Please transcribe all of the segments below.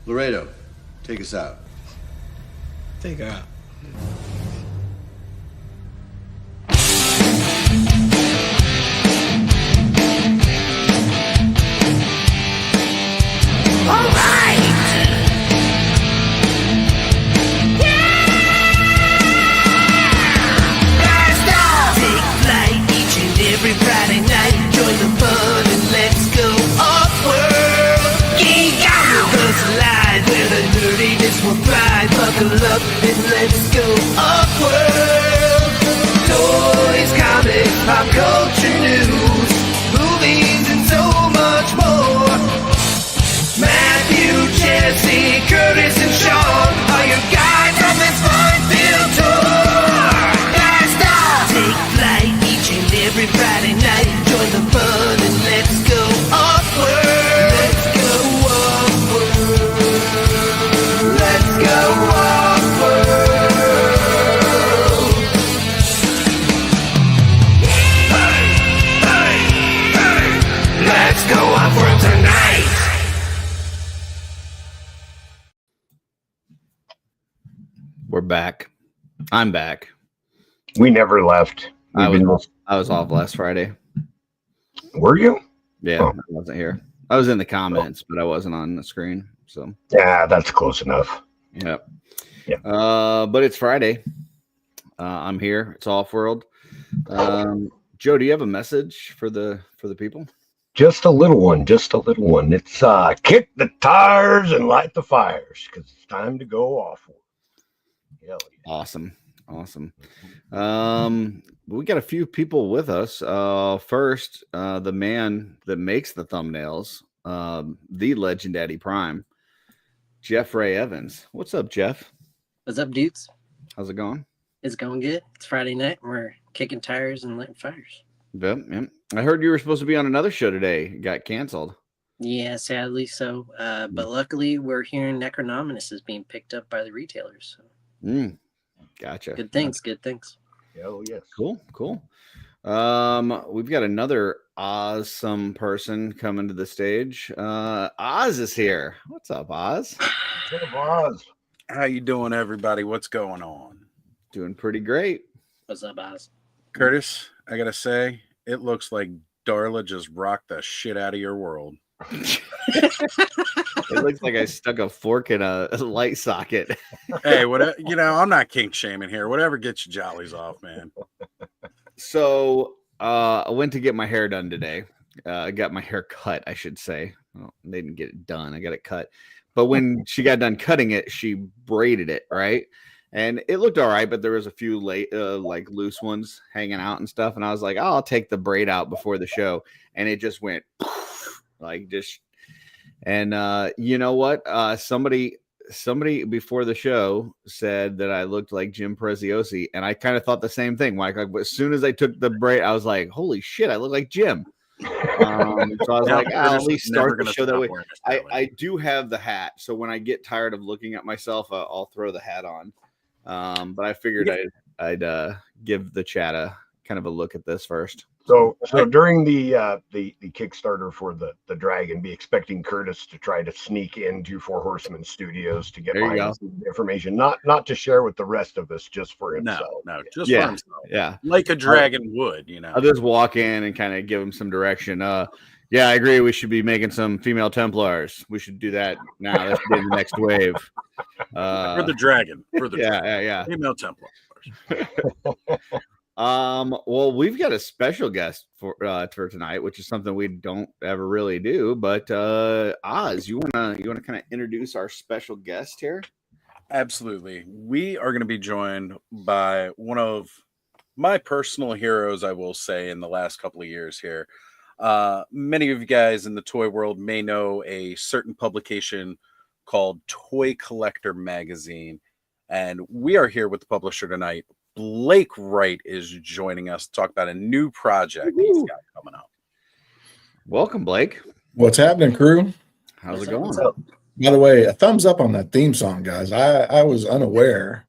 Laredo, take us out. Take her out. All right. Every Friday night, join the fun and let's go OffWorld. Geek out with us live, where the nerdiness will thrive. Buckle up and let's go OffWorld. Toys, comics, pop culture news, movies, and so much more. Matthew, Jesse, Curtis, and Sean are your guides on this fun-filled tour. Blast off! Take flight each and every Friday night. Join the fun and let's go OffWorld. Let's go OffWorld. Let's go OffWorld. Hey, hey, hey. Let's go OffWorld tonight. We're back. I'm back. We never left. I was off last Friday. Were you? Yeah, I wasn't here. I was in the comments, but I wasn't on the screen. So yeah, that's close enough. Yep. Yeah. But it's Friday. I'm here. It's OffWorld. Joe, do you have a message for the people? Just a little one. Just a little one. It's kick the tires and light the fires because it's time to go OffWorld. Hell yeah. Awesome. We got a few people with us. First, the man that makes the thumbnails, the Legend Daddy Prime, Jeff Ray Evans. What's up, Jeff? What's up, dudes? How's it going? It's going good. It's Friday night. We're kicking tires and lighting fires. Yep. I heard you were supposed to be on another show today. It got canceled. Yeah, sadly so. But luckily, we're hearing Necronominus is being picked up by the retailers. So. Gotcha. Good things. Oh, yes. Cool. We've got another awesome person coming to the stage. Oz is here. What's up, Oz? What's up, Oz? How you doing, everybody? What's going on? Doing pretty great. What's up, Oz? Curtis, I gotta say, it looks like Darla just rocked the shit out of your world. It looks like I stuck a fork in a light socket. Hey, whatever, I'm not kink shaming here. Whatever gets your jollies off, man. So I went to get my hair done today. I got my hair cut, I should say. Well, they didn't get it done. I got it cut. But when she got done cutting it, she braided it, right? And it looked all right, but there was a few loose ones hanging out and stuff. And I was like, I'll take the braid out before the show. And it just went and you know what? Somebody before the show said that I looked like Jim Preziosi, and I kind of thought the same thing. Like as soon as I took the braid, I was like, holy shit, I look like Jim. So I was like, I'll at least start the show that way. I do have the hat, so when I get tired of looking at myself, I'll throw the hat on. But I figured I'd give the chat a kind of a look at this first. So during the Kickstarter for the Dragon, be expecting Curtis to try to sneak into Four Horsemen Studios to get my information, not to share with the rest of us, just for himself. No, just for himself. Yeah, like a dragon would, I'll just walk in and kind of give him some direction. Yeah, I agree. We should be making some female Templars. We should do that now. That's the next wave. For the dragon. Yeah. Female Templars. Well, we've got a special guest for tonight, which is something we don't ever really do. But Oz, you wanna kind of introduce our special guest here? Absolutely. We are going to be joined by one of my personal heroes, I will say, in the last couple of years here. Many of you guys in the toy world may know a certain publication called Toy Collector Magazine, and we are here with the publisher tonight. Blake Wright is joining us to talk about a new project he's got coming up. Welcome, Blake. What's happening, crew? How's it going? By the way, a thumbs up on that theme song, guys. I was unaware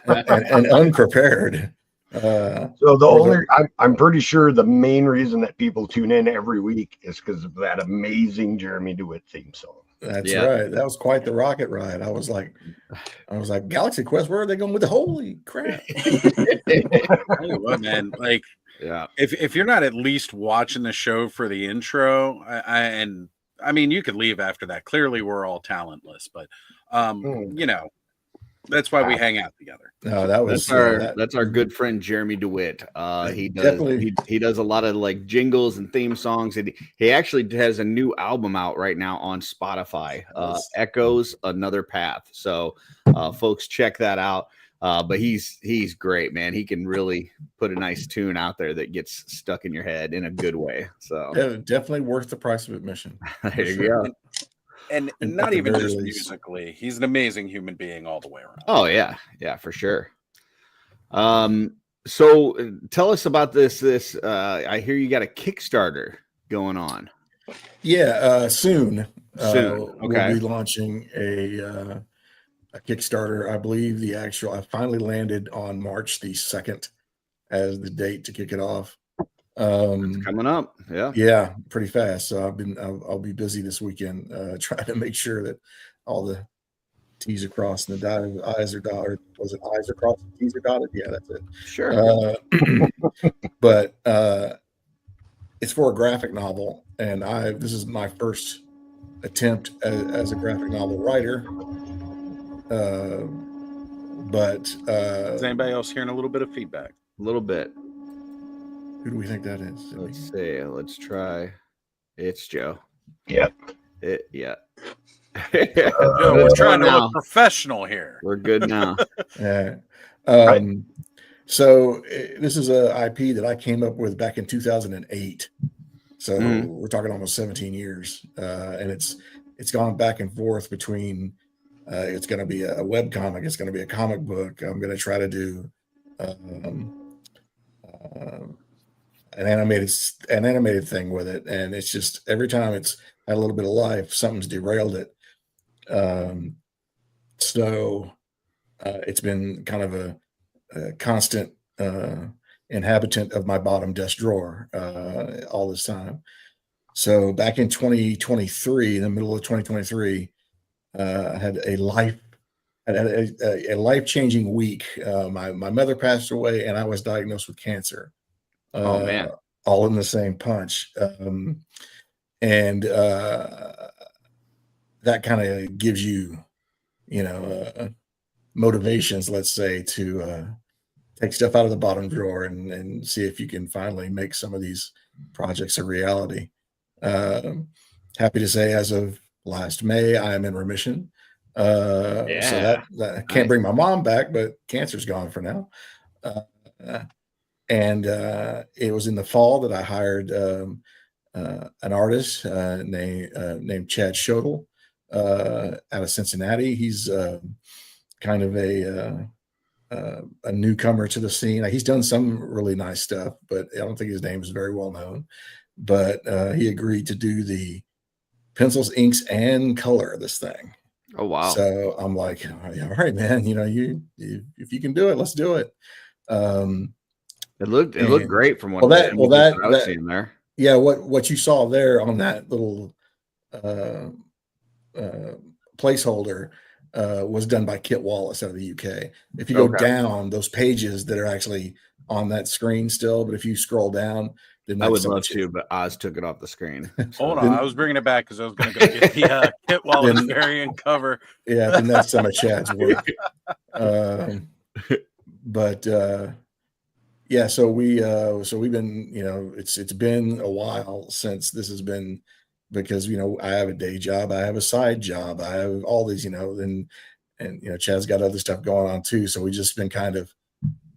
and unprepared. I'm pretty sure the main reason that people tune in every week is because of that amazing Jeremy DeWitt theme song. That's Yeah. right. That was quite the rocket ride. I was like, Galaxy Quest, where are they going with the holy crap? Tell you what, man, like Yeah. if you're not at least watching the show for the intro, I mean, you could leave after that. Clearly, we're all talentless, but you know, that's why we hang out together. No, that was That's our good friend Jeremy DeWitt. He does definitely- he does a lot of like jingles and theme songs, and he actually has a new album out right now on Spotify. Echoes Another Path. So folks, check that out. But he's great, man. He can really put a nice tune out there that gets stuck in your head in a good way. So definitely worth the price of admission. there you go. And And not at the even very just least. musically, he's an amazing human being all the way around. Oh yeah, for sure. So tell us about this. I hear you got a Kickstarter going on. Yeah, soon. Okay. We'll be launching a Kickstarter. I believe I finally landed on March the 2nd as the date to kick it off. It's coming up. Yeah. Yeah, pretty fast. So I'll be busy this weekend trying to make sure that all the T's are crossed and the I's are dotted. Was it I's are crossed and T's are dotted? Yeah, that's it. Sure. But it's for a graphic novel, and this is my first attempt as a graphic novel writer. Is anybody else hearing a little bit of feedback? A little bit. Who do we think that is? Let's see. Let's try. It's Joe. Yeah. Yeah. Joe, we're trying to look professional here. We're good now. Yeah. Right. So this is a IP that I came up with back in 2008. So we're talking almost 17 years, and it's gone back and forth between. It's going to be a web comic. It's going to be a comic book. I'm going to try to do an animated thing with it, and it's just every time it's had a little bit of life, something's derailed it. So it's been kind of a constant inhabitant of my bottom desk drawer all this time. So back in 2023, in the middle of 2023, I had a life-changing week. My mother passed away, and I was diagnosed with cancer. Oh man! All in the same punch, and that kind of gives you, motivations, let's say, to take stuff out of the bottom drawer and see if you can finally make some of these projects a reality. Happy to say, as of last May, I am in remission. So that I can't bring my mom back, but cancer's gone for now. And it was in the fall that I hired an artist named Chad Shodel out of Cincinnati. He's kind of a newcomer to the scene. He's done some really nice stuff, but I don't think his name is very well known. But he agreed to do the pencils, inks, and color this thing. Oh wow! So I'm like, all right, man. If you can do it, let's do it. It looked great from what I was seeing there. Yeah, what you saw there on that little placeholder was done by Kit Wallace out of the UK. If you go down, those pages that are actually on that screen still, but if you scroll down, then I would love to, but Oz took it off the screen. Hold on, I was bringing it back because I was going to go get the Kit Wallace variant cover. Yeah, then that's some of Chad's work. Yeah, so we've been, it's been a while since this has been, because I have a day job, I have a side job, I have all these, and Chad's got other stuff going on too. So we just been kind of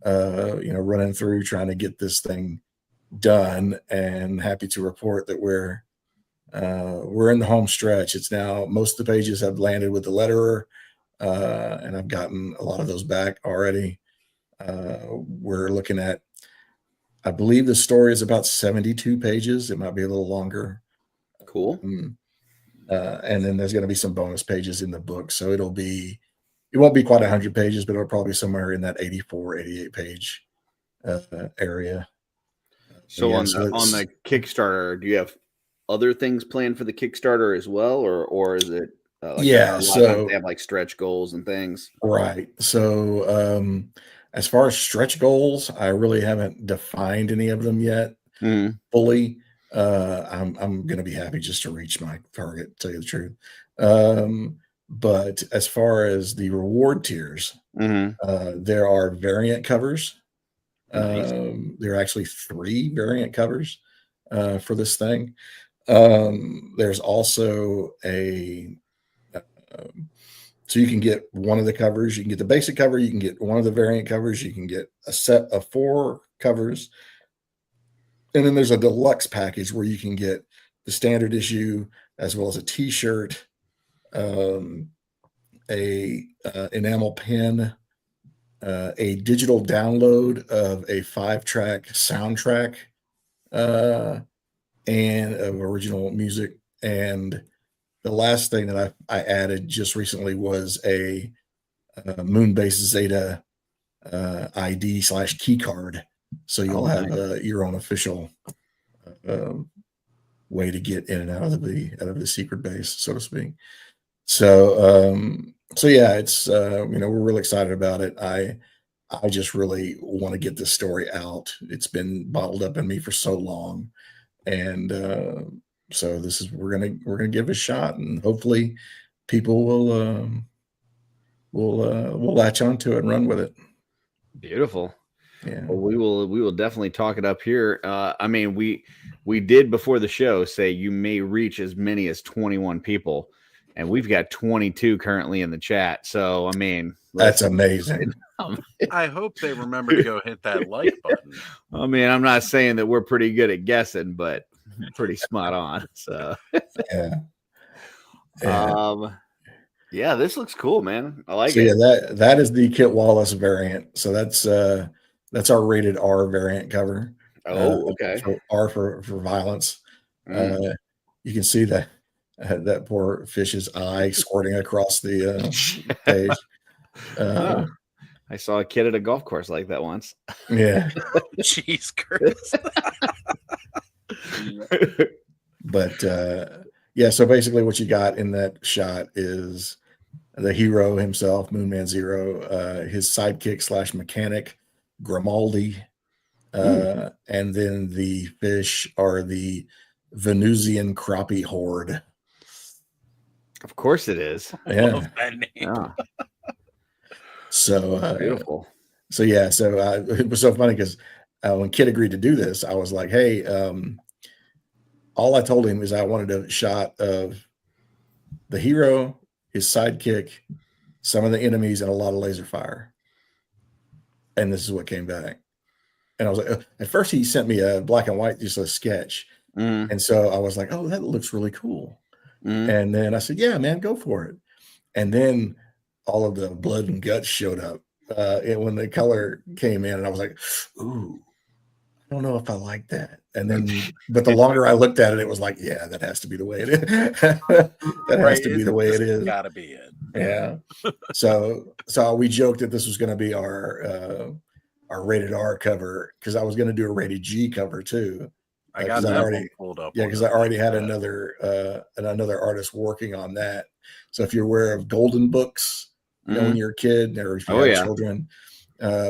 running through trying to get this thing done, and happy to report that we're in the home stretch. It's now, most of the pages have landed with the letterer, and I've gotten a lot of those back already. We're looking at, I believe the story is about 72 pages. It might be a little longer. Cool. And then there's going to be some bonus pages in the book. So it won't be quite 100 pages, but it'll probably be somewhere in that 84, 88 page area. So on the Kickstarter, do you have other things planned for the Kickstarter as well, or is it like Yeah, a lot of times so they have like stretch goals and things? right. So as far as stretch goals, I really haven't defined any of them yet Mhm. fully. I'm gonna be happy just to reach my target, to tell you the truth. Um, but as far as the reward tiers, Mhm. there are variant covers. Nice. There are actually 3 variant covers for this thing. There's also a so you can get one of the covers. You can get the basic cover. You can get one of the variant covers. You can get a set of 4 covers, and then there's a deluxe package where you can get the standard issue as well as a T-shirt, um, a enamel pin, a digital download of a 5-track soundtrack, uh, and of original music. And the last thing that I added just recently was a Moonbase Zeta ID/key card, so you'll Oh, have nice. your own official um, way to get in and out of the secret base, so to speak. So yeah, it's we're really excited about it. I just really want to get this story out. It's been bottled up in me for so long, and so this is we're gonna give it a shot, and hopefully people will latch onto it and run with it. Beautiful. Yeah. Well, we will definitely talk it up here. I mean, we did before the show say you may reach as many as 21 people, and we've got 22 currently in the chat. So I mean, That's listen, amazing. I hope they remember to go hit that like button. I mean, I'm not saying that we're pretty good at guessing, but pretty spot on. So Yeah. Yeah. yeah, this looks cool, man. I like So it. yeah, that is the Kit Wallace variant. So that's our rated R variant cover. Oh, okay. So R for violence. Mm. You can see that poor fish's eye squirting across the page. Huh. I saw a kid at a golf course like that once. Yeah. Jeez, Curtis. But yeah, so basically what you got in that shot is the hero himself, Moonman Zero, his sidekick / mechanic, Grimaldi, and then the fish are the Venusian crappie horde. Of course it is. Yeah. Love that name. Yeah. So Beautiful. So yeah, so it was so funny because when Kid agreed to do this, I was like, hey, all I told him is I wanted a shot of the hero, his sidekick, some of the enemies, and a lot of laser fire. And this is what came back. And I was like, at first he sent me a black and white, just a sketch. Mm. And so I was like, oh, that looks really cool. Mm. And then I said, yeah, man, go for it. And then all of the blood and guts showed up when the color came in, and I was like, ooh, I don't know if I like that. And then, but the longer I looked at it, it was like, yeah, that has to be the way it is. That has to be the way it is. Gotta be it. Yeah. So we joked that this was going to be our rated R cover, because I was going to do a rated G cover too. I got that one pulled up. Yeah, because I already had another artist working on that. So if you're aware of Golden Books, you know, when you're a kid or if you have children,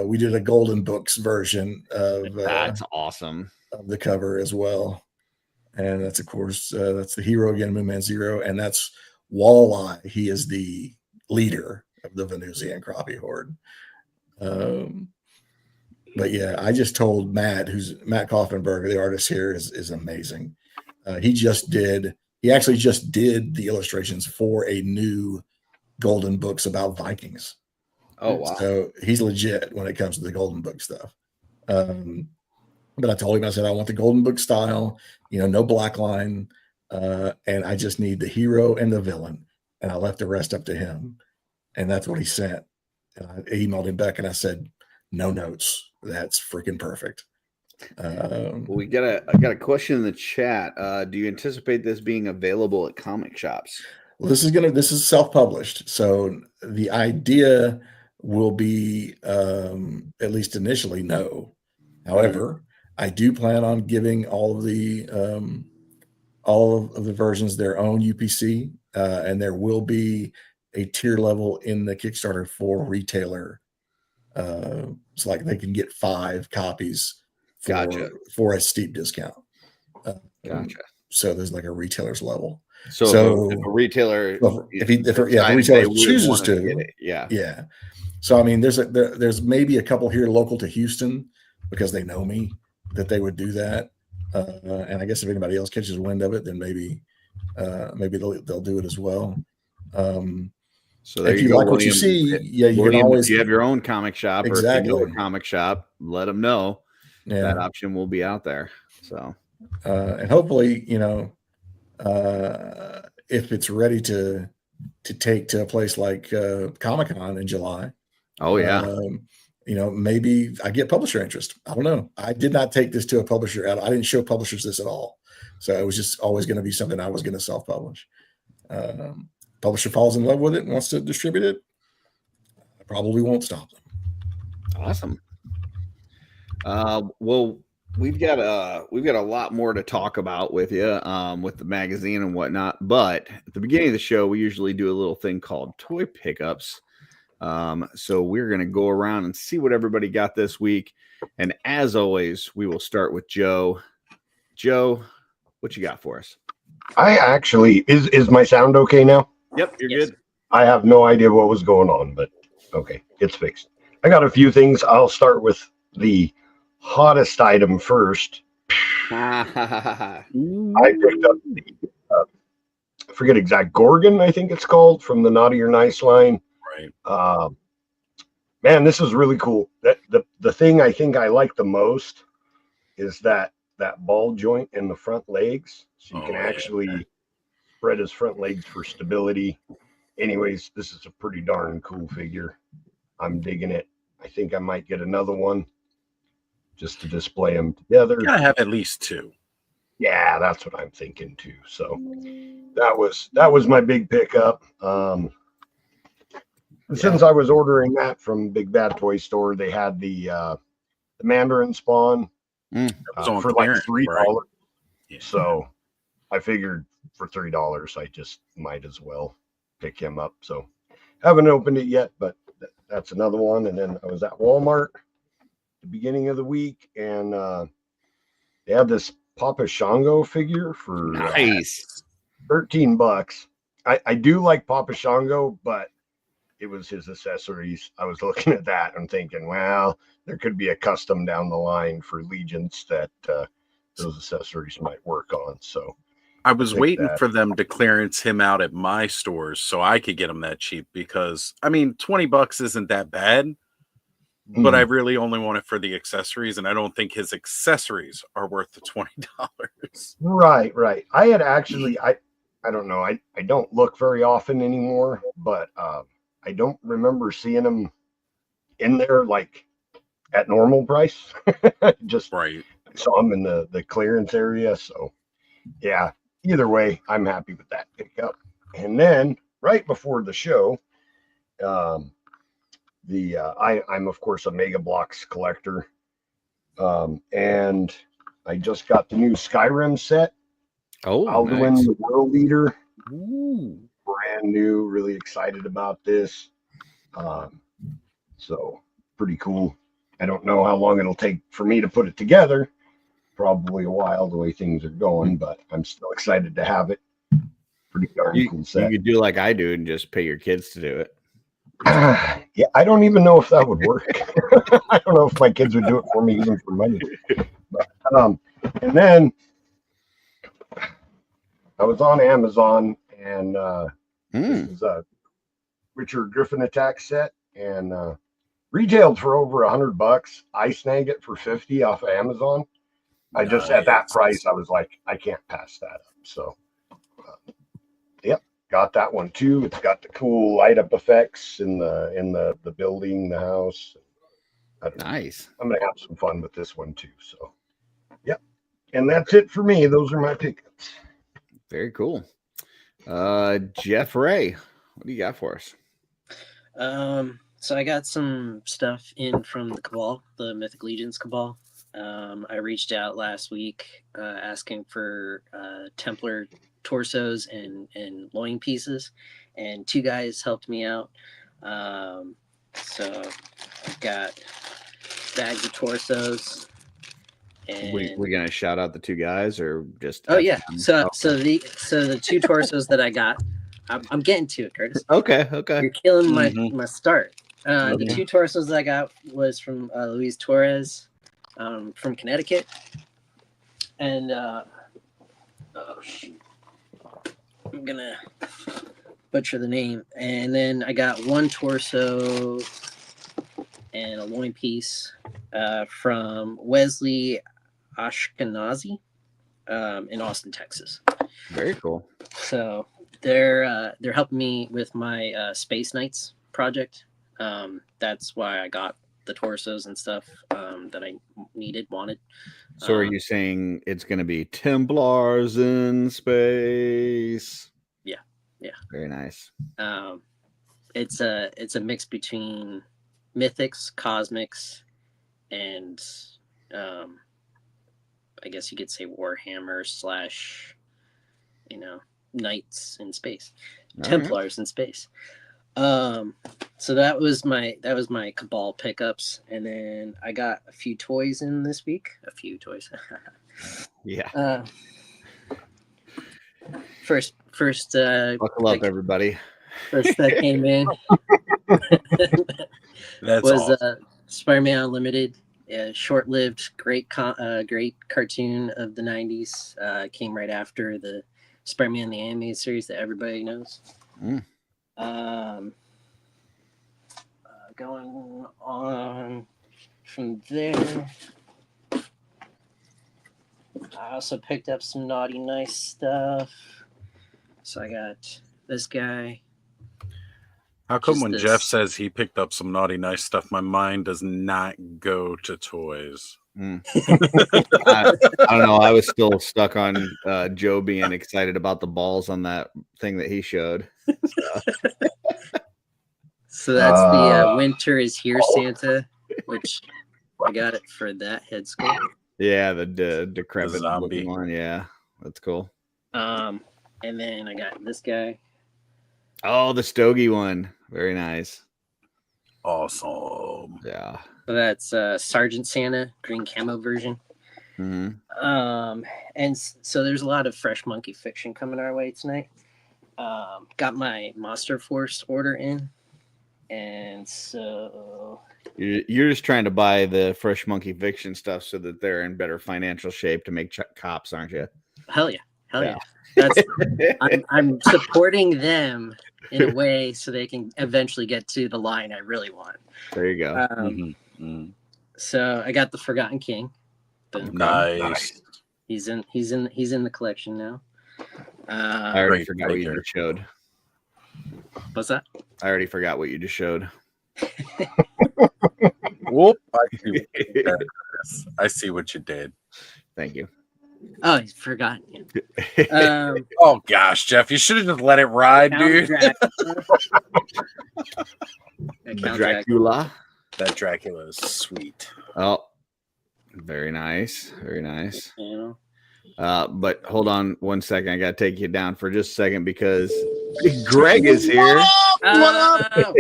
we did a Golden Books version of that's awesome, of the cover as well. And that's, of course, that's the hero again, Moonman Zero, and that's Walleye. He is the leader of the Venusian crappie horde. But yeah, I just told Matt Kaufenberg, the artist here, is amazing. He actually just did the illustrations for a new Golden Books about Vikings. Oh wow! So he's legit when it comes to the Golden Book stuff. But I told him, I said, I want the Golden Book style, no black line, and I just need the hero and the villain, and I left the rest up to him, and that's what he sent. And I emailed him back, and I said, no notes. That's freaking perfect. I got a question in the chat. Do you anticipate this being available at comic shops? Well, this is self-published, so the idea will be, at least initially, no. However, I do plan on giving all of the all of the versions their own UPC, and there will be a tier level in the Kickstarter for retailer. It's like they can get 5 copies for a steep discount. Gotcha. So there's like a retailer's level. So if a retailer, if the retailer chooses to, yeah. So I mean, there's maybe a couple here local to Houston because they know me that they would do that. And I guess if anybody else catches wind of it, then maybe they'll do it as well. So there if you you go, like William. what you see, you William, can always. If you have your own comic shop, exactly, or if you know a comic shop, let them know that Yeah. option will be out there. So, and hopefully, if it's ready to take to a place like Comic-Con in July. Oh yeah. Maybe I get publisher interest. I don't know. I did not take this to a publisher. I didn't show publishers this at all. So it was just always going to be something I was going to self-publish. Publisher falls in love with it and wants to distribute it. I probably won't stop them. Awesome. Well, we've got a lot more to talk about with you, with the magazine and whatnot. But at the beginning of the show, we usually do a little thing called toy pickups. So we're going to go around and see what everybody got this week. And as always, we will start with Joe. Joe, what you got for us? I actually, is my sound okay now? Yep, you're good. I have no idea what was going on, but okay, it's fixed. I got a few things. I'll start with the hottest item first. I picked up the, I forget exact, Gorgon, I think it's called, from the Naughty or Nice line. Right. Man, this is really cool. The thing I think I like the most is that ball joint in the front legs. So you can actually spread his front legs for stability. Anyways, this is a pretty darn cool figure. I'm digging it. I think I might get another one just to display them together. You gotta have at least 2. Yeah, that's what I'm thinking too. So that was my big pickup. Since I was ordering that from Big Bad Toy Store, they had the Mandarin Spawn for like $3. Right? Yeah. So I figured for $3, I just might as well pick him up. So haven't opened it yet, but that's another one. And then I was at Walmart the beginning of the week, and they had this Papa Shango figure for nice $13. I do like Papa Shango, but it was his accessories. I was looking at that and thinking, well, there could be a custom down the line for Legions that those accessories might work on. So I was waiting for them to clearance him out at my stores so I could get him that cheap, because I mean, $20 isn't that bad, but I really only want it for the accessories, and I don't think his accessories are worth the $20. Right. I had actually, I don't know. I don't look very often anymore, but I don't remember seeing them in there like at normal price. Just right. Saw them in the clearance area. So yeah, either way, I'm happy with that pickup. And then right before the show, I'm of course a Mega Bloks collector. And I just got the new Skyrim set. Oh, Alduin, nice. the World Leader. Ooh. Brand new, really excited about this. So pretty cool. I don't know how long it'll take for me to put it together. Probably a while the way things are going, but I'm still excited to have it. Pretty darn cool set. You could do like I do and just pay your kids to do it. Yeah, I don't even know if that would work. I don't know if my kids would do it for me even for money. But, and then I was on Amazon, and this is a Richard Griffin attack set, and retailed for over $100. I snagged it for $50 off of Amazon. I just at that price, I was like, I can't pass that up. So, yep, got that one too. It's got the cool light up effects in the building, the house. Nice. I'm gonna have some fun with this one too. So, yep, and that's it for me. Those are my pickups. Very cool. Jeff Ray, what do you got for us? So I got some stuff in from the Cabal, the Mythic Legions Cabal. I reached out last week asking for Templar torsos and loin pieces, and 2 guys helped me out. So I've got bags of torsos. And we gonna shout out the 2 guys or just? oh yeah, so okay. the 2 torsos that I got, I'm getting to it, Curtis. Okay. You're killing Mhm. my start. The Okay. 2 torsos that I got was from Luis Torres, from Connecticut, and oh shoot, I'm gonna butcher the name. And then I got 1 torso and a loin piece from Wesley Ashkenazi in Austin, Texas. Very cool. So they're helping me with my Space Knights project. That's why I got the torsos and stuff that I wanted. So are you saying it's going to be Templars in space? Yeah. Very nice. It's a mix between mythics, cosmics, and I guess you could say Warhammer / knights in space, Templars in space. So that was my Cabal pickups, and then I got a few toys in this week. A few toys. Yeah. First Buckle up, everybody. first that came in That's was awesome. Spider-Man Unlimited. Short-lived, great cartoon of the 90s. Came right after the Spider-Man the animated series that everybody knows. Going on from there, I also picked up some naughty nice stuff. So I got this guy. How come just when this- Jeff says he picked up some naughty nice stuff, my mind does not go to toys? I don't know. I was still stuck on Joe being excited about the balls on that thing that he showed. So that's the Winter is Here Santa, which I got it for that head sculpt. Yeah, the decrepit The zombie looking one. Yeah, that's cool. And then I got this guy. Oh, the Stogie one. Very nice. Awesome. Yeah. So that's Sergeant Santa, green camo version. Mm-hmm. And so there's a lot of fresh monkey fiction coming our way tonight. Got my Monster Force order in. And so You're just trying to buy the fresh monkey fiction stuff so that they're in better financial shape to make cops, aren't you? hell yeah. That's I'm supporting them in a way so they can eventually get to the line I really want. There you go. So I got the Forgotten King. Boom. Nice. He's in the collection now. I already Great forgot what you figure. just showed. What's that? I already forgot what you just showed. Whoop! I see what you did. Thank you. Oh, he's forgotten. Oh gosh, Jeff, you should have just let it ride, dude. Dracula. That Dracula is sweet. Oh, very nice. Very nice. Yeah. But hold on 1 second. I got to take you down for just a second because Greg is here. What up?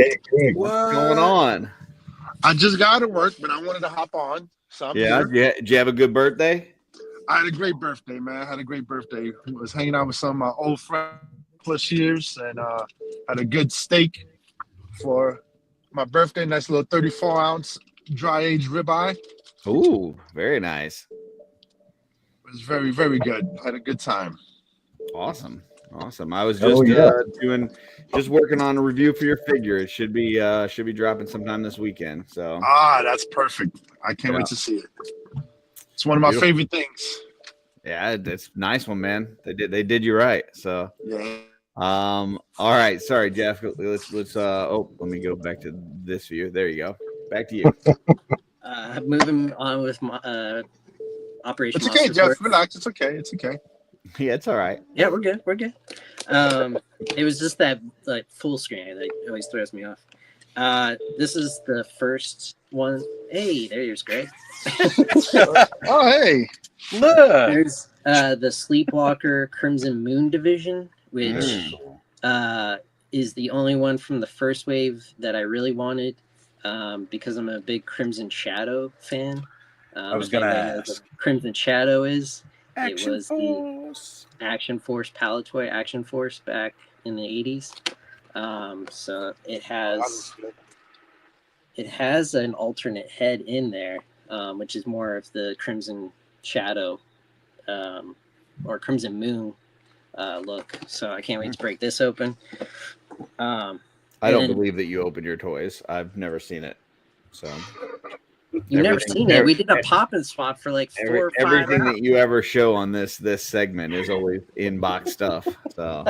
What's going on? I just got to work, but I wanted to hop on. So I'm Yeah. here. Did you have a good birthday? I had a great birthday, man. I had a great birthday. I was hanging out with some of my old friends plus years and had a good steak for my birthday. Nice little 34-ounce dry-aged ribeye. Ooh, very nice. It was very, very good. Had a good time. Awesome. I was just working on a review for your figure. It should be dropping sometime this weekend. So That's perfect. I can't wait to see it. It's one of my favorite things. Yeah, it's a nice one, man. They did you right. So Yeah. all right. Sorry, Jeff. Let's let me go back to this view. There you go. Back to you. Moving on with my Operation It's okay, Monster Jeff. Force. Relax. It's okay. It's okay. Yeah, it's all right. Yeah, we're good. It was just that like full screen that always throws me off. This is the first one. Hey, there's Greg. Oh, hey. Look. There's the Sleepwalker Crimson Moon division, which is the only one from the first wave that I really wanted, because I'm a big Crimson Shadow fan. I was going to ask. What Crimson Shadow is. Action It was Force. the Action Force Palatoy Action Force back in the 80s. So it has an alternate head in there, which is more of the Crimson Shadow or Crimson Moon look. So I can't wait to break this open. I don't believe that you opened your toys. I've never seen it. So you've never seen it. We did a pop and swap for like 4 or 5 everything hours. that you ever show on this segment is always in box stuff. So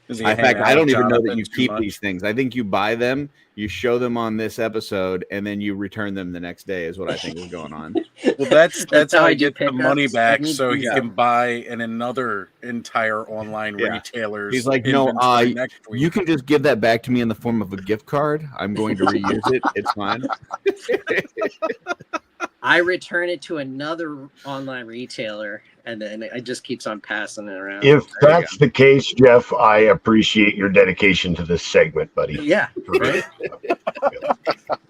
in fact, I don't even know that you keep these things. I think you buy them, you show them on this episode, and then you return them the next day is what I think is going on. Well, that's how I get the pickups. money back, I need so to he do can buy in another entire online retailer's. He's like, no, inventory next week. you can just give that back to me in the form of a gift card. I'm going to reuse it. It's fine. I return it to another online retailer, and then it just keeps on passing it around. If that's the case, Jeff, I appreciate your dedication to this segment, buddy. Yeah, right?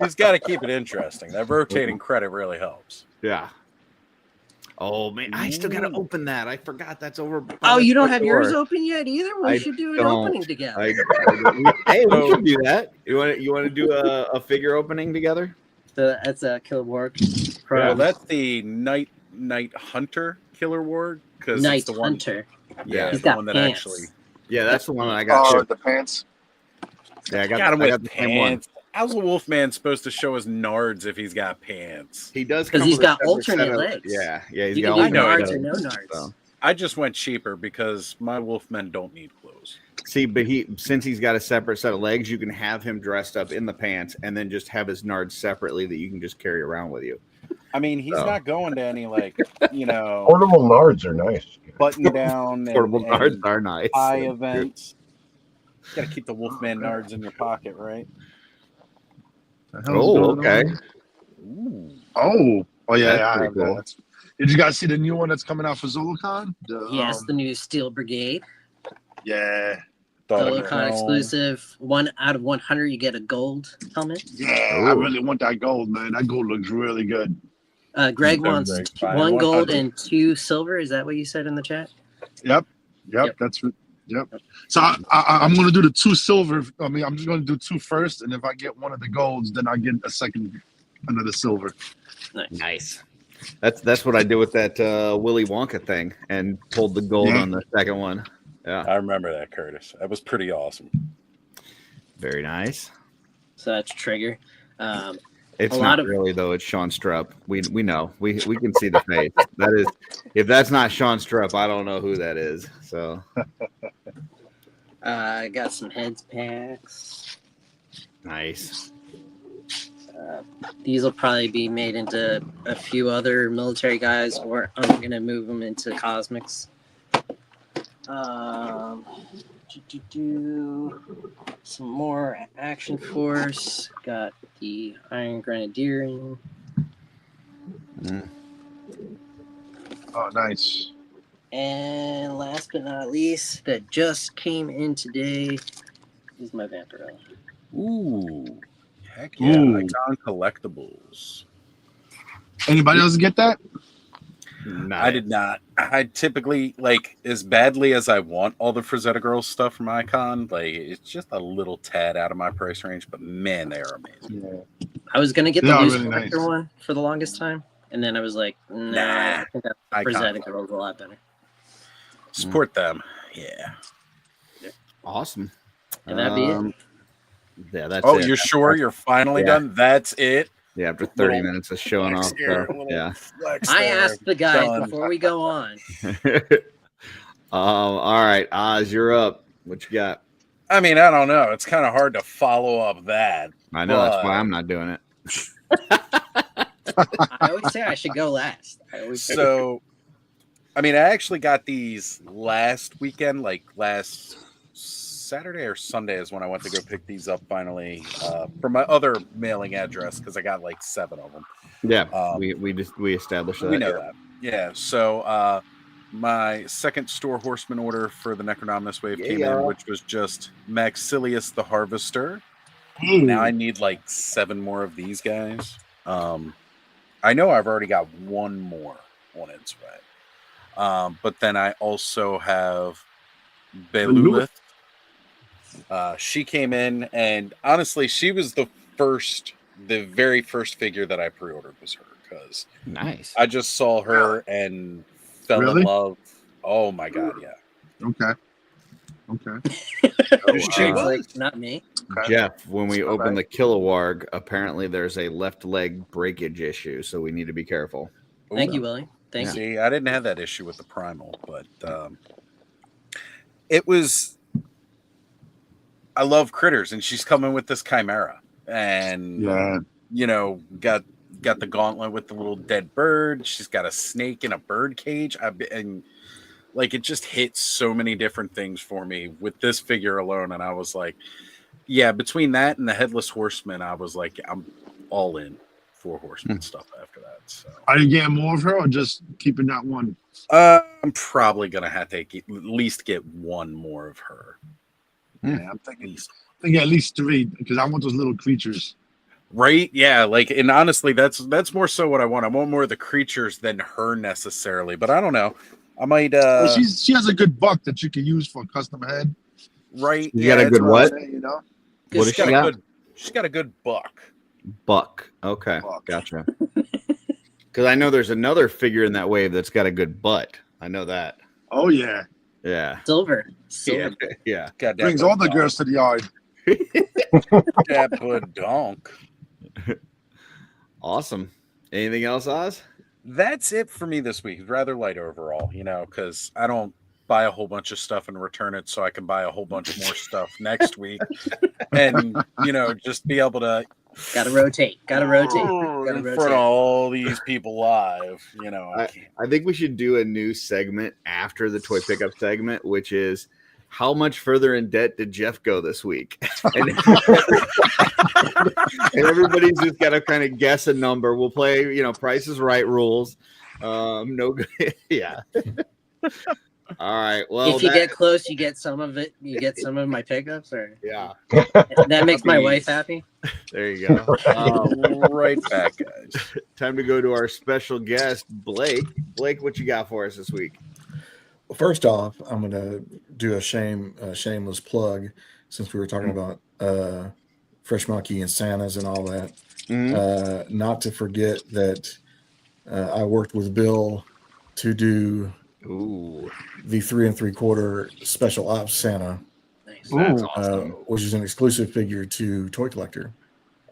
He's got to keep it interesting. That rotating credit really helps. Yeah. Oh man, I still gotta open that. I forgot that's over. Oh, you don't have yours open yet either? We should do an don't. opening together. Hey, we can do that. You want to do a figure opening together? So that's a Killer Ward. Well, that's the Night Hunter Killer Ward, because Night it's the one. Hunter. Yeah, He's the got one that pants. actually. Yeah, that's the one I got. Oh, the pants. Yeah, I Got him I with got the same one. pants. How's a Wolfman supposed to show his nards if he's got pants? He does because come he's with a got separate alternate set of- legs. Yeah, he's You got can do alternate nards or legs, no nards. so. I just went cheaper because my Wolfmen don't need clothes. See, but since he's got a separate set of legs, you can have him dressed up in the pants and then just have his nards separately that you can just carry around with you. I mean, he's not going to any Portable nards are nice. button down Portable nards are nice. high events. You got to keep the Wolfman nards in your pocket, right? Oh, okay. Ooh. Oh, yeah. That's I pretty have cool. that. Did you guys see the new one that's coming out for Zolocon? Yes, the new Steel Brigade. Yeah. Zolocon exclusive. 1 out of 100, you get a gold helmet. Yeah, I really want that gold, man. That gold looks really good. Greg wants Greg, fine. 1 gold 100. and 2 silver. Is that what you said in the chat? Yep. So I'm going to do the 2 silver. I mean, I'm just going to do 2 first, and if I get one of the golds, then I get another silver. Nice. That's what I did with that Willy Wonka thing and pulled the gold on the second one. Yeah, I remember that, Curtis. That was pretty awesome. very nice. So that's Trigger. It's A not lot of- really though. It's Sean Strupp. We know. We can see the face. That is, if that's not Sean Strupp, I don't know who that is. So I got some heads packs. nice. These will probably be made into a few other military guys, or I'm gonna move them into cosmics. Some more Action Force. Got the Iron Grenadiering. Oh, nice. And last but not least, that just came in today is my Vampirella. Ooh. Heck yeah. Ooh. Icon Collectibles. Anybody else get that? Nice. I did not. I typically, as badly as I want all the Frazetta Girls stuff from Icon, it's just a little tad out of my price range, but man, they are amazing. Yeah. I was gonna get They the are loose really collector nice. one for the longest time, and then I was like, nah, I think that Icon. Frazetta Girl's a lot better. Support them. Yeah. Awesome. And that'd be it. Yeah, that's Oh, it. you're sure you're finally Yeah. done? That's it? Yeah, after 30 minutes of showing off. Yeah. I asked the guys before we go on. All right, Oz, you're up. What you got? I mean, I don't know. It's kind of hard to follow up that. I know that's why I'm not doing it. I always say I should go last. So, I mean, I actually got these last weekend, last Saturday or Sunday is when I went to go pick these up finally from my other mailing address because I got like 7 of them. Yeah, we established that. We know that. Yeah. So my second store horseman order for the Necronominus wave came in, which was just Maxilius the Harvester. Now I need like 7 more of these guys. I know I've already got 1 more on its way. But then I also have Belulith. She came in, and honestly, she was the very first figure that I pre-ordered was her, because nice. I just saw her and fell in love. Oh my god, yeah. Okay. She was like, not me. Okay. Jeff, when we open the Kilowarg, apparently there's a left leg breakage issue, so we need to be careful. Thank you, Willie. Thank you. See, I didn't have that issue with the Primal, but it was. I love critters, and she's coming with this Chimera, and got the gauntlet with the little dead bird. She's got a snake in a bird cage. And like, it just hits so many different things for me with this figure alone, and I was like, yeah, between that and the Headless Horseman, I was like, I'm all in for Horseman stuff after that. So, are you getting more of her, or just keeping that one? I'm probably gonna have to at least get 1 more of her. Yeah, I'm thinking at least 3, because I want those little creatures. Right? Yeah. Like, and honestly, that's more so what I want. I want more of the creatures than her necessarily. But I don't know. I might. Well, she has a good buck that you can use for a custom head. Right? You got a good what? You know. What does she got? She's got a good buck. Buck. Okay, gotcha. Because I know there's another figure in that wave that's got a good butt. I know that. Oh yeah. Yeah. Silver. Yeah. Brings all the girls to the yard. That good donk. Awesome. Anything else, Oz? That's it for me this week. Rather light overall, because I don't buy a whole bunch of stuff and return it so I can buy a whole bunch more stuff next week. And, just be able to. Gotta rotate. In front of all these people live, I think we should do a new segment after the toy pickup segment, which is how much further in debt did Jeff go this week? And everybody's just got to kind of guess a number. We'll play, Price is Right rules. No good. Yeah. All right. Well, if you get close, you get some of it. You get some of my pickups, or yeah, that makes my wife happy. There you go. Right back, guys. Time to go to our special guest, Blake. Blake, what you got for us this week? Well, first off, I'm going to do a shameless plug, since we were talking about Fresh Monkey and Santas and all that. Not to forget that I worked with Bill to do the 3 3/4 Special Ops Santa. Nice. That's awesome. Which is an exclusive figure to Toy Collector.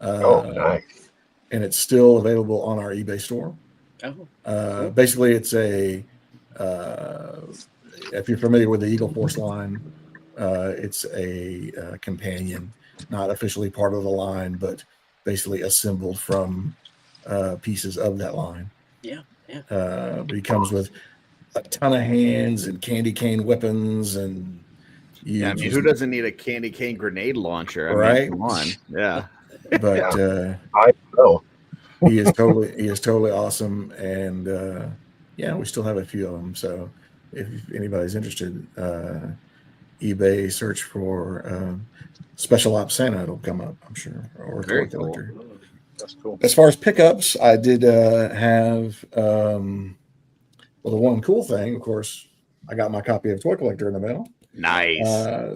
Nice. And it's still available on our eBay store. Oh. Basically, it's a if you're familiar with the Eagle Force line, it's a companion, not officially part of the line, but basically assembled from pieces of that line. Yeah. But he comes with a ton of hands and candy cane weapons, and who doesn't need a candy cane grenade launcher? Right? Come on, yeah. But I know. he is totally awesome, and we still have a few of them. So if anybody's interested, eBay search for Special Ops Santa, it'll come up, I'm sure, or Toy Collector. That's cool. As far as pickups, I did have the one cool thing, of course, I got my copy of Toy Collector in the mail. Nice.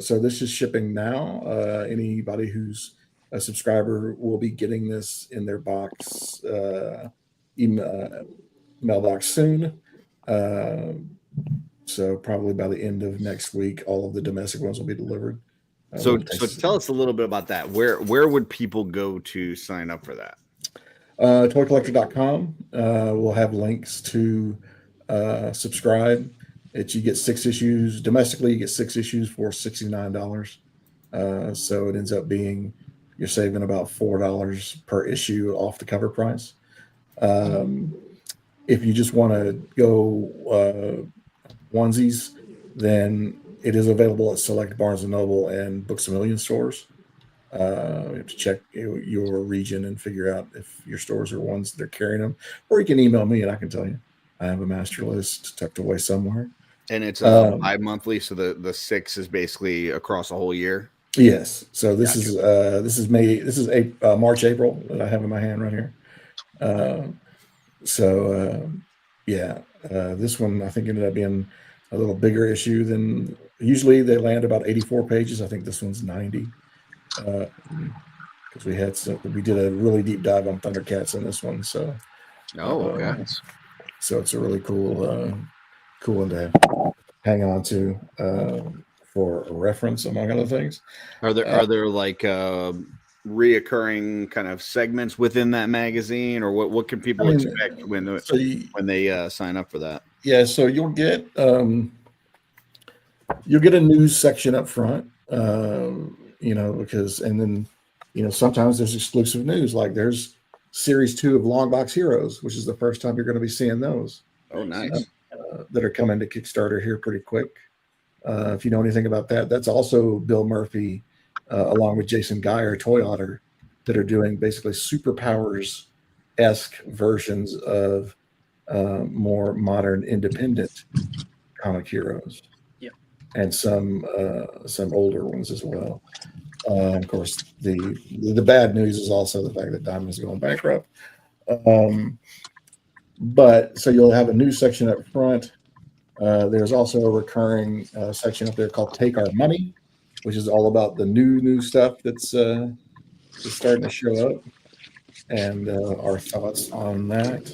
So this is shipping now. Anybody who's a subscriber will be getting this in their box, mailbox soon. So probably by the end of next week, all of the domestic ones will be delivered. So tell us a little bit about that. Where would people go to sign up for that? Toycollector.com. We'll have links to subscribe. You get 6 issues domestically. You get 6 issues for $69. So it ends up being you're saving about $4 per issue off the cover price. If you just want to go onesies, then It is available at select Barnes & Noble and Books A Million stores. You have to check your region and figure out if your stores are ones that are carrying them, or you can email me and I can tell you. I have a master list tucked away somewhere. And it's bi-monthly, so the 6 is basically across a whole year. Yes. So this is March, April that I have in my hand right here. This one I think ended up being a little bigger issue than usually. They land about 84 pages. I think this one's 90. Because we did a really deep dive on Thundercats in this one. So okay. So it's a really cool one to hang on to for a reference, among other things. Are there like reoccurring kind of segments within that magazine, or what can people expect when they sign up for that? Yeah, so you'll get a news section up front, because sometimes there's exclusive news, like there's series 2 of Longbox Heroes, which is the first time you're going to be seeing those. Oh, nice. That are coming to Kickstarter here pretty quick. If you know anything about that, that's also Bill Murphy, along with Jason Geyer, Toy Otter, that are doing basically superpowers-esque versions of more modern, independent comic heroes. Yep. And some older ones as well. Of course, the bad news is also the fact that Diamond is going bankrupt. But so you'll have a news section up front. There's also a recurring section up there called Take Our Money, which is all about the new stuff that's starting to show up, and our thoughts on that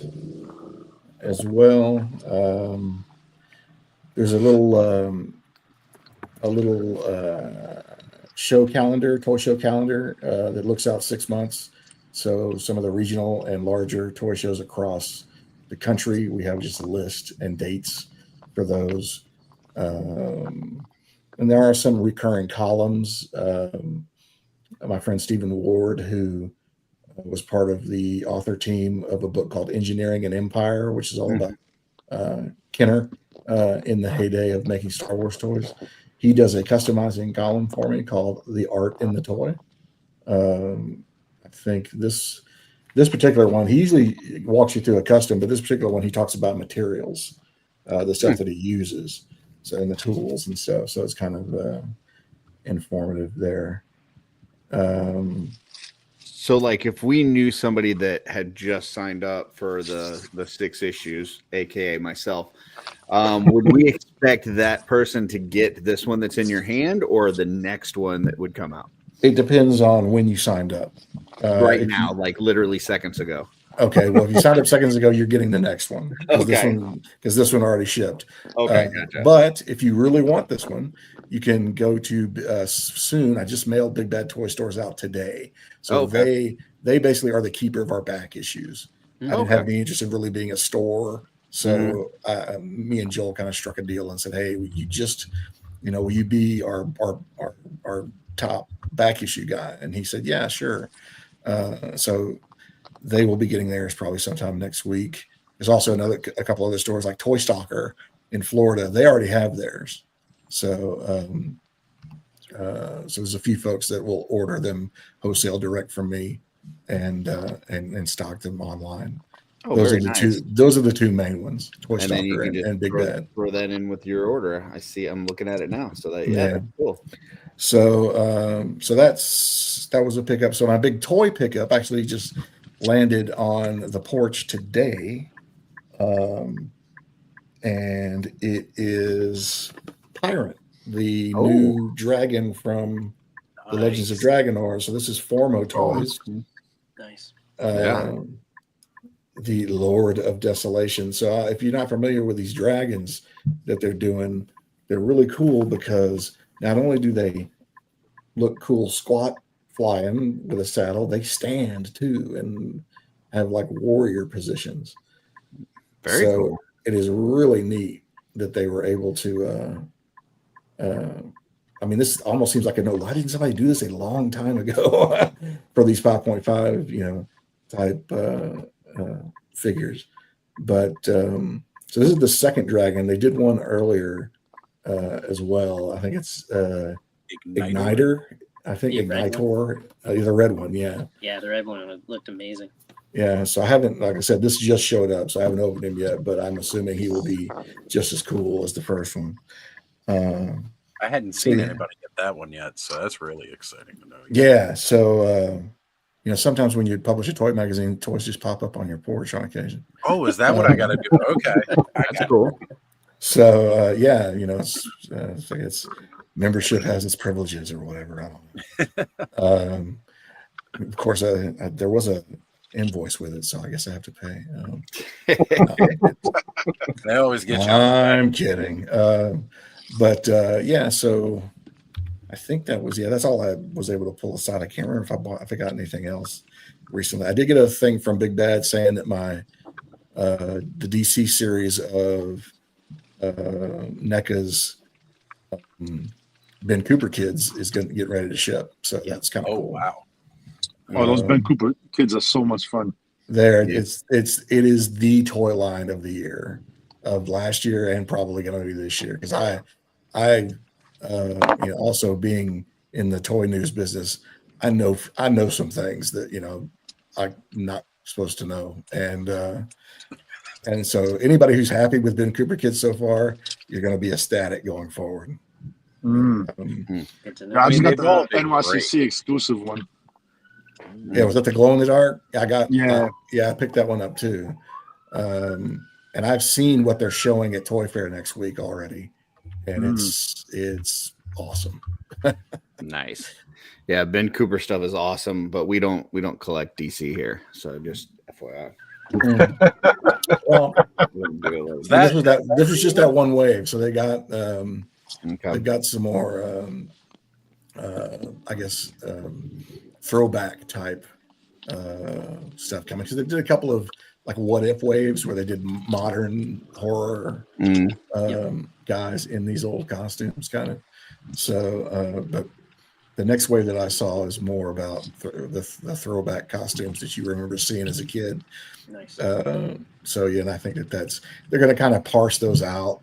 as well. There's a little show calendar, toy show calendar that looks out 6 months. So some of the regional and larger toy shows across the country, we have just a list and dates for those. And there are some recurring columns. My friend Stephen Ward, who was part of the author team of a book called Engineering and Empire, which is all about Kenner in the heyday of making Star Wars toys. He does a customizing column for me called The Art in the Toy. I think this particular one, he usually walks you through a custom, but this particular one, he talks about materials, the stuff that he uses, so and the tools and stuff. So it's kind of informative there. So, like, if we knew somebody that had just signed up for the 6 issues, aka myself, would we expect that person to get this one that's in your hand, or the next one that would come out? It depends on when you signed up. Right now, like literally seconds ago. Okay, well, if you signed up seconds ago, you're getting the next one. Okay. Because this one already shipped. Okay, gotcha. But if you really want this one, you can go to soon. I just mailed Big Bad Toy Stores out today. So they basically are the keeper of our back issues. I didn't have any interest in really being a store. So me and Joel kind of struck a deal and said, hey, will you be our top back issue guy? And he said, yeah, sure. So they will be getting theirs probably sometime next week. There's also a couple other stores like Toy Stalker in Florida. They already have theirs. So there's a few folks that will order them wholesale direct from me and stock them online. Oh, those are very the nice. Those are the two main ones, Toy And then you Stalker can just and Big Bad. throw that in with your order. I see. I'm looking at it now. So that's cool. So that was a pickup. So my big toy pickup actually just landed on the porch today, and it is Tyrant, the new dragon from the Legends of Dragonor. So this is Formo Toys. Nice. The Lord of Desolation. So if you're not familiar with these dragons that they're doing, they're really cool because not only do they look cool squat flying with a saddle, they stand too and have like warrior positions. Very cool. It is really neat that they were able to this almost seems like why didn't somebody do this a long time ago for these 5.5 type figures? But so this is the second dragon. They did one earlier as well. I think it's Igniter. Igniter. I think The red Ignitor, the red one. Yeah. Yeah, the red one looked amazing. Yeah. So I haven't, like I said, this just showed up, so I haven't opened him yet, but I'm assuming he will be just as cool as the first one. I hadn't seen anybody get that one yet, so that's really exciting to know. Yeah. So, sometimes when you publish a toy magazine, toys just pop up on your porch on occasion. Oh, is that what I got to do? Okay. That's cool. So, it's membership has its privileges or whatever. I don't know. Of course, there was a invoice with it, so I guess I have to pay. They always get you. I'm kidding. So I think that's all I was able to pull aside. I can't remember if I got anything else recently. I did get a thing from Big Bad saying that my the DC series of NECA's Ben Cooper kids is going to get ready to ship. So that's kind of cool. Wow. Oh, those Ben Cooper kids are so much fun. It is the toy line of the year, of last year, and probably going to be this year, because I also being in the toy news business, I know some things that I'm not supposed to know, and so anybody who's happy with Ben Cooper kids so far, you're going to be ecstatic going forward. Good to know. I just got they've all the been NYCC exclusive one. Yeah, was that the glow in the dark? I got. Yeah. I picked that one up too, and I've seen what they're showing at Toy Fair next week already, and it's awesome. Nice. Yeah, Ben Cooper stuff is awesome, but we don't collect DC here, so just FYI. Well, this was just that one wave, so they got they've got some more throwback type stuff coming, because they did a couple of like what if waves where they did modern horror guys in these old costumes kind of. So but the next wave that I saw is more about the throwback costumes that you remember seeing as a kid. Nice. And I think they're going to kind of parse those out,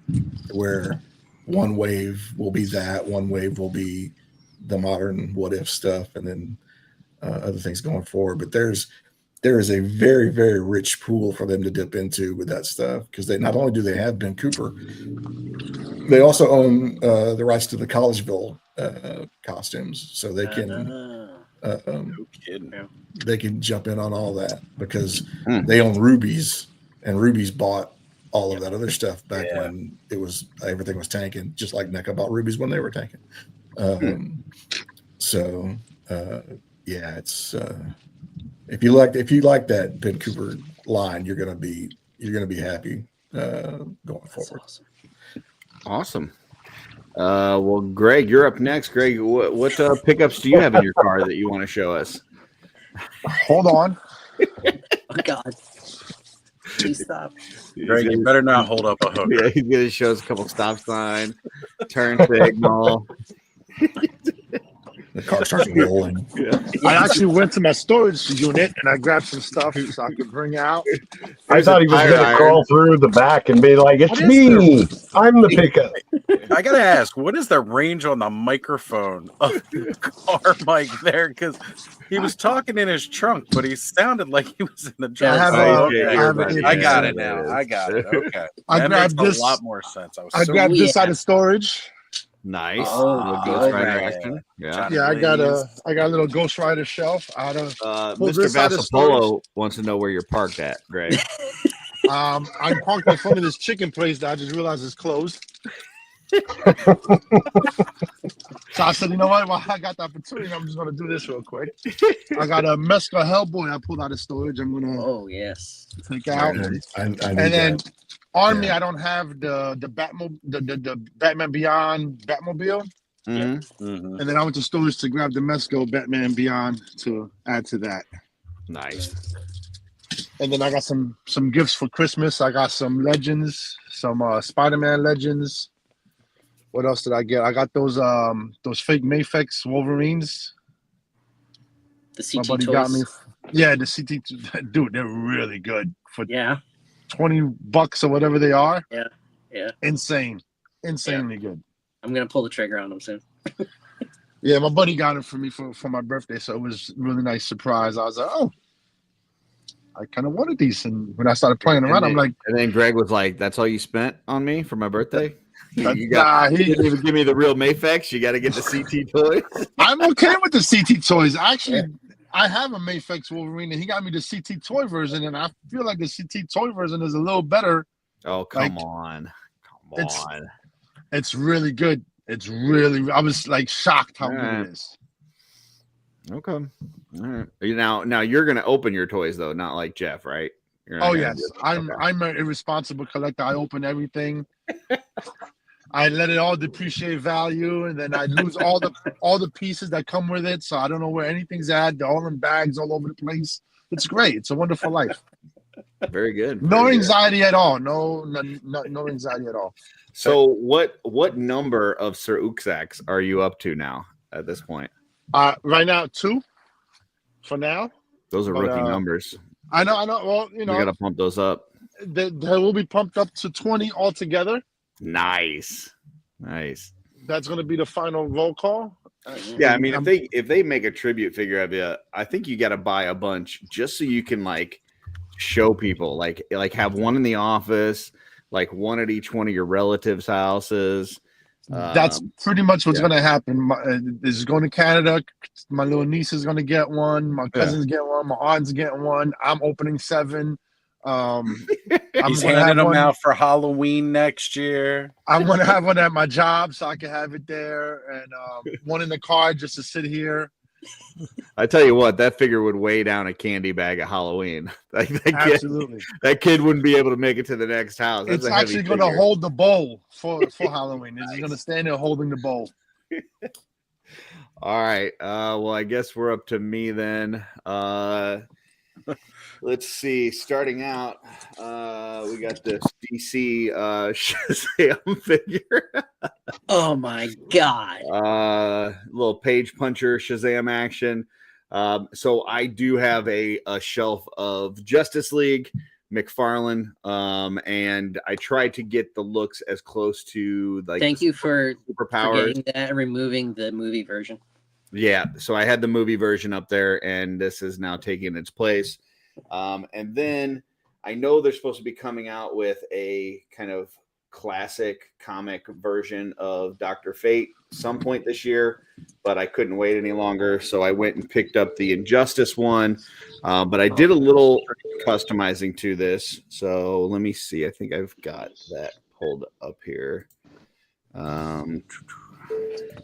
where one wave will be that, one wave will be the modern what if stuff, and then other things going forward. But there is a very, very rich pool for them to dip into with that stuff, because they not only do they have Ben Cooper, they also own the rights to the Collegeville costumes, so they can No kidding. they can jump in on all that, because they own Ruby's, and Ruby's bought all of that other stuff back when everything was tanking, just like NECA bought Ruby's when they were tanking. It's if you like that Ben Cooper line, you're gonna be happy going forward. Awesome. Well, Greg, you're up next. Greg, what pickups do you have in your car that you want to show us? Hold on. Oh God. Please stop. Greg, you better not hold up a hook. Yeah, he's gonna show us a couple stop sign, turn signal. The car starts rolling. I actually went to my storage unit and I grabbed some stuff so I could bring out. I thought he was going to crawl through the back and be like, "It's me. I'm the pickup." I gotta ask, what is the range on the microphone of the car mic there? Because he was talking in his trunk, but he sounded like he was in the driver's. I got it now. I got it. Okay, I grabbed makes this. a lot more sense. I grabbed this out of storage. Nice. Oh, Ghost good. Rider action. Yeah. Yeah, I got a little Ghost Rider shelf out of. Mr. Vassapolo wants to know where you're parked at, Greg. I'm parked in front of this chicken place that I just realized is closed. So I said, you know what? Well, I got the opportunity. I'm just gonna do this real quick. I got a Mesca Hellboy I pulled out of storage. I'm gonna take out. And then on me, I don't have the Batman Beyond Batmobile. Mm-hmm. And then I went to storage to grab the Mesco Batman Beyond to add to that. Nice. And then I got some gifts for Christmas. I got some Legends, some Spider-Man Legends. What else did I get? I got those fake Mafex Wolverines. The CT My buddy toys. got me. Yeah, the CT. Dude, they're really good for $20 or whatever they are. Yeah. Insanely good. I'm gonna pull the trigger on them soon. Yeah, my buddy got it for me for my birthday, so it was a really nice surprise. I was like, oh, I kind of wanted these, and when I started playing around, I'm like, and then Greg was like, "That's all you spent on me for my birthday? You nah, didn't even give me the real Mayfex. You got to get the CT toys." I'm okay with the CT toys. Actually, I have a Mayfex Wolverine, and he got me the CT toy version, and I feel like the CT toy version is a little better. Oh, come on. It's really good. It's really. I was like shocked how good it is. Okay. All right. Now you're gonna open your toys though, not like Jeff, right? Oh yes, I'm an irresponsible collector. I open everything. I let it all depreciate value, and then I lose all the pieces that come with it. So I don't know where anything's at. They're all in bags all over the place. It's great. It's a wonderful life. Very good. No anxiety at all. No anxiety at all. So what number of Sir Uxax are you up to now at this point? Right now, 2 for now. Those are rookie numbers. I know. Well, You got to pump those up. They will be pumped up to 20 altogether. Nice. That's going to be the final roll call. Yeah, I mean, if they make a tribute figure of you, I think you got to buy a bunch just so you can like show people, like have one in the office, like one at each one of your relatives' houses. That's pretty much what's going to happen. This is going to Canada. My little niece is going to get one. My cousin's getting one. My aunt's getting one. I'm opening 7. He's handing them out for Halloween next year. I'm going to have one at my job so I can have it there, and one in the car just to sit here. I tell you what, that figure would weigh down a candy bag at Halloween. Absolutely. That kid wouldn't be able to make it to the next house. It's actually going to hold the bowl for Halloween. It's going to stand there holding the bowl. All right. Well, I guess we're up to me then. Let's see. Starting out, we got this DC Shazam figure. Oh my god! Little page puncher Shazam action. So I do have a shelf of Justice League, McFarlane, and I tried to get the looks as close to like. Thank you for superpowers. forgetting that and removing the movie version. Yeah, so I had the movie version up there, and this is now taking its place. And then I know they're supposed to be coming out with a kind of classic comic version of Dr. Fate some point this year, but I couldn't wait any longer, so I went and picked up the Injustice one. But I did a little customizing to this, so let me see. I think I've got that pulled up here.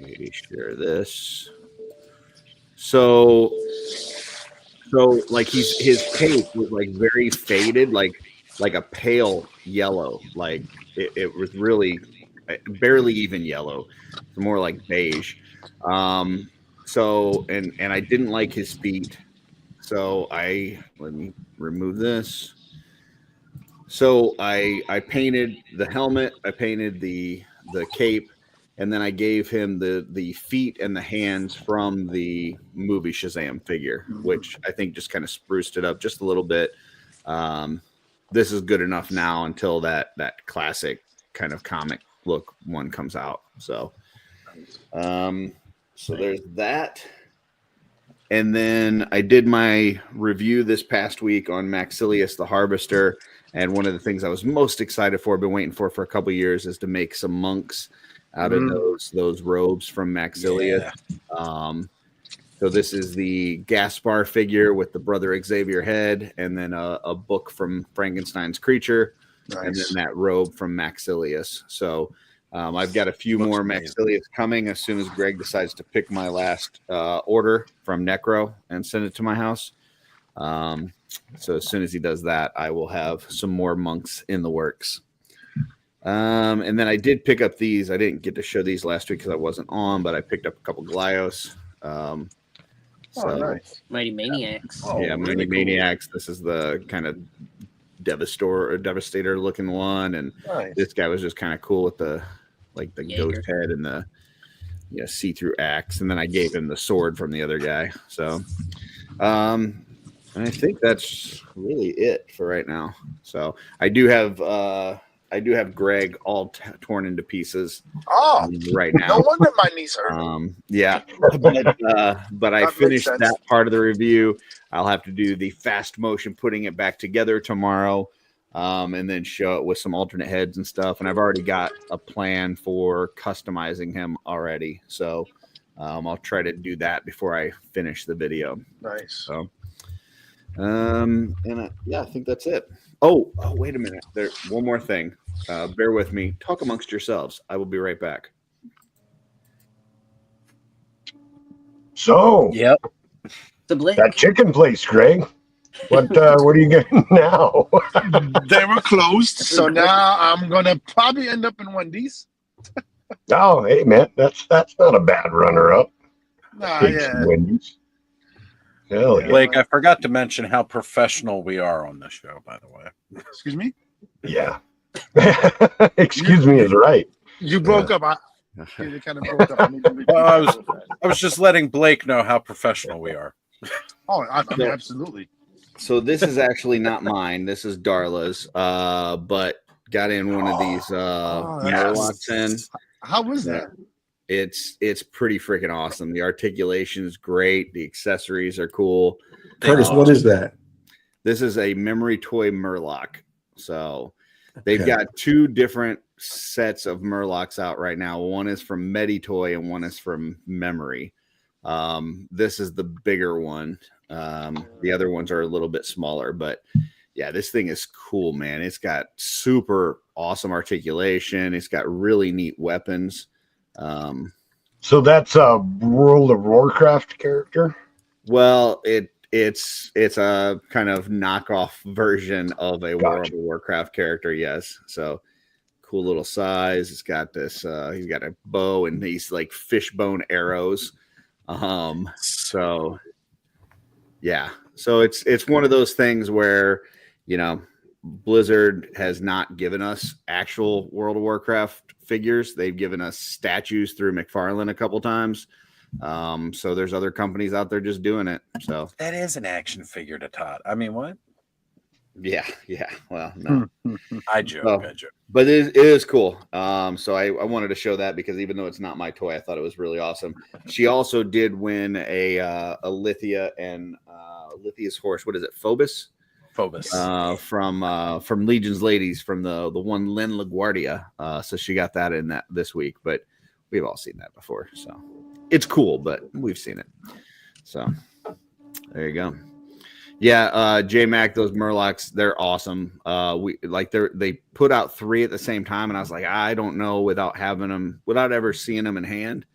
Maybe share this. So like his cape was like very faded, like a pale yellow, like it was really barely even yellow, more like beige. So and I didn't like his feet, so let me remove this. So I painted the helmet, I painted the cape, and then I gave him the feet and the hands from the movie Shazam figure, which I think just kind of spruced it up just a little bit. This is good enough now until that classic kind of comic look one comes out. So there's that. And then I did my review this past week on Maxilius the Harvester. And one of the things I was most excited for, been waiting for a couple of years, is to make some monks out of those robes from Maxilius. Yeah. So this is the Gaspar figure with the Brother Xavier head, and then a book from Frankenstein's creature, and then that robe from Maxilius. So I've got a few more Maxilius coming as soon as Greg decides to pick my last order from Necro and send it to my house. So as soon as he does that, I will have some more monks in the works. And then I did pick up these. I didn't get to show these last week because I wasn't on, but I picked up a couple Glyos. Nice. Mighty Maniacs. Yeah, Mighty Maniacs. This is the kind of Devastator looking one, and this guy was just kind of cool with the ghost head and the see-through axe. And then I gave him the sword from the other guy. So I think that's really it for right now. So I do have I do have Greg all torn into pieces Oh, right no now. wonder my knees hurt. Yeah, but I That makes finished sense. that part of the review. I'll have to do the fast motion putting it back together tomorrow, and then show it with some alternate heads and stuff. And I've already got a plan for customizing him already, so I'll try to do that before I finish the video. Nice. So, I think that's it. Oh, wait a minute. There's one more thing. Bear with me. Talk amongst yourselves. I will be right back. So, Yep. The Blake. that chicken place, Greg. What are you getting now? They were closed, so now I'm gonna probably end up in Wendy's. Oh, hey man, that's not a bad runner-up. Nah, Takes yeah. Wendy's. Hell yeah. Blake, I forgot to mention how professional we are on this show, by the way. Excuse me. Yeah. Excuse me is right. You broke up. You kind of broke up. I need to repeat Well, that. I was just letting Blake know how professional we are. Oh, I mean, absolutely. So this is actually not mine. This is Darla's, but got in one of these Murlocs in. How was that? It's pretty freaking awesome. The articulation is great. The accessories are cool. Curtis, what is that? This is a memory toy Murloc. So they've Okay. got two different sets of Murlocs out right now. One is from Meditoy and one is from Memory. This is the bigger one. The other ones are a little bit smaller, but yeah, this thing is cool, man. It's got super awesome articulation. It's got really neat weapons. So that's a World of Warcraft character? Well, it's a kind of knockoff version of a World Gotcha. of Warcraft character, yes. So cool little size. It's got this he's got a bow and these like fishbone arrows. So yeah. So it's one of those things where, you know, Blizzard has not given us actual World of Warcraft figures. They've given us statues through McFarlane a couple times. So there's other companies out there just doing it. So That is an action figure to Todd. I mean, what? yeah. Well, no, I joke. Oh. I joke. but it is cool. So I wanted to show that because even though it's not my toy, I thought it was really awesome. She also did win a Lithia and Lithia's horse. What is it? Phobos from Legion's Ladies from the one Lynn LaGuardia. So she got that in that this week, but we've all seen that before. So it's cool, but we've seen it. So there you go. Yeah, J-Mac, those Murlocs, they're awesome. They put out 3 at the same time, and I was like, I don't know without ever seeing them in hand.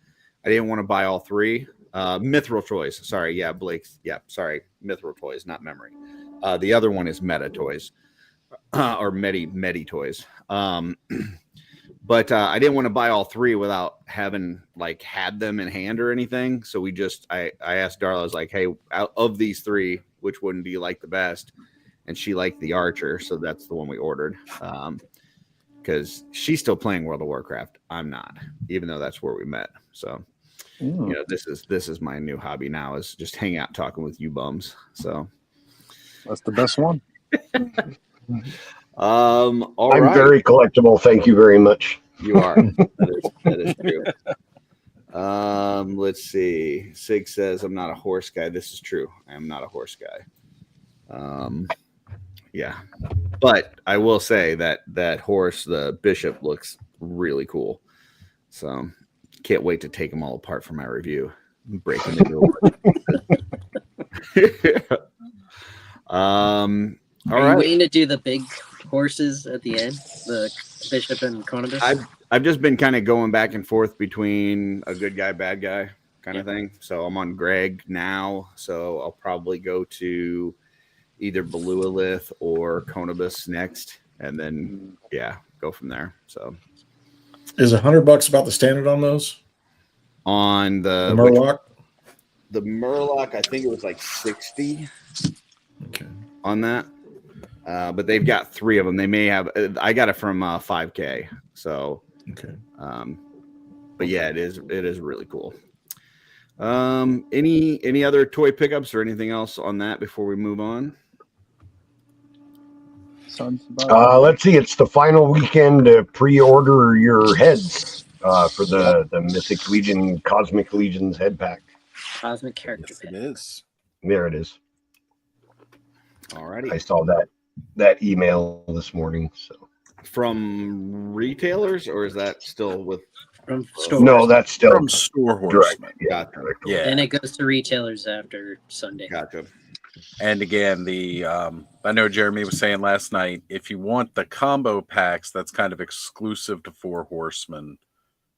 I didn't want to buy all 3. Mithril Toys. Sorry, yeah, Blake's. Yeah, sorry, Mithril Toys, not Memory. The other one is Meta Toys, or Medi Toys. But I didn't want to buy all 3 without having had them in hand or anything. So I asked Darla, I was like, hey, out of these 3, which one do you like the best? And she liked the Archer, so that's the one we ordered. Because she's still playing World of Warcraft. I'm not, even though that's where we met. So this is my new hobby now, is just hang out talking with you bums. So That's the best one. all I'm right. very collectible. Thank you very much. You are. That is true. Let's see. Sig says, I'm not a horse guy. This is true. I am not a horse guy. Yeah. But I will say that horse, the bishop, looks really cool. So can't wait to take them all apart for my review. Breaking the all Are right. you waiting to do the big horses at the end? The Bishop and Conibus? I've just been kind of going back and forth between a good guy, bad guy kind of thing. So I'm on Greg now. So I'll probably go to either Belualith or Conibus next, and then go from there. So Is $100 about the standard on those? On the Murloc? The Murloc, I think it was like 60 on that. But they've got 3 of them. They may have. I got it from 5K. So but yeah, it is really cool. Any other toy pickups or anything else on that before we move on? Sounds about Let's see. It's the final weekend to pre-order your heads for the Mythic Legion, Cosmic Legion's head pack. Cosmic character Yes, it pack. is. There it is. Alrighty. I saw that email this morning. So From retailers, or is that still with? From stores. no, that's still From Store direct. Horseman. Yeah, Gotcha. direct. Yeah. Then it goes to retailers after Sunday. Gotcha. And again, I know Jeremy was saying last night, if you want the combo packs, that's kind of exclusive to Four Horsemen.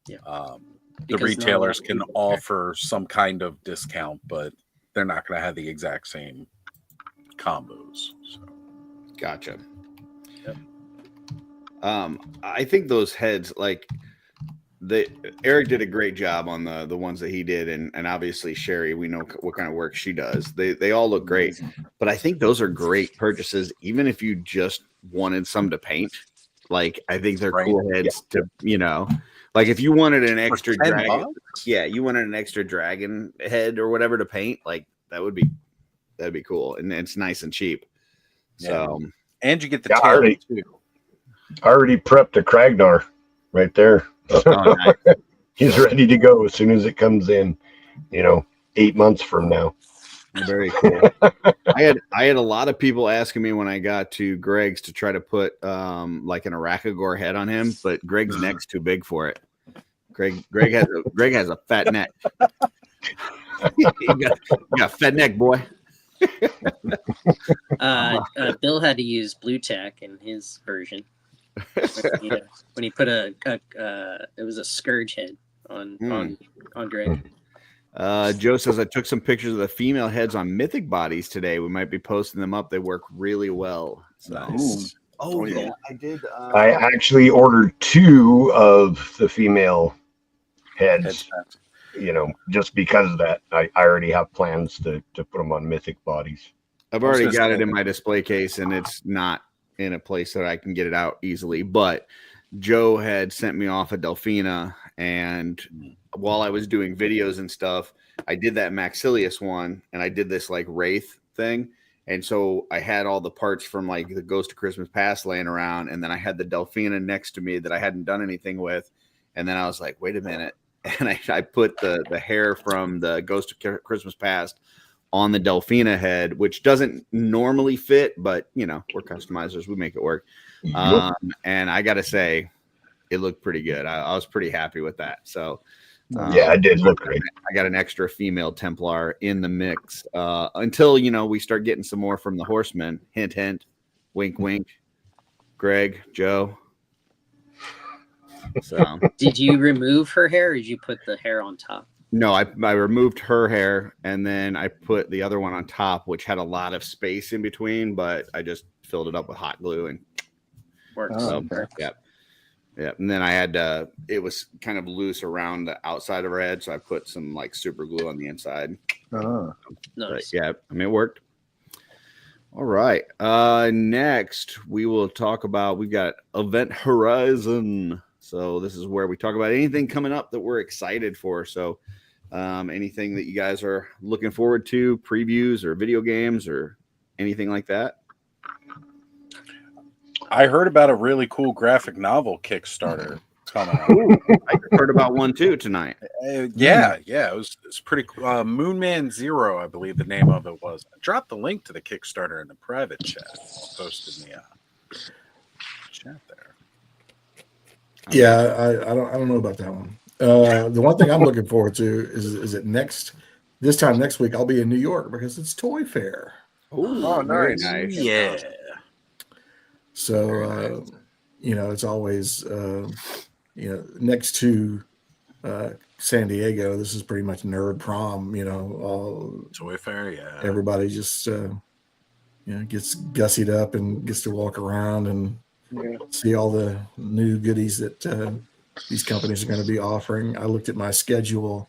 Yeah. The Because retailers not a lot of can people- offer some kind of discount, but they're not going to have the exact same combos. So. Gotcha. Yep. I think those heads, like Eric did a great job on the ones that he did, and obviously Sherry, we know what kind of work she does. They all look great, but I think those are great purchases, even if you just wanted some to paint. Like, I think they're Right. cool heads to, like if you wanted an extra For $10 dragon, bucks? yeah, you wanted an extra dragon head or whatever to paint, like that'd be cool, and it's nice and cheap. So, And you get the Yeah, tail already. too. I already prepped a Kragnar right there. oh, nice. He's ready to go as soon as it comes in. 8 months from now. Very cool. I had a lot of people asking me when I got to Greg's to try to put like an Arachagor head on him, but Greg's neck's too big for it. Greg has a fat neck. you got a fat neck, boy. Bill had to use blue tack in his version. When he put it was a scourge head on Greg. Joe says I took some pictures of the female heads on mythic bodies today. We might be posting them up. They work really well. So. Nice. Oh yeah. yeah, I did. I actually ordered 2 of the female heads. Just because of that. I already have plans to put them on mythic bodies. I've already got it in my display case, and it's not in a place that I can get it out easily. But Joe had sent me off a Delphina, and while I was doing videos and stuff, I did that Maxilius one, and I did this like Wraith thing. And so I had all the parts from like the Ghost of Christmas Past laying around, and then I had the Delphina next to me that I hadn't done anything with. And then I was like, wait a minute. And I put the hair from the Ghost of Christmas Past on the Delphina head, which doesn't normally fit, but we're customizers. We make it work. And I got to say, it looked pretty good. I was pretty happy with that. So Yeah, it did look great. I got an extra female Templar in the mix until, we start getting some more from the Horsemen. Hint, hint, wink, wink. Greg, Joe. So Did you remove her hair or did you put the hair on top? no, I removed her hair and then I put the other one on top, which had a lot of space in between, but I just filled it up with hot glue and Works. so, yeah. And then I had it was kind of loose around the outside of her head, so I put some like super glue on the inside. But Nice. yeah, it worked. All right. Next we will talk about, we've got Event Horizon. So this is where we talk about anything coming up that we're excited for. So anything that you guys are looking forward to, previews or video games or anything like that. I heard about a really cool graphic novel Kickstarter coming out. Ooh, I heard about one too tonight. Yeah, it was pretty cool. Moonman Zero, I believe the name of it was. I dropped the link to the Kickstarter in the private chat. I'll post in the chat there. Yeah, I don't know about that one. The one thing I'm looking forward to is it this time next week I'll be in New York because it's Toy Fair. Ooh, Oh, very nice. Yeah. So it's always next to San Diego, this is pretty much nerd prom, all Toy Fair, yeah. everybody just gets gussied up and gets to walk around and see all the new goodies that these companies are going to be offering. I looked at my schedule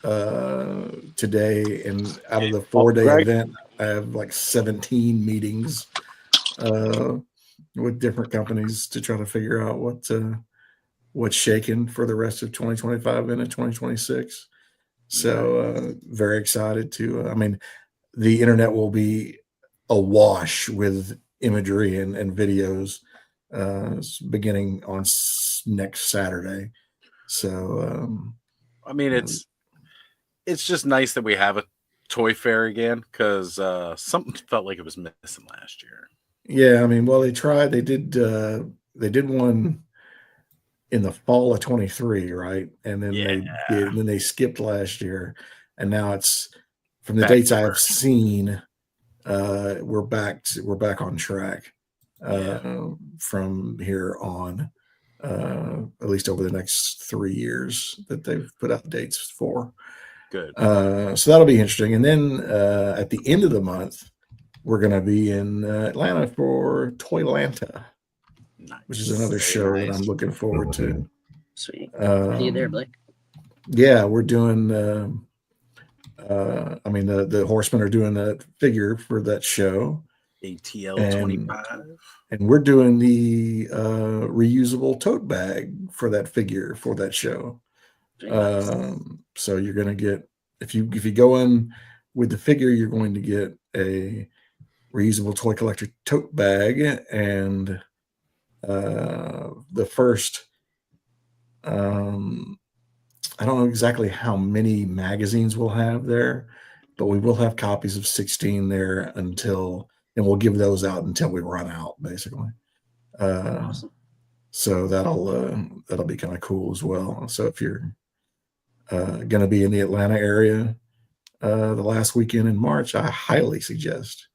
today, and out of the 4-day event, I have like 17 meetings with different companies to try to figure out what's shaking for the rest of 2025 into 2026. So very excited to. The internet will be awash with imagery and videos beginning on next Saturday. So I mean, it's just nice that we have a toy fair again, because something felt like it was missing last year. yeah, I mean, well, they did one in the fall of 23, right? And then they skipped last year, and now it's from the Back dates to I have work. seen, we're back on track from here on, at least over the next 3 years that they've put out dates for. Good. So that'll be interesting. And then at the end of the month, we're going to be in Atlanta for Toylanta, Nice. which is another show that I'm looking forward to. Sweet. Are you there, Blake? Yeah, we're doing. I mean, the Horsemen are doing a figure for that show. ATL 25. And we're doing the reusable tote bag for that figure for that show. So you're going to get, if you go in with the figure, you're going to get a reusable toy collector tote bag, and the first, I don't know exactly how many magazines we'll have there, but we will have copies of 16 there and we'll give those out until we run out, basically. Awesome. So that'll be kind of cool as well. So if you're going to be in the Atlanta area the last weekend in March, I highly suggest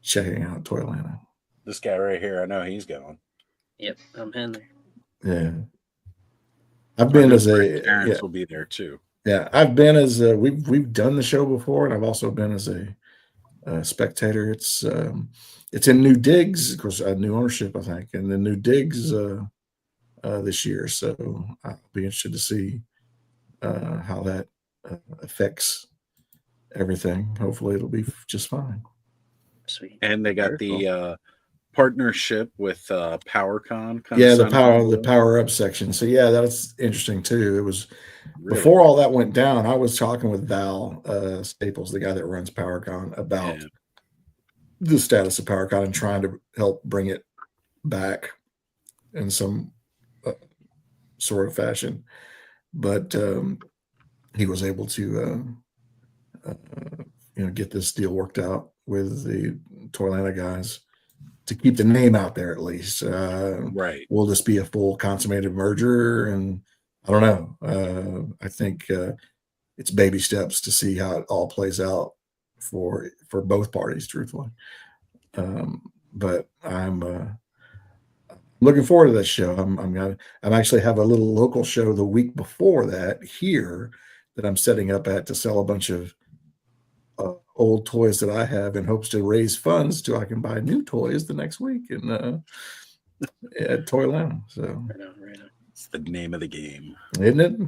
checking out Toylanta. This guy right here, I know he's going. Yep, I'm in there. Yeah, I've been as a parents will be there too. Yeah, I've been as we've done the show before, and I've also been as a spectator. It's in New Digs, of course, new ownership, I think, and the New Digs this year. So I'll be interested to see how that affects everything. Hopefully, it'll be just fine. Sweet. And they got the partnership with PowerCon. Yeah, the power up section. So yeah, that's interesting too. It was really before all that went down. I was talking with Val Staples, the guy that runs PowerCon, about the status of PowerCon and trying to help bring it back in some sort of fashion. But he was able to get this deal worked out with the Toylanta guys to keep the name out there at least. Right. Will this be a full consummated merger? And I don't know. I think it's baby steps to see how it all plays out for both parties, truthfully. But I'm looking forward to that show. I'm actually have a little local show the week before that here that I'm setting up at to sell a bunch of old toys that I have in hopes to raise funds so I can buy new toys the next week at Toyland. So right on. It's the name of the game, isn't it?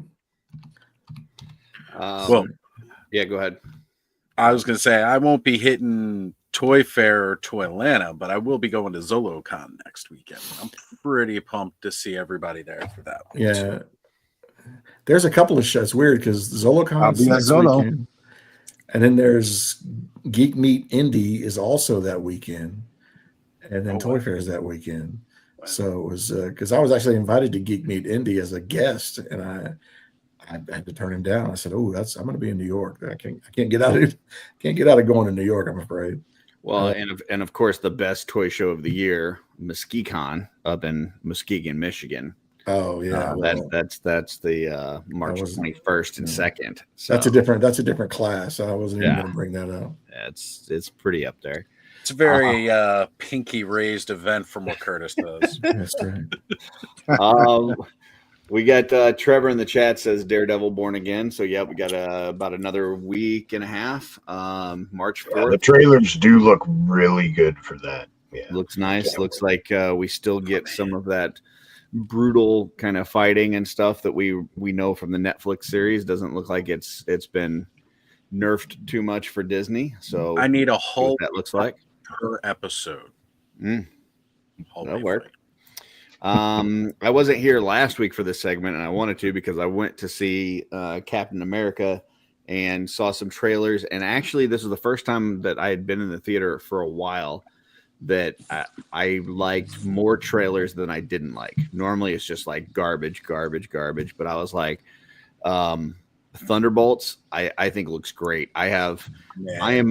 Well, yeah, go ahead. I was going to say I won't be hitting Toy Fair or Toylanta, but I will be going to ZoloCon next weekend. I'm pretty pumped to see everybody there for that one. Yeah. Too. There's a couple of shows. Weird because ZoloCon's next weekend. And then there's Geek Meet Indie is also that weekend. And then Toy Fair is that weekend. Wow. So it was because I was actually invited to Geek Meet Indie as a guest, and I had to turn him down. I said, "Oh, I'm going to be in New York. I can't get out of going to New York. I'm afraid." Well, and of course, the best toy show of the year, MuskegonCon up in Muskegon, Michigan. Oh yeah, that's the March 21st and 2nd. So that's a different class. I wasn't even going to bring that up. It's pretty up there. It's a very pinky raised event from what Curtis does. That's right. We got Trevor in the chat says Daredevil Born Again. So yeah, we got about another week and a half. March 4th. The trailers do look really good for that. Yeah, looks nice. Looks like we still get some of that brutal kind of fighting and stuff that we know from the Netflix series. Doesn't look like it's been nerfed too much for Disney. So I need a whole that looks like per episode. That'll work. I wasn't here last week for this segment, and I wanted to because I went to see Captain America and saw some trailers. And actually, this was the first time that I had been in the theater for a while that I liked more trailers than I didn't like. Normally it's just like garbage, but I was like, Thunderbolts, I think looks great. I'm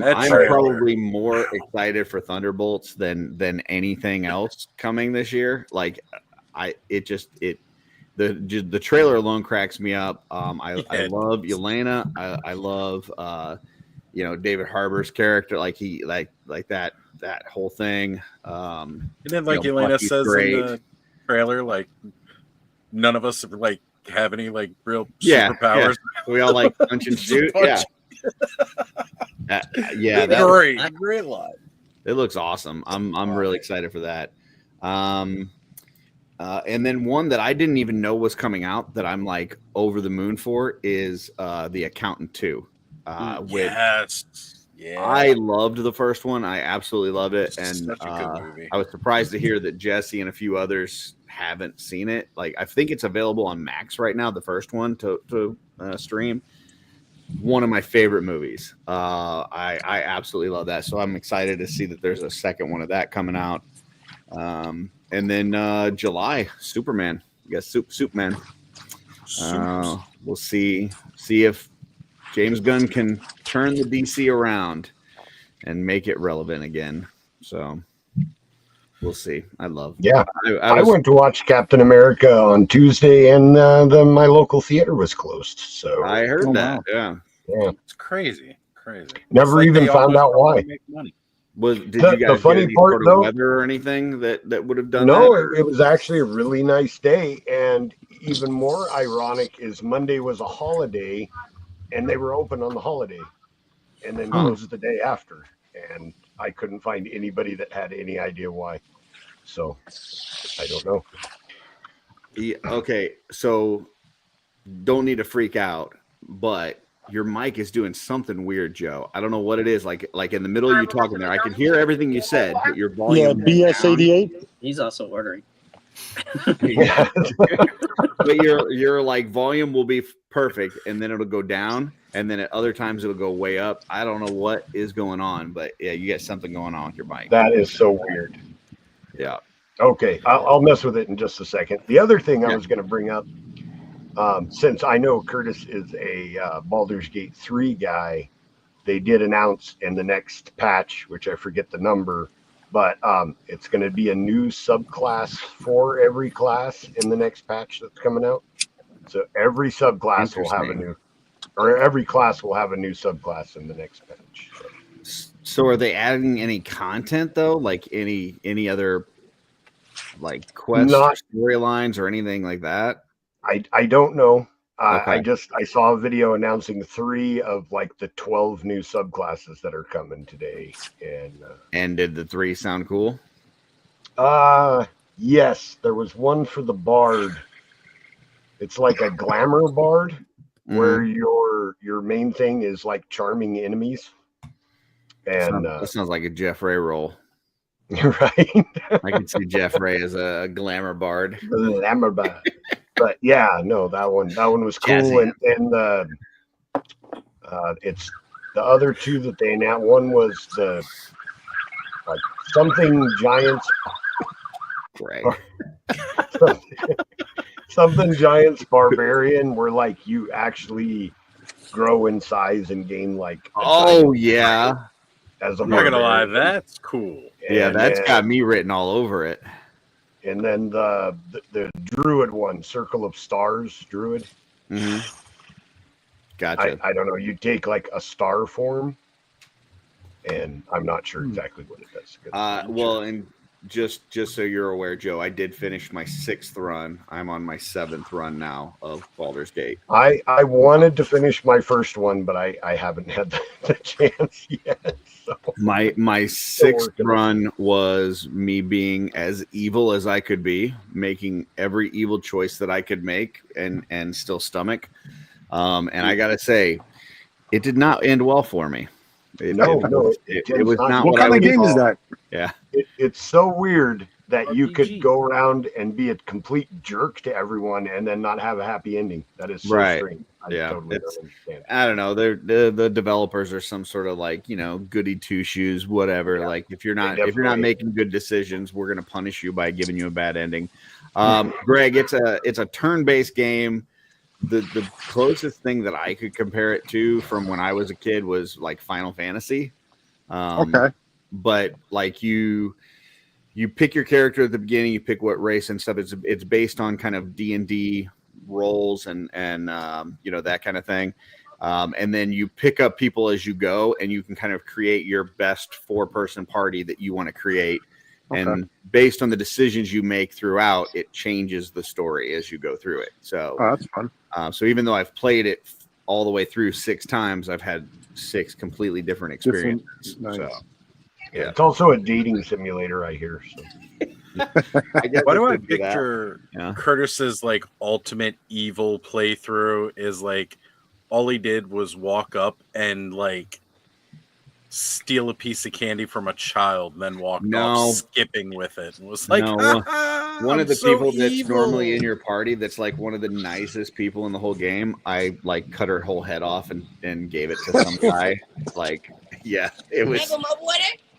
probably more excited for Thunderbolts than anything else coming this year. Like the trailer alone cracks me up. I love Yelena. I love David Harbour's character, like that whole thing. And then like Yelena says in the trailer, like none of us like have any like real superpowers. Yeah. We all like punch and shoot. Yeah. Great line. It looks awesome. I'm really excited for that. And then one that I didn't even know was coming out that I'm like over the moon for is The Accountant 2. Yes. Yeah. I loved the first one. I absolutely loved it. And such a good movie. I was surprised to hear that Jesse and a few others haven't seen it. Like, I think it's available on Max right now, the first one to stream. One of my favorite movies. I absolutely love that. So I'm excited to see that there's a second one of that coming out. And then July, Superman. You got Superman. We'll see if James Gunn can turn the DC around and make it relevant again. So we'll see. I went to watch Captain America on Tuesday, and my local theater was closed. So I heard that. Wow. Yeah, it's crazy. Never even found out why. Did you guys the funny get part though, weather or anything that would have done? No, it was actually a really nice day, and even more ironic is Monday was a holiday, and they were open on the holiday, and then closed the day after, and I couldn't find anybody that had any idea why. So I don't know. Yeah, okay, so don't need to freak out, but your mic is doing something weird, Joe. I don't know what it is. Like in the middle of you talking there, I can hear everything you said, but your volume. Yeah, BS88. He's also ordering. But your like volume will be perfect, and then it'll go down, and then at other times it'll go way up. I don't know what is going on, but yeah, you got something going on with your mic. That is so weird. Yeah. Okay, I'll mess with it in just a second. The other thing I was going to bring up, since I know Curtis is a Baldur's Gate 3 guy, they did announce in the next patch, which I forget the number, but it's going to be a new subclass for every class in the next patch that's coming out. So every subclass will have every class will have a new subclass in the next patch. So are they adding any content though? Like any other like quests or storylines or anything like that? I don't know. Okay. I saw a video announcing 3 of like the 12 new subclasses that are coming today. And did the 3 sound cool? Yes, there was one for the bard. It's like a glamour bard where your main thing is like charming enemies. And that sounds like a Jeff Ray role. Right. I can see Jeff Ray as a glamour bard. Glamour bard. But yeah, no, that one was cool. Jazzy. And it's the other 2 that they announced. One was the something giants. Greg. Something giants barbarian, where like you actually grow in size and gain like. Oh yeah. As a I'm not gonna lie, that's cool. Yeah, that's got me written all over it. And then the druid one, Circle of Stars druid. Mm-hmm. Gotcha. I don't know. You take like a star form, and I'm not sure exactly what it does. Well, and just so you're aware, Joe, I did finish my 6th run. I'm on my 7th run now of Baldur's Gate. I wanted to finish my first one, but I haven't had the chance yet. So. My 6th run was me being as evil as I could be, making every evil choice that I could make and still stomach. And I gotta say, it did not end well for me. It was not. What kind of game is that? Yeah, it's so weird that you could RPG. go around and be a complete jerk to everyone and then not have a happy ending. That is so Right. strange. I Yeah, totally it's- don't understand. I don't know. The developers are some sort of like, goody two shoes, whatever. Yeah, like if you're not definitely- making good decisions, we're gonna punish you by giving you a bad ending. Greg, it's a turn-based game. The closest thing that I could compare it to from when I was a kid was like Final Fantasy. Okay. But like you pick your character at the beginning, you pick what race and stuff. It's based on kind of D&D roles and that kind of thing. And then you pick up people as you go, and you can kind of create your best 4-person party that you want to create. Okay. And based on the decisions you make throughout, it changes the story as you go through it. So, Oh, that's fun. so even though I've played it all the way through 6 times, I've had 6 completely different Different- experiences. nice. So, Yeah, it's also a dating simulator, I hear. So. I guess Why do I could be that. picture Yeah. Curtis's like ultimate evil playthrough is like all he did was walk up and like steal a piece of candy from a child, and then walked No. off skipping with it, and was like, No, one "I'm of the so people that's evil." normally in your party that's like one of the nicest people in the whole game, I like cut her whole head off and gave it to some guy. Like, yeah, it was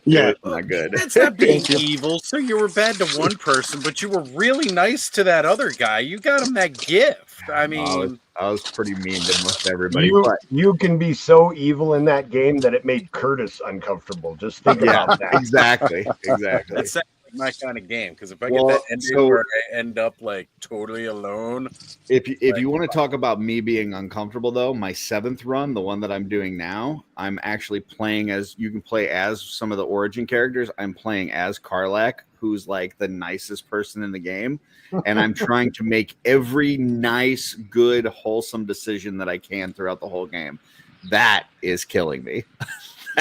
Yeah. not good. That's not being Thank you. evil. So you were bad to one person, but you were really nice to that other guy. You got him that gift. I mean, I was pretty mean to most everybody. You, but you can be so evil in that game that it made Curtis uncomfortable. Just think yeah, about that. exactly. that sounds like my kind of game. Because if I Well, get that ending so- where I end up like totally alone, If you want to talk about me being uncomfortable, though, my 7th run, the one that I'm doing now, I'm actually playing as you can play as some of the origin characters. I'm playing as Karlak, who's like the nicest person in the game, and I'm trying to make every nice, good, wholesome decision that I can throughout the whole game. That is killing me.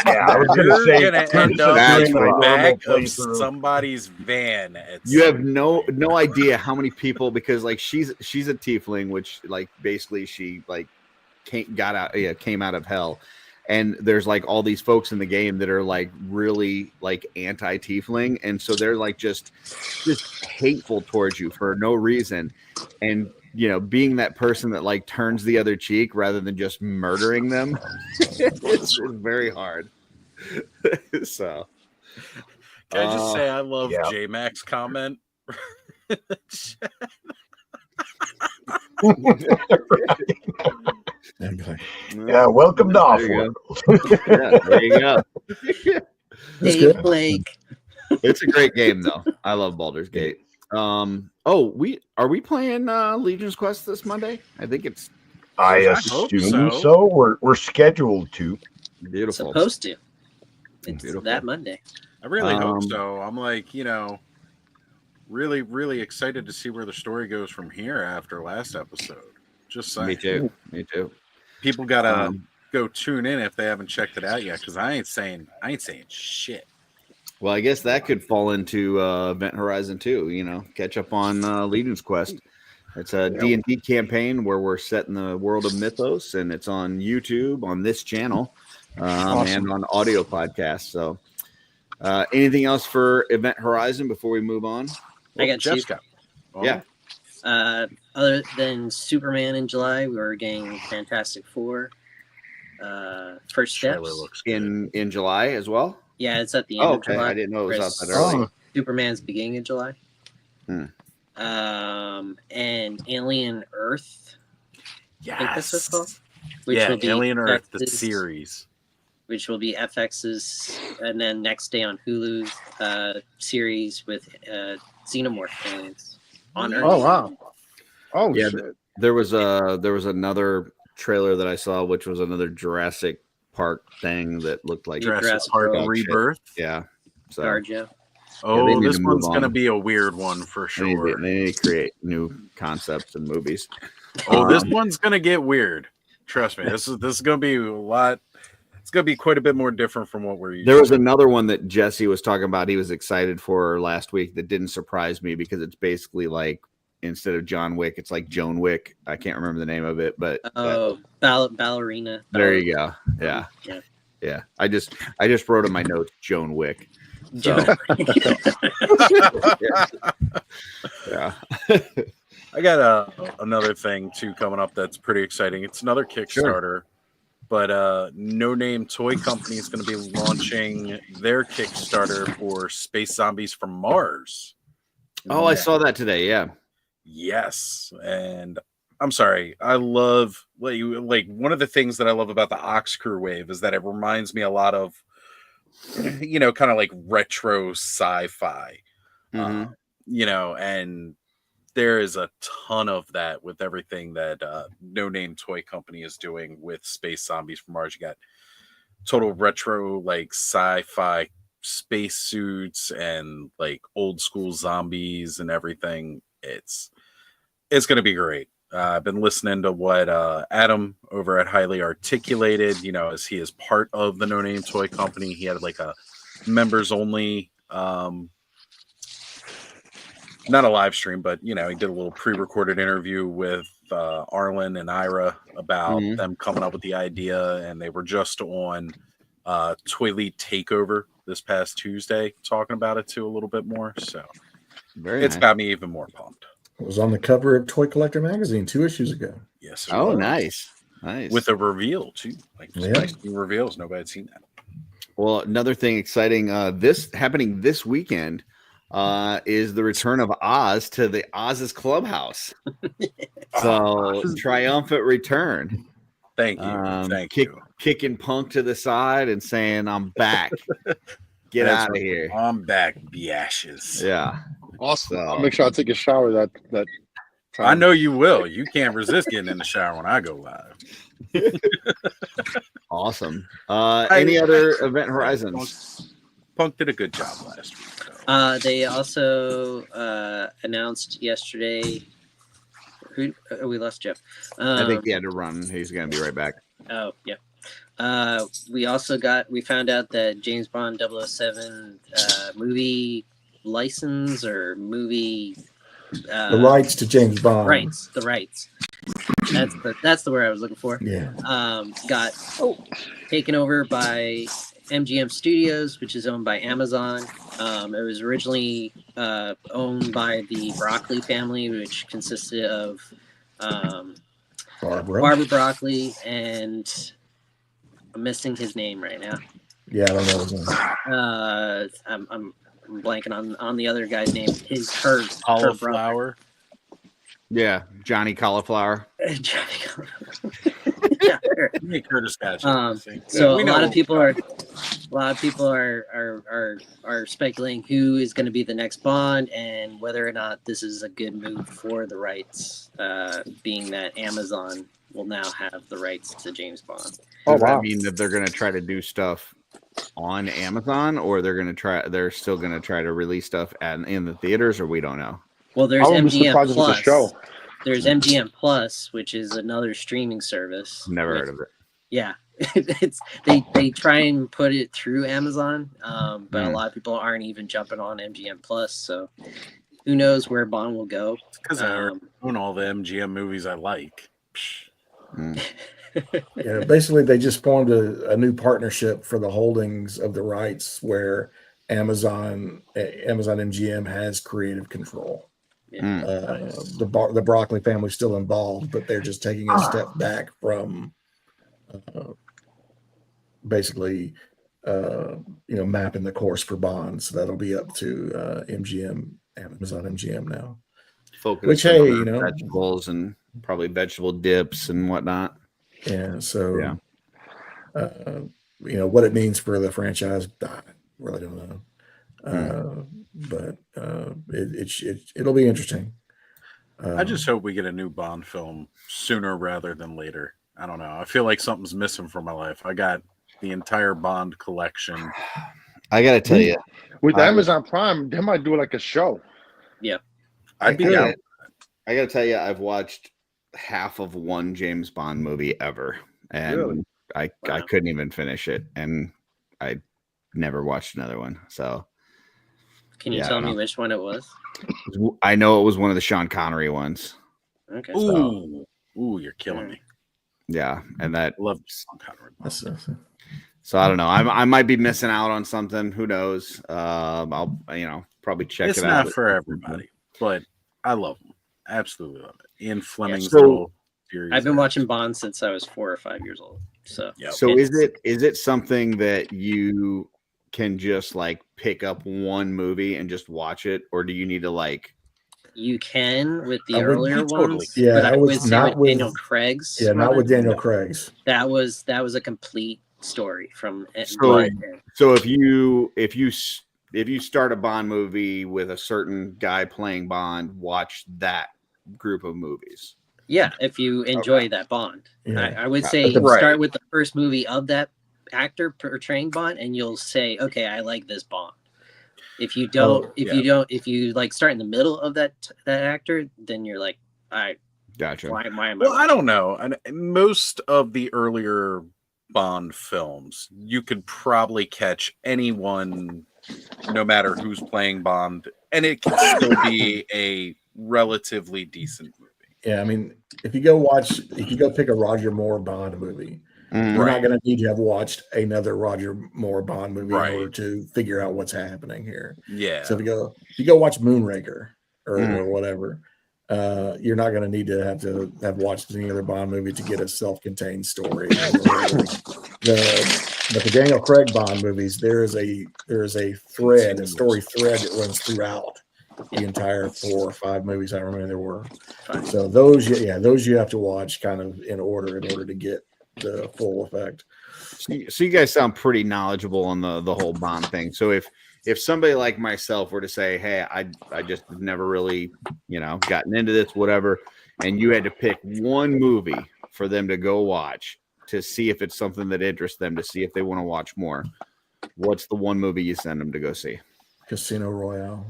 Yeah, I was going to you're say gonna Curtis end is up that's doing in my the rough. normal back of playthrough. somebody's van. You have no idea how many people, because like she's a tiefling, which like basically she like came out of hell, and there's like all these folks in the game that are like really like anti-tiefling, and so they're like just hateful towards you for no reason, and being that person that like turns the other cheek rather than just murdering them, it's very hard. So Can I just say I love yeah. J-Mac's comment? Yeah, welcome to There you OffWorld. yeah, there you go. That's Dave good. Blake. It's a great game though. I love Baldur's Gate. Are we playing Legion's Quest this Monday? I think it's I hope assume so. so. We're scheduled to. beautiful. Supposed to. It's Beautiful. that Monday. I really hope Um, so. I'm like, really, really excited to see where the story goes from here after last episode. Just saying. Me too. Me too. People gotta Um, go tune in if they haven't checked it out yet, because I ain't saying shit. Well, I guess that could fall into Event Horizon 2, catch up on Legion's Quest. It's a D&D campaign where we're set in the world of Mythos, and it's on YouTube, on this channel, and on audio podcasts. So anything else for Event Horizon before we move on? I got two. Jeff's got. Oh, Yeah. Other than Superman in July, we're getting Fantastic Four. First trailer Steps. looks good. In July as well? Yeah, it's at the end Oh, of okay. July. I didn't know it was out that Whereas early. Oh, Superman's beginning of July. Hmm. And Alien Earth, I think that's what it's called. Yes. Which Yeah, will be Alien Earth, the FX's series. Which will be FX's, and then next day on Hulu's series with Xenomorph aliens on Earth. oh wow. Oh Yeah, shit. There was another trailer that I saw, which was another Jurassic Park thing that looked like Jurassic Park dog shit. Rebirth. Yeah. So Garja. Oh, they need this to move one's gonna on. be a weird one for they need, sure. they need to create new concepts and movies. Oh, this Um, one's gonna get weird. Trust me. This is gonna be a lot. It's gonna be quite a bit more different from what we're used There was to. another one that Jesse was talking about. He was excited for last week that didn't surprise me because it's basically like instead of John Wick, it's like Joan Wick. I can't remember the name of it, but Oh, ballerina. there you go. Yeah. Yeah. Yeah. I just wrote in my notes Joan Wick. So, yeah. I got another thing too coming up that's pretty exciting. It's another Kickstarter, but No Name Toy Company is going to be launching their Kickstarter for Space Zombies from Mars. Oh, I saw that today. Yeah. Yes, and I'm sorry. I love like one of the things that I love about the Ox Crew wave is that it reminds me a lot of, you know, kind of like retro sci-fi, Mhm. you know, and there is a ton of that with everything that No Name Toy Company is doing with Space Zombies from Mars. You got total retro, like sci-fi space suits and like old school zombies and everything. It's going to be great. I've been listening to what Adam over at Highly Articulated, you know, as he is part of the No Name Toy Company. He had like a members only not a live stream, but you know, he did a little pre-recorded interview with Arlen and Ira about them coming up with the idea, and they were just on Toy League Takeover this past Tuesday talking about it too a little bit more. So it's got me even more pumped. It was on the cover of Toy Collector magazine 2 issues ago. Yes. Oh, was. nice. With a reveal too, like nice new reveals. Nobody had seen that. Well, another thing exciting, this happening this weekend is the return of Oz to the Oz's Clubhouse. So triumphant return. Thank you. Thank you. Kicking Punk to the side and saying, "I'm back. Get out of here. I'm back, biashes." Yeah. Awesome. So, I'll make sure I take a shower that time. I know you will. You can't resist getting in the shower when I go live. Awesome. Any other event horizons? Punk did a good job last week. They also announced yesterday. We lost Jeff. I think he had to run. He's going to be right back. Oh, yeah. We found out that James Bond 007 movie license or movie The rights to James Bond. the rights. That's the word I was looking for. Yeah. Got taken over by MGM Studios, which is owned by Amazon. It was originally owned by the Broccoli family, which consisted of Barbara Broccoli, and I'm missing his name right now. Yeah, I don't know his name. I'm blanking on the other guy's name. Her Cauliflower. brother. Yeah, Johnny Cauliflower. Johnny Cauliflower. Yeah, sure. Curtis got so a lot of people are speculating who is going to be the next Bond and whether or not this is a good move for the rights, being that Amazon will now have the rights to James Bond. Does that mean that they're going to try to do stuff on Amazon, or they're still going to try to release stuff in the theaters, or we don't know? Well, there's MGM Plus. There's MGM Plus, which is another streaming service. Never heard of it. Yeah, they try and put it through Amazon, but a lot of people aren't even jumping on MGM Plus. So who knows where Bond will go? Because I own all the MGM movies I like. Yeah, basically they just formed a new partnership for the holdings of the rights where Amazon MGM has creative control. Yeah. The Broccoli family's still involved, but they're just taking a step back from basically mapping the course for Bond. So that'll be up to Amazon MGM now. Focus Which, on hey, vegetables and probably vegetable dips and whatnot. Yeah. So, what it means for the franchise, I really don't know. But it'll be interesting. I just hope we get a new Bond film sooner rather than later. I don't know. I feel like something's missing from my life. I got the entire Bond collection. I got to tell you, with Amazon Prime, they might do like a show. Yeah. I'd be down. I got to tell you, I've watched half of one James Bond movie ever, and Really? I couldn't even finish it, and I never watched another one. So, Can you tell me which one it was? I know it was one of the Sean Connery ones. Okay. Ooh, you're killing me. Yeah, and that Love Sean Connery. So I don't know. I might be missing out on something. Who knows? I'll probably check It's it out. not for everybody, but I love them. Absolutely love it. Ian Fleming's so- little series. I've been there. watching Bond since I was 4 or 5 years old. So Yep. So it's- is it something that you can just like pick up one movie and just watch it, or do you need to like? you can with the I would- earlier you totally ones, can. Yeah, but I I would would say not with with- Daniel Craig's. Yeah, not run, with Daniel Craig's. That was a complete story from So- beginning to end. So if you start a Bond movie with a certain guy playing Bond, watch that group of movies. Yeah, if you enjoy that Bond, Yeah. I would say But the- start with the first movie of that actor portraying Bond, and you'll say, okay, I like this Bond. If you don't, if you like start in the middle of that actor, then you're like, Gotcha. why am I? Well, I don't know. And most of the earlier Bond films, you could probably catch anyone, no matter who's playing Bond, and it can still be a relatively decent movie. Yeah, I mean, if you go pick a Roger Moore Bond movie, you're Right. not going to need to have watched another Roger Moore Bond movie Right. in order to figure out what's happening here. Yeah. So if you go watch Moonraker or Mm. whatever, you're not going to need to have watched any other Bond movie to get a self-contained story. But the Daniel Craig Bond movies, there is a story thread that runs throughout the entire 4 or 5 movies. I remember there were. So those you have to watch kind of in order to get the full effect. So you guys sound pretty knowledgeable on the whole Bond thing. So if somebody like myself were to say, hey, I just have never really, gotten into this, whatever, and you had to pick one movie for them to go watch to see if it's something that interests them, to see if they want to watch more, what's the one movie you send them to go see? Casino Royale.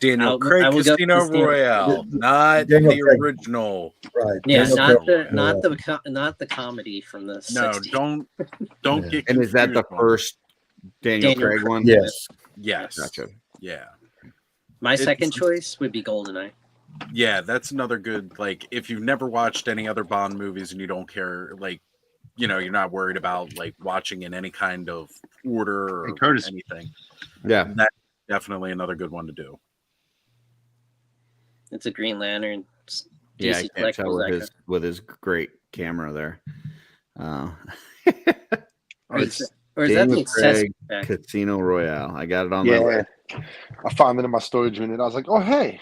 Daniel Craig I will go Casino Casino. Royale, not Daniel the Craig. original. Right. Yeah, Daniel not Craig. the comedy from the No, 60s. don't Yeah. get. And is that the confused on first Daniel Daniel Craig one? Yes. Yes. Gotcha. Yeah. My It's- second choice would be GoldenEye. Yeah, that's another good. Like, if you've never watched any other Bond movies and you don't care, like, you're not worried about like watching in any kind of order or Hey, Curtis. anything. Yeah. That's definitely another good one to do. It's a Green Lantern. Yeah, I DC can't tell collectibles with his great camera there. Or is that the Daniel accessory Craig pack? Casino Royale. I got it on my list. Yeah, I found it in my storage unit. I was like, oh hey,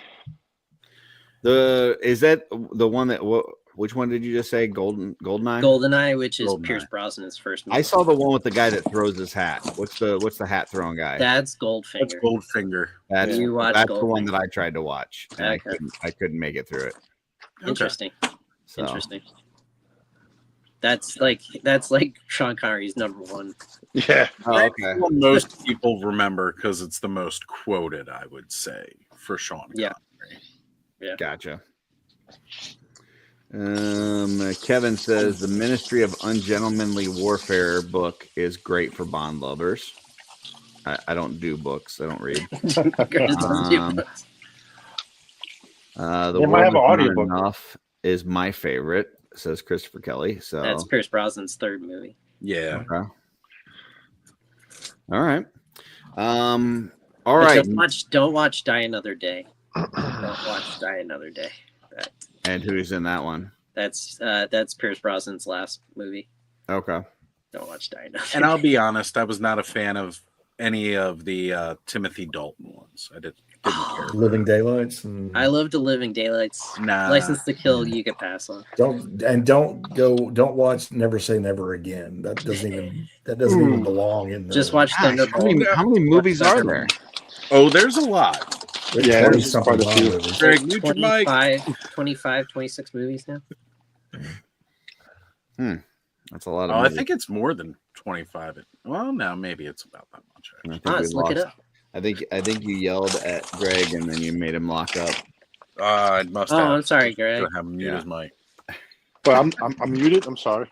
Is that the one that which one did you just say? GoldenEye? GoldenEye, which is GoldenEye. Pierce Brosnan's first movie. I saw the one with the guy that throws his hat. What's the hat throwing guy? That's Goldfinger. That's Goldfinger. That's You watched the one Goldfinger. that I tried to watch, and Okay. I couldn't make it through it. Interesting. So Interesting. That's like Sean Connery's number one. yeah, oh, That's okay. what most people remember because it's the most quoted, I would say, for Sean. Yeah. Connery. Gotcha. Kevin says the Ministry of Ungentlemanly Warfare book is great for Bond lovers. I don't do books. I don't read. The They might have World an Is Not audiobook. Enough is my favorite, says Christopher Kelly. So That's Pierce Brosnan's third movie. Yeah. okay. All right. All But right. Don't watch Die Another Day. Don't watch Die Another Day. And who's in that one? That's Pierce Brosnan's last movie. Okay. Don't watch Die Another And Day. I'll be honest, I was not a fan of any of the Timothy Dalton ones. I didn't care. Living Daylights. And I love The Living Daylights. Nah. License to Kill, you could pass on. don't watch Never Say Never Again. That doesn't even belong in. Just watch Thunderbolt. How many movies are there? Oh, there's a lot. Yeah, there's quite a few. Greg, mute your mic. 25, 26 movies now. That's a lot of Oh, I movies. think it's more than 25. Well, no, maybe it's about that much. I think Let's we look it lost- up. I think you yelled at Greg and then you made him lock up. I must Oh, have. I'm sorry, Greg. I have him mute his mic. But I'm muted. I'm sorry.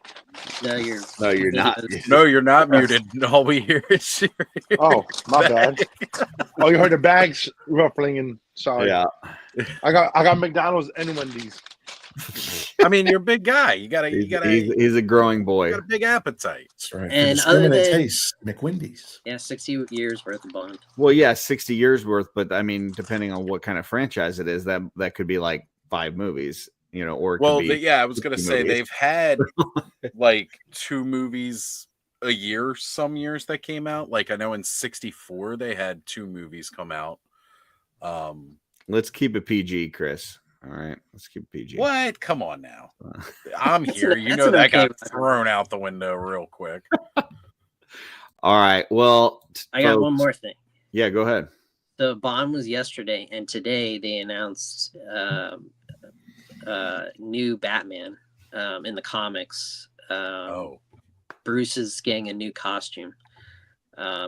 No, you're not. No, you're not muted. All we hear is your Oh, my bad. Oh, you heard the bags ruffling and sorry. Yeah. I got McDonald's and Wendy's. I mean, you're a big guy. You gotta. He's a growing boy. Got a big appetite. That's right. And For other discriminate than- taste, McWindy's. Yeah, 60 years worth of Bond. Well, yeah, 60 years worth, but I mean, depending on what kind of franchise it is, that could be like 5 movies, or it Well, could be yeah, I was gonna 50 say movies. they've had like 2 movies a year. Some years that came out. Like I know in '64 they had 2 movies come out. Let's keep it PG, Chris. All right, let's keep it PG. What? Come on now. I'm That's here. an- You that's know an that okay got reference. thrown out the window real quick. All right. Well, I got one folks- more thing. Yeah, go ahead. The Bond was yesterday, and today they announced new Batman in the comics. Oh, Bruce is getting a new costume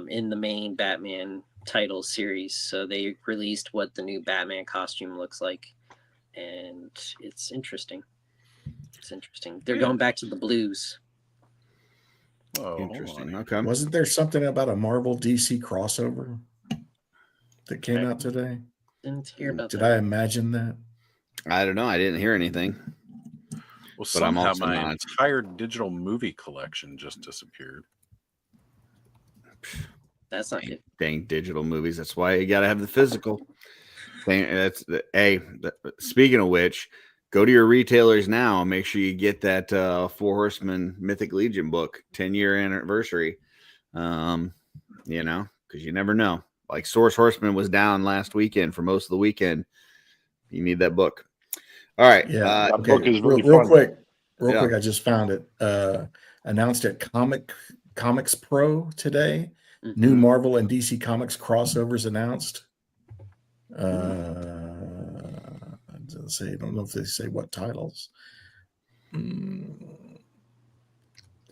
in the main Batman title series. So they released what the new Batman costume looks like, and it's interesting. It's interesting. They're going back to the blues. oh, Interesting. hold Okay. Wasn't there something about a Marvel DC crossover that came out today? Didn't hear about Did that. I imagine that? I don't know. I didn't hear anything. Well, But I'm somehow also my not. entire digital movie collection just disappeared. That's not good. Dang digital movies. That's why you got to have the physical. Speaking of which, go to your retailers now and make sure you get that Four Horsemen Mythic Legion book 10-year anniversary. Because you never know. Like Source Horseman was down last weekend for most of the weekend. You need that book. All right. Yeah. That book is really real fun. quick. Yeah. I just found it. Announced at Comics Pro today. Mhm. New Marvel and DC Comics crossovers announced. I don't know if they say what titles.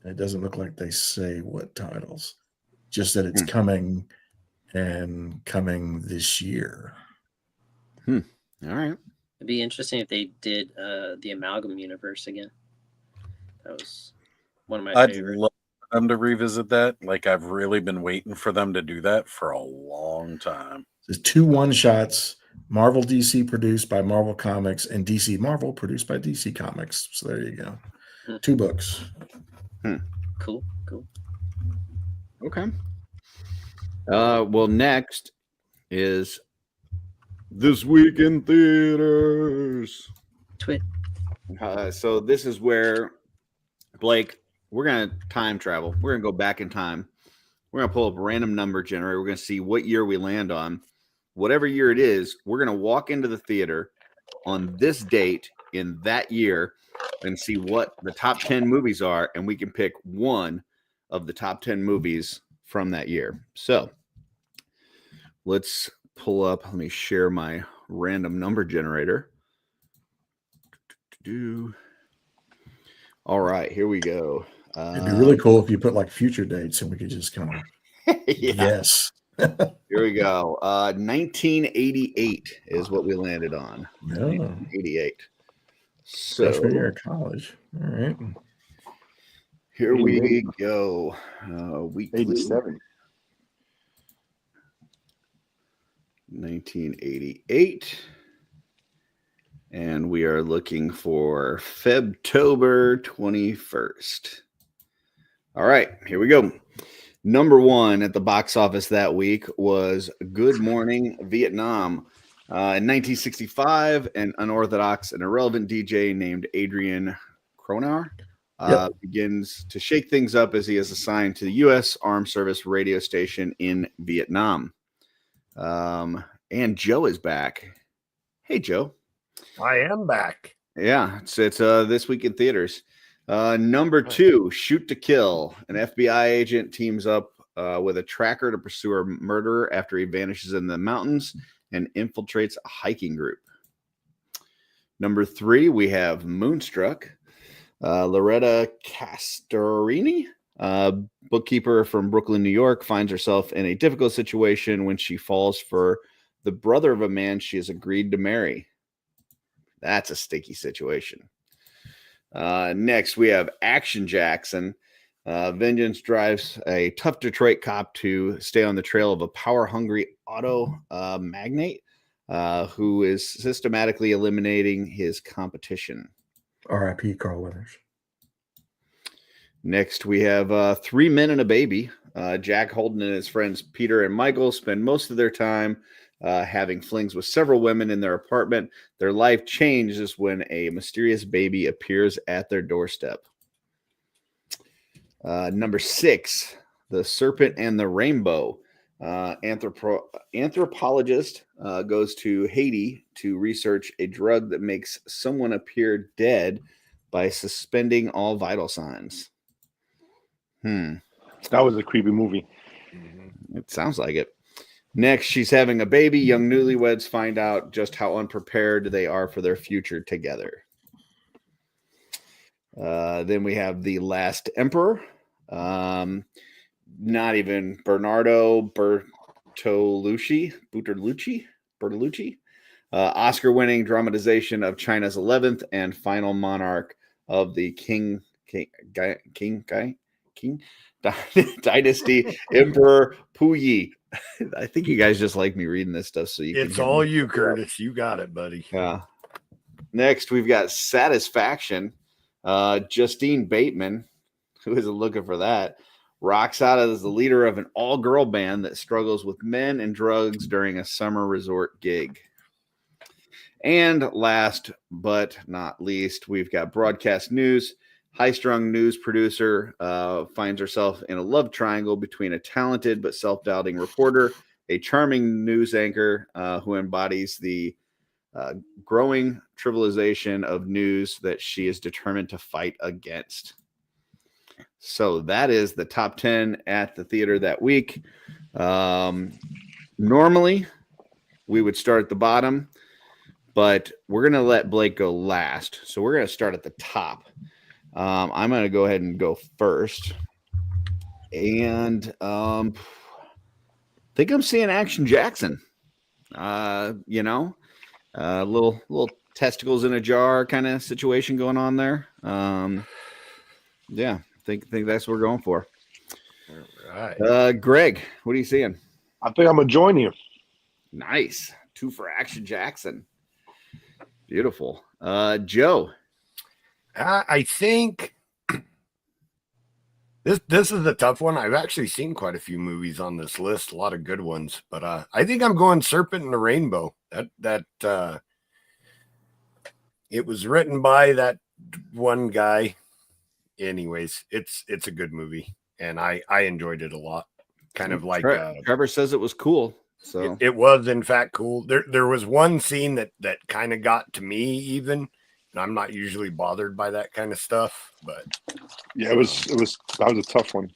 It doesn't look like they say what titles. Just that it's coming and coming this year. All right. It'd be interesting if they did the Amalgam universe again. That was one of my I'd favorites. love them to revisit that. Like I've really been waiting for them to do that for a long time. There's 2 one-shots, Marvel DC produced by Marvel Comics and DC Marvel produced by DC Comics. So there you go. 2 books. Cool. Okay. Well, next is This Week in Theaters. Twit. So this is where, Blake, we're going to time travel. We're going to go back in time. We're going to pull up a random number generator. We're going to see what year we land on. Whatever year it is, we're going to walk into the theater on this date in that year and see what the top 10 movies are, and we can pick one of the top 10 movies from that year. So let's pull up. Let me share my random number generator. All right, here we go. It'd be really cool if you put like future dates and we could just kind of guess. Here we go. 1988 is what we landed on. No. 1988. So Freshman year of college. All right. here we go. Weekly 87. 1988. And we are looking for Febtober 21st. All right, here we go. Number 1 at the box office that week was Good Morning Vietnam. In 1965, an unorthodox and irrelevant DJ named Adrian Cronauer begins to shake things up as he is assigned to the U.S. Armed Service radio station in Vietnam. And Joe is back. Hey, Joe. I am back. Yeah, it's This Week in Theaters. Number 2, Shoot to Kill. An FBI agent teams up with a tracker to pursue a murderer after he vanishes in the mountains and infiltrates a hiking group. Number 3, we have Moonstruck. Loretta Castorini, bookkeeper from Brooklyn, New York, finds herself in a difficult situation when she falls for the brother of a man she has agreed to marry. That's a sticky situation. Next, we have Action Jackson. Vengeance drives a tough Detroit cop to stay on the trail of a power-hungry auto magnate who is systematically eliminating his competition. R.I.P. Carl Weathers. Next, we have 3 Men and a Baby. Jack Holden and his friends Peter and Michael spend most of their time having flings with several women in their apartment. Their life changes when a mysterious baby appears at their doorstep. Number 6, The Serpent and the Rainbow. Anthropologist goes to Haiti to research a drug that makes someone appear dead by suspending all vital signs. That was a creepy movie. It sounds like it. Next, she's having a baby. Young newlyweds find out just how unprepared they are for their future together. Then we have The Last Emperor. Not even Bernardo Bertolucci. Oscar-winning dramatization of China's 11th and final monarch of the King Dynasty, Emperor Puyi. I think you guys just like me reading this stuff, so it's all you, Curtis. You got it, buddy. Yeah. Next, we've got Satisfaction. Justine Bateman, who isn't looking for that, rocks out as the leader of an all-girl band that struggles with men and drugs during a summer resort gig. And last but not least, we've got Broadcast News. High-strung news producer finds herself in a love triangle between a talented but self-doubting reporter, a charming news anchor who embodies the growing trivialization of news that she is determined to fight against. So that is the top 10 at the theater that week. Normally, we would start at the bottom, but we're going to let Blake go last. So we're going to start at the top. I'm going to go ahead and go first. And think I'm seeing Action Jackson. Little testicles in a jar kind of situation going on there. Yeah, think that's what we're going for. All right. Greg, what are you seeing? I think I'm going to join you. Nice. 2 for Action Jackson. Beautiful. Joe. I think this is a tough one. I've actually seen quite a few movies on this list, a lot of good ones, but I think I'm going Serpent and the Rainbow. That it was written by that one guy. Anyways, it's a good movie, and I enjoyed it a lot. Kind of like Trevor says it was cool. So it was in fact cool. There was one scene that kind of got to me even. And I'm not usually bothered by that kind of stuff, but yeah, that was a tough one.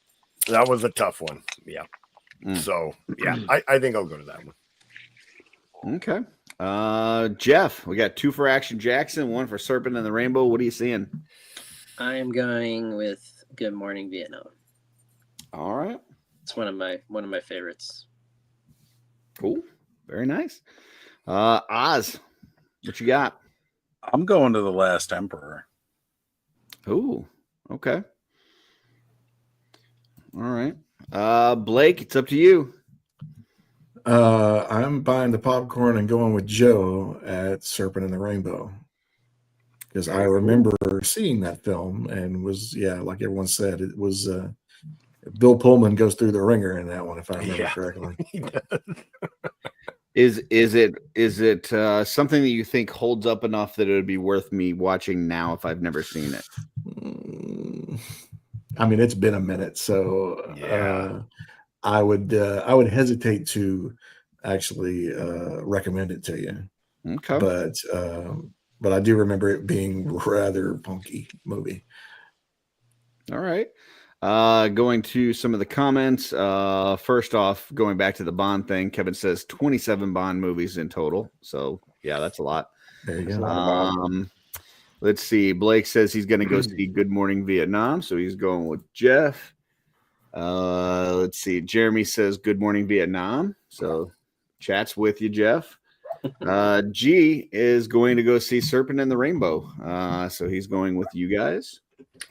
That was a tough one. Yeah. So yeah, I think I'll go to that one. Okay. Jeff, we got 2 for Action Jackson, 1 for Serpent and the Rainbow. What are you seeing? I am going with Good Morning Vietnam. All right. It's one of my favorites. Cool. Very nice. Oz, what you got? I'm going to The Last Emperor. Ooh, okay. All right. Blake, it's up to you. I'm buying the popcorn and going with Joe at Serpent and the Rainbow. Because I remember seeing that film and was, like everyone said, it was Bill Pullman goes through the ringer in that one, if I remember correctly. Is it something that you think holds up enough that it would be worth me watching now if I've never seen it? I mean, it's been a minute, so I would hesitate to actually recommend it to you. Okay, but I do remember it being rather punky movie. All right. Going to some of the comments. First off, going back to the Bond thing, Kevin says 27 Bond movies in total. So yeah, that's a lot. There you go. Let's see. Blake says he's going to go see Good Morning Vietnam. So he's going with Jeff. Let's see. Jeremy says Good Morning Vietnam. So chat's with you, Jeff. G is going to go see Serpent and the Rainbow. So he's going with you guys.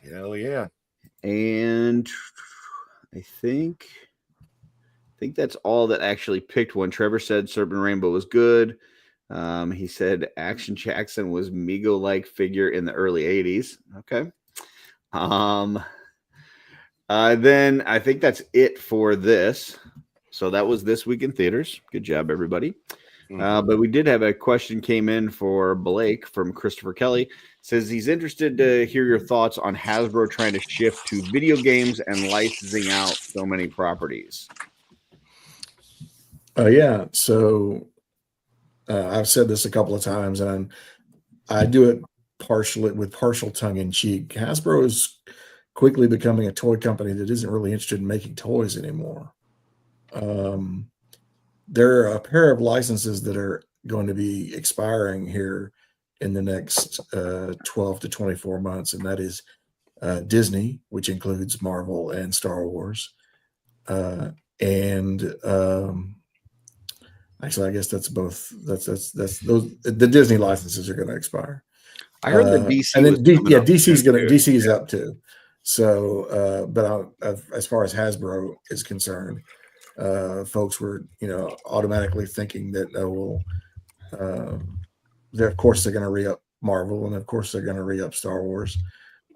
Hell yeah. And I think that's all that actually picked one. Trevor said Serpent Rainbow was good. He said Action Jackson was Mego-like figure in the early 80s. Okay. Then I think that's it for this. So that was this week in theaters. Good job, everybody. But we did have a question came in for Blake from Christopher Kelly. Says he's interested to hear your thoughts on Hasbro trying to shift to video games and licensing out so many properties. Yeah. So I've said this a couple of times, and I do it partially with partial tongue in cheek. Hasbro is quickly becoming a toy company that isn't really interested in making toys anymore. There are a pair of licenses that are going to be expiring here in the next 12 to 24 months, and that is Disney, which includes Marvel and Star Wars, and actually, I guess that's both. That's those. The Disney licenses are going to expire. I heard that DC, and then DC DC's up too. So, but as far as Hasbro is concerned, folks were automatically thinking that they're of course they're going to re-up Marvel, and of course they're going to re-up Star Wars.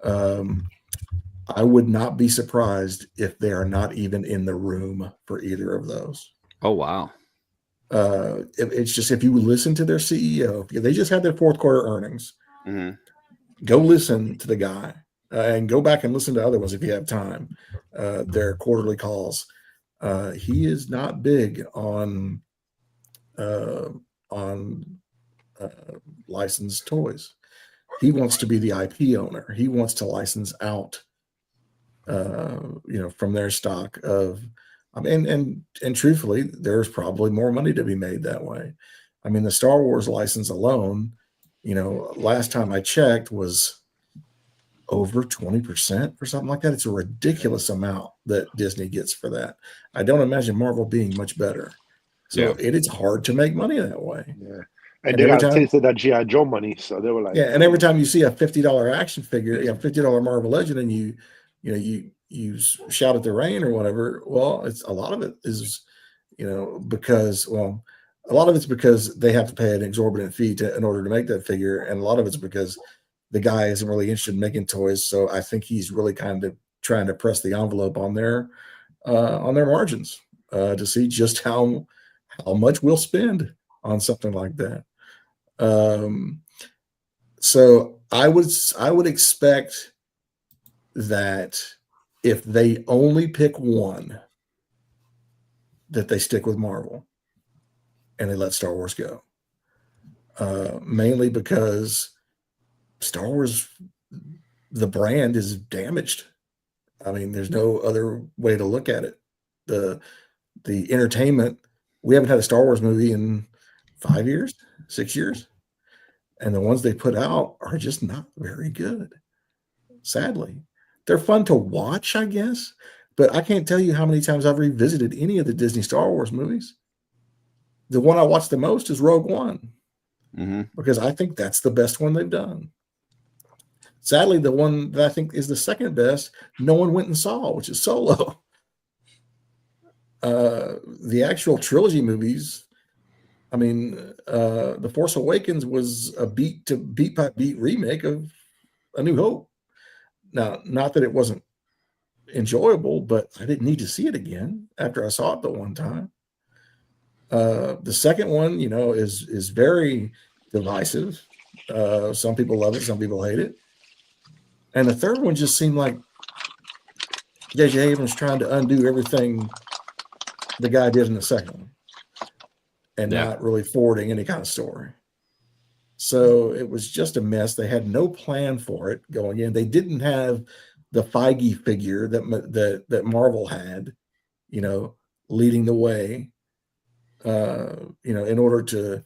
I would not be surprised if they are not even in the room for either of those. Oh wow. It's just, if you listen to their CEO, they just had their fourth quarter earnings. Mm-hmm. Go listen to the guy and go back and listen to other ones if you have time. Their quarterly calls. He is not big on licensed toys. He wants to be the IP owner. He wants to license out, from their stock of. And truthfully, there's probably more money to be made that way. I mean, the Star Wars license alone, last time I checked was over 20% or something like that. It's a ridiculous amount that Disney gets for that. I don't imagine Marvel being much better. So it is hard to make money that way. Yeah. And they got a taste of that G.I. Joe money. So they were like, yeah. And every time you see a $50 action figure, $50 Marvel Legend, and you shout at the rain or whatever. Well, it's a lot of it is, because a lot of it's because they have to pay an exorbitant fee in order to make that figure, and a lot of it's because the guy isn't really interested in making toys. So I think he's really kind of trying to press the envelope on their margins to see just how much we'll spend on something like that. So I would expect that if they only pick one, that they stick with Marvel and they let Star Wars go. Mainly because Star Wars, the brand is damaged. I mean, there's no other way to look at it. The entertainment, we haven't had a Star Wars movie in 5 years, 6 years. And the ones they put out are just not very good, sadly. They're fun to watch, I guess, but I can't tell you how many times I've revisited any of the Disney Star Wars movies. The one I watched the most is Rogue One, because I think that's the best one they've done. Sadly, the one that I think is the second best, no one went and saw, which is Solo. The actual trilogy movies, I mean, The Force Awakens was a beat by beat remake of A New Hope. Now, not that it wasn't enjoyable, but I didn't need to see it again after I saw it the one time. The second one, is very divisive. Some people love it, some people hate it. And the third one just seemed like J.J. Abrams trying to undo everything the guy did in the second one and not really forwarding any kind of story. So it was just a mess. They had no plan for it going in. They didn't have the Feige figure that Marvel had, leading the way, in order to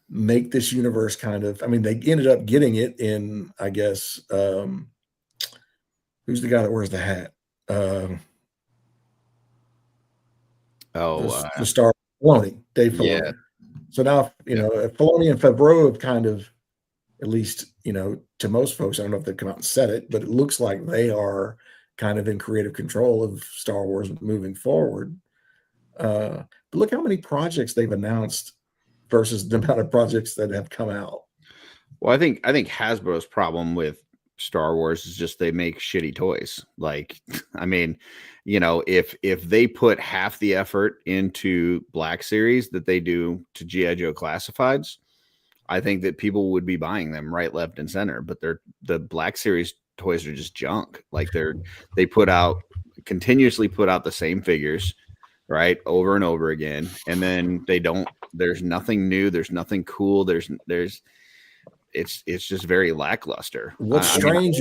make this universe kind of, I mean, they ended up getting it in, I guess, who's the guy that wears the hat? The Star Filoni, Dave Filoni. Yeah. So now, Filoni and Favreau have kind of, at least, to most folks, I don't know if they've come out and said it, but it looks like they are kind of in creative control of Star Wars moving forward. But look how many projects they've announced versus the amount of projects that have come out. Well, I think Hasbro's problem with Star Wars is just they make shitty toys. Like, I mean, you know, if they put half the effort into Black Series that they do to G.I. Joe Classifieds, I think that people would be buying them right, left, and center. But the Black Series toys are just junk. Like they continuously put out the same figures, right, over and over again, and then there's nothing new, there's nothing cool, it's just very lackluster. What's strange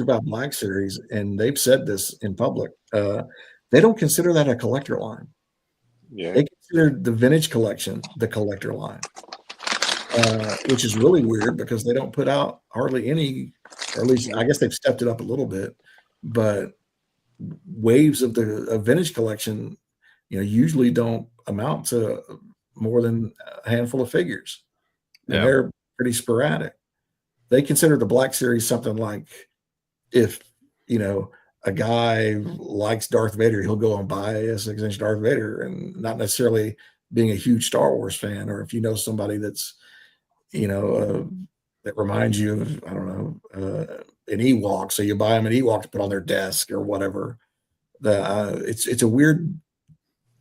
about Black Series, and they've said this in public, they don't consider that a collector line. Yeah. They consider the vintage collection the collector line, which is really weird because they don't put out hardly any, or at least I guess they've stepped it up a little bit, but waves of the vintage collection, you know, usually don't amount to more than a handful of figures. And they're pretty sporadic. They consider the Black Series something like, if, you know, a guy likes Darth Vader, he'll go and buy a 6-inch Darth Vader, and not necessarily being a huge Star Wars fan. Or if you know somebody that's, you know, that reminds you of, I don't know, an Ewok, so you buy them an Ewok to put on their desk or whatever. It's weird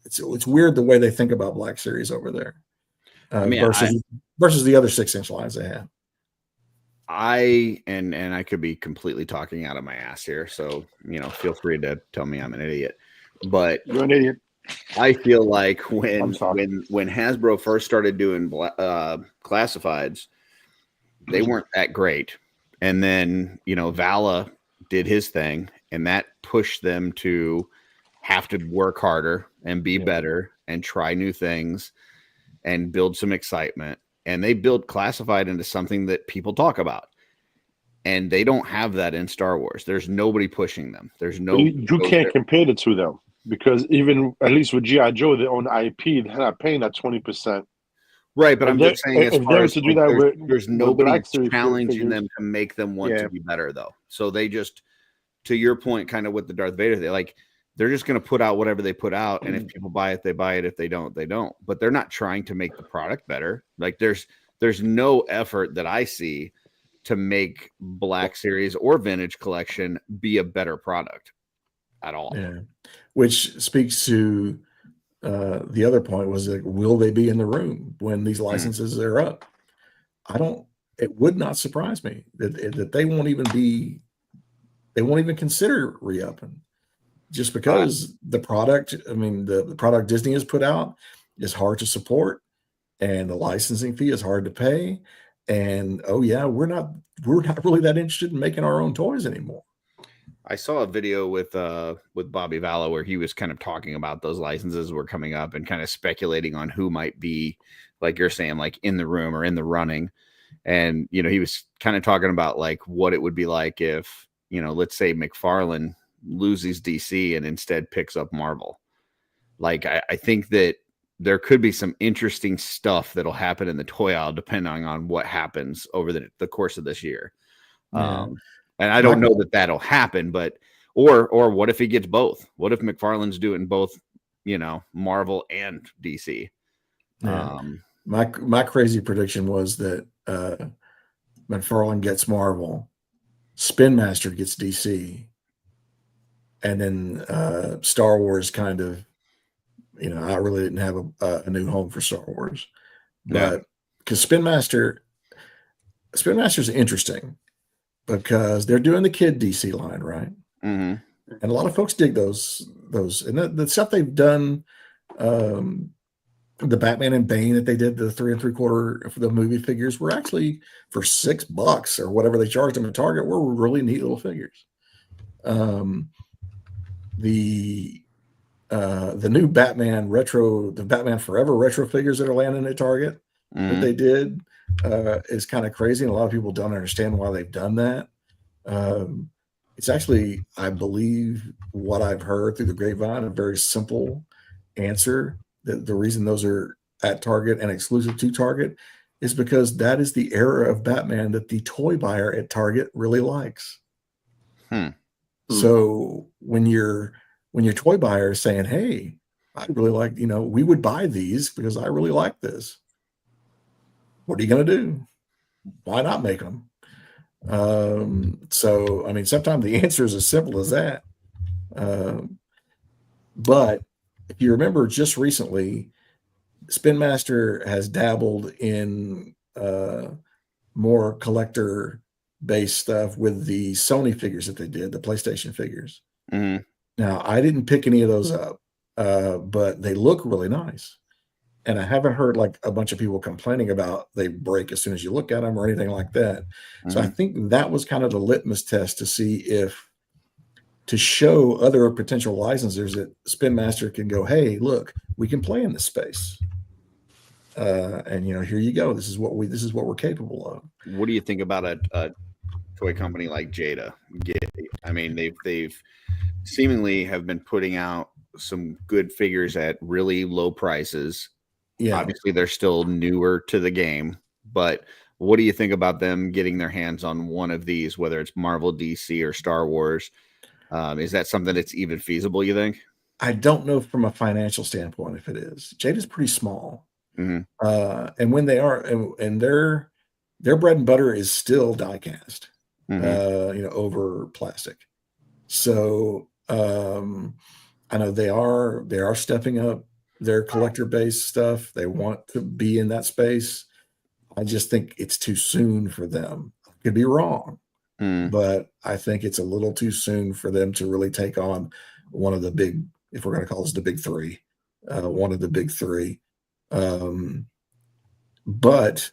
the way they think about Black Series over there, versus the other 6-inch lines they have. And I could be completely talking out of my ass here, so, you know, feel free to tell me I'm an idiot. But You're an idiot. I feel like when Hasbro first started doing classifieds, they weren't that great. And then, you know, Vala did his thing, and that pushed them to have to work harder and be better and try new things and build some excitement. And they built classified into something that people talk about. And they don't have that in Star Wars. There's nobody pushing them. There's no. You can't compare the two, though, because even at least with G.I. Joe, they own IP. They're not paying that 20%. Right, but I'm just saying, as far as to do that, there's nobody challenging them to make them want to be better, though. So they just, to your point, kind of with the Darth Vader, they're just going to put out whatever they put out, and if people buy it, they buy it. If they don't, they don't. But they're not trying to make the product better. Like there's no effort that I see to make Black Series or Vintage Collection be a better product at all. Yeah, which speaks to the other point was, like, will they be in the room when these licenses are up? It would not surprise me that they won't even consider re-upping, just because the product, I mean, the product Disney has put out is hard to support, and the licensing fee is hard to pay. And we're not really that interested in making our own toys anymore. I saw a video with Bobby Vala where he was kind of talking about those licenses were coming up and kind of speculating on who might be, like you're saying, like in the room or in the running. And, you know, he was kind of talking about like what it would be like if, you know, let's say McFarlane loses DC and instead picks up Marvel. Like, I think that there could be some interesting stuff that'll happen in the toy aisle depending on what happens over the course of this year. Yeah. And I don't know that that'll happen, but or what if he gets both? What if McFarlane's doing both, you know, Marvel and DC? Yeah. My crazy prediction was that McFarlane gets Marvel, Spin Master gets DC, and then Star Wars kind of, you know, I really didn't have a new home for Star Wars, but because Spin Master's interesting because they're doing the kid DC line, right? Mm-hmm. And a lot of folks dig those, and the stuff they've done, the Batman and Bane that they did, the 3 3/4 for the movie figures, were actually for $6 or whatever they charged them at Target, were really neat little figures. The new Batman retro, the Batman Forever retro figures that are landing at Target that they did is kind of crazy, and a lot of people don't understand why they've done that. It's actually, I believe, what I've heard through the grapevine, a very simple answer. The reason those are at Target and exclusive to Target is because that is the era of Batman that the toy buyer at Target really likes. So when your toy buyer is saying, hey, I really like, we would buy these because I really like this. What are you going to do? Why not make them? So, I mean, sometimes the answer is as simple as that. But if you remember just recently, Spin Master has dabbled in more collector based stuff with the Sony figures that they did, the PlayStation figures. Mm-hmm. Now, I didn't pick any of those up, but they look really nice. And I haven't heard like a bunch of people complaining about they break as soon as you look at them or anything like that. Mm-hmm. So I think that was kind of the litmus test to show other potential licensors that Spin Master can go, hey, look, we can play in this space. And here you go. This is what we're capable of. What do you think about a toy company like Jada? I mean, they've seemingly have been putting out some good figures at really low prices. Yeah. Obviously, they're still newer to the game, but what do you think about them getting their hands on one of these, whether it's Marvel, DC, or Star Wars? Is that something that's even feasible, you think? I don't know from a financial standpoint if it is. Jada's pretty small. Mm-hmm. And when they are, and their bread and butter is still die cast, over plastic. So I know they are stepping up their collector based stuff. They want to be in that space. I just think it's too soon for them. I could be wrong, but I think it's a little too soon for them to really take on one of the big, if we're going to call this the big three, one of the big three. But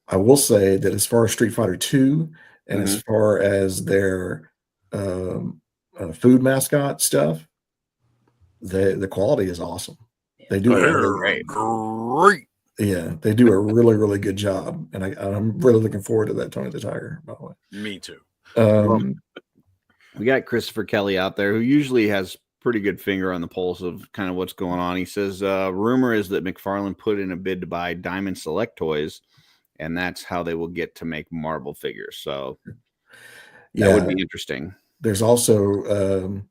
I will say that as far as Street Fighter 2 and as far as their food mascot stuff, the quality is awesome. They do great. Yeah, they do a really, really good job, and I'm really looking forward to that Tony the Tiger. By the way, me too. We got Christopher Kelly out there, who usually has pretty good finger on the pulse of kind of what's going on. He says, rumor is that McFarlane put in a bid to buy Diamond Select Toys, and that's how they will get to make Marvel figures. So that would be interesting. There's also,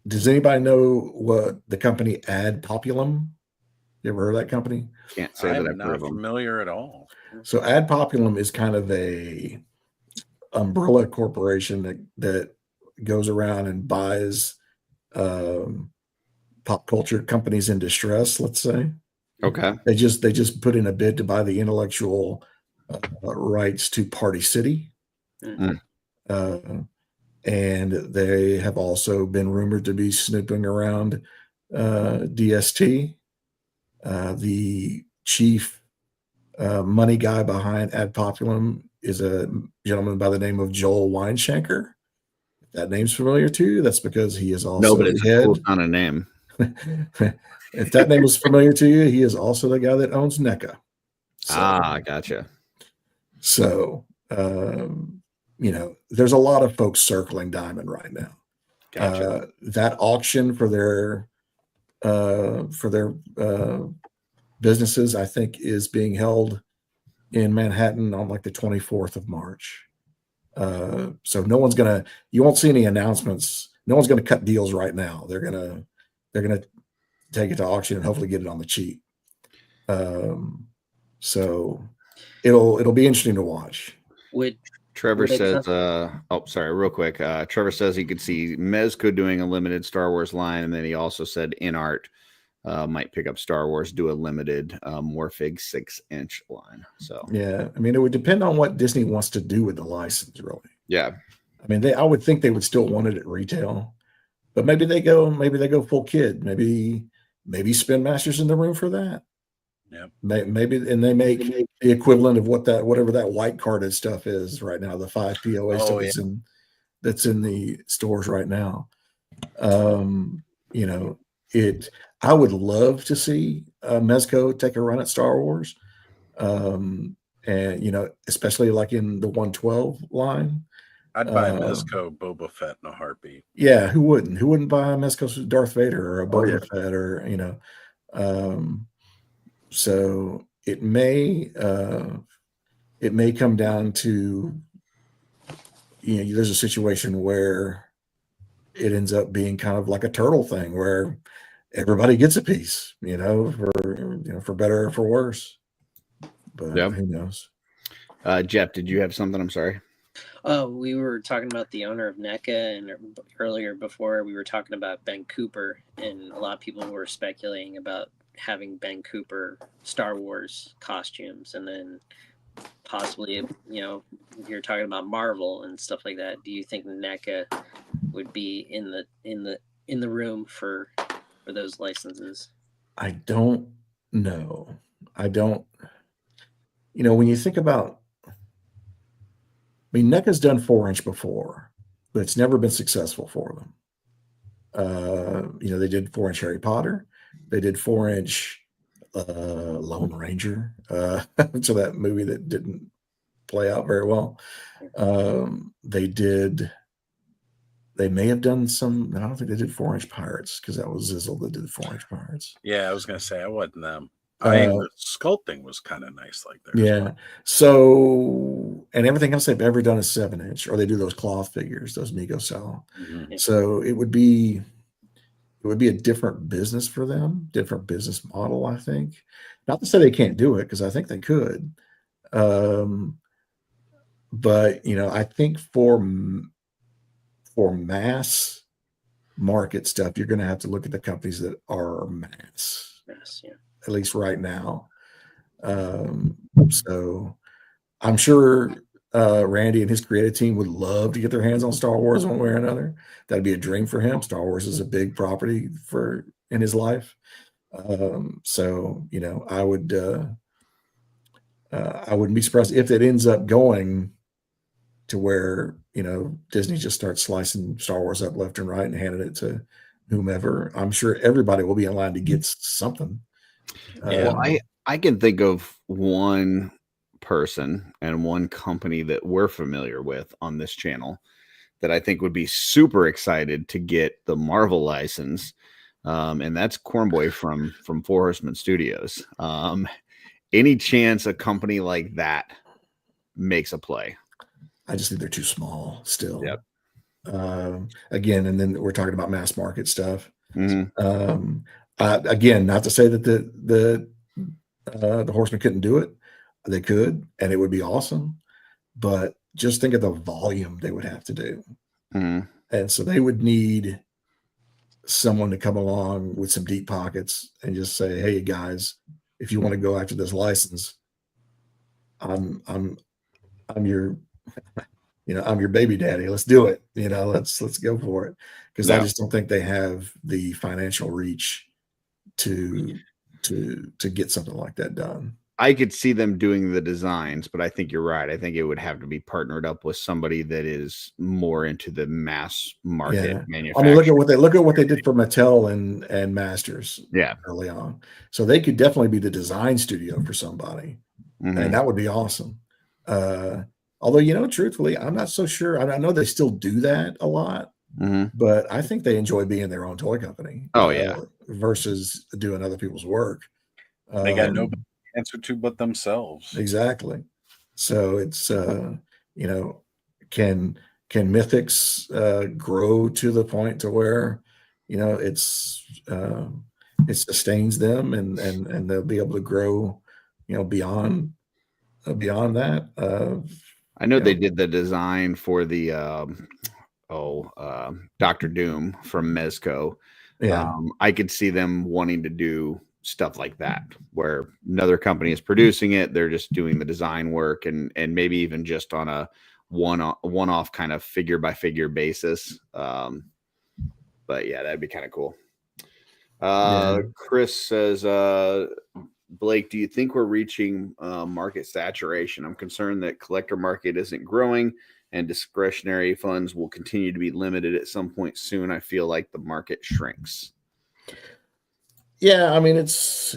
does anybody know what the company Ad Populum? You ever heard of that company? Can't say that I'm I've not heard of them. familiar at all. So Ad Populum is kind of a umbrella corporation that goes around and buys pop culture companies in distress, let's say. Okay. They just put in a bid to buy the intellectual rights to Party City. And they have also been rumored to be snooping around DST. The chief money guy behind Ad Populum is a gentleman by the name of Joel Weinshanker. If that name's familiar to you, that's because he is also but it's the head. Cool kind of name. If that name is familiar to you, he is also the guy that owns NECA. So, Gotcha. So, there's a lot of folks circling Diamond right now. Gotcha. That auction for their businesses, I think, is being held in Manhattan on like the 24th of March. So you won't see any announcements. No one's going to cut deals right now. They're going to take it to auction and hopefully get it on the cheap. So it'll be interesting to watch. Trevor says, real quick. Trevor says he could see Mezco doing a limited Star Wars line, and then he also said InArt might pick up Star Wars, do a limited Morphig 6-inch line. So yeah, I mean, it would depend on what Disney wants to do with the license, really. Yeah, I mean, I would think they would still want it at retail, but maybe they go full kid. Maybe Spin Master's in the room for that. Yeah, maybe, and they make the equivalent of whatever that white carded stuff is right now. The 5 POA stuff that's in the stores right now. I would love to see Mezco take a run at Star Wars, and especially like in the 112 line. I'd buy Mezco Boba Fett in a heartbeat. Yeah, who wouldn't? Who wouldn't buy a Mezco Darth Vader or a Boba Fett or So it may come down to there's a situation where it ends up being kind of like a turtle thing where everybody gets a piece, for better or for worse. But Yeah. who knows? Jeff, did you have something? I'm sorry. Oh, we were talking about the owner of NECA, and earlier before we were talking about Ben Cooper, and a lot of people were speculating about having Ben Cooper Star Wars costumes, and then possibly, if you're talking about Marvel and stuff like that, do you think NECA would be in the room for those licenses? I don't know. I don't. When you think about, NECA's done 4-inch before, but it's never been successful for them. They did 4-inch Harry Potter. They did 4-inch Lone Ranger. So that movie that didn't play out very well. They may have done some. I don't think they did 4-inch Pirates because that was Zizzle that did 4-inch Pirates. Yeah, I was gonna say I wasn't them. The sculpting was kind of nice, like there. Yeah. So, and everything else they've ever done is 7-inch, or they do those cloth figures, those Mego style. Mm-hmm. So it would be a different business for them, different business model, I think. Not to say they can't do it, because I think they could. But I think for mass market stuff, you're going to have to look at the companies that are mass. Yes, yeah. At least right now. So I'm sure Randy and his creative team would love to get their hands on Star Wars one way or another. That'd be a dream for him. Star Wars is a big property in his life. So I wouldn't be surprised if it ends up going to where Disney just starts slicing Star Wars up left and right and handing it to whomever. I'm sure everybody will be in line to get something. Well, I can think of one person and one company that we're familiar with on this channel that I think would be super excited to get the Marvel license, and that's Cornboy from Four Horsemen Studios. Any chance a company like that makes a play? I just think they're too small still. Yep. Again, and then we're talking about mass market stuff. Mm-hmm. Again, not to say that the Horsemen couldn't do it. They could, and it would be awesome. But just think of the volume they would have to do. Mm-hmm. And so they would need someone to come along with some deep pockets and just say, "Hey guys, if you want to go after this license, I'm your I'm your baby daddy. Let's do it. Let's go for it." Because I just don't think they have the financial reach to get something like that done. I could see them doing the designs, but I think you're right. I think it would have to be partnered up with somebody that is more into the mass market manufacturing. I mean, look at what they did for Mattel and Masters. Yeah, early on. So they could definitely be the design studio for somebody, and that would be awesome. Although truthfully, I'm not so sure. I know they still do that a lot, but I think they enjoy being their own toy company. Oh yeah, versus doing other people's work. They got nobody to answer to but themselves. Exactly. So it's can Mythics grow to the point to where it sustains them and they'll be able to grow beyond that. I know they did the design for the Dr. Doom from Mezco. Yeah. I could see them wanting to do stuff like that where another company is producing it, they're just doing the design work and maybe even just on a one-off kind of figure by figure basis. But yeah, that'd be kind of cool. Chris says, Blake, do you think we're reaching market saturation? I'm concerned that collector market isn't growing and discretionary funds will continue to be limited at some point soon. I feel like the market shrinks. Yeah, I mean it's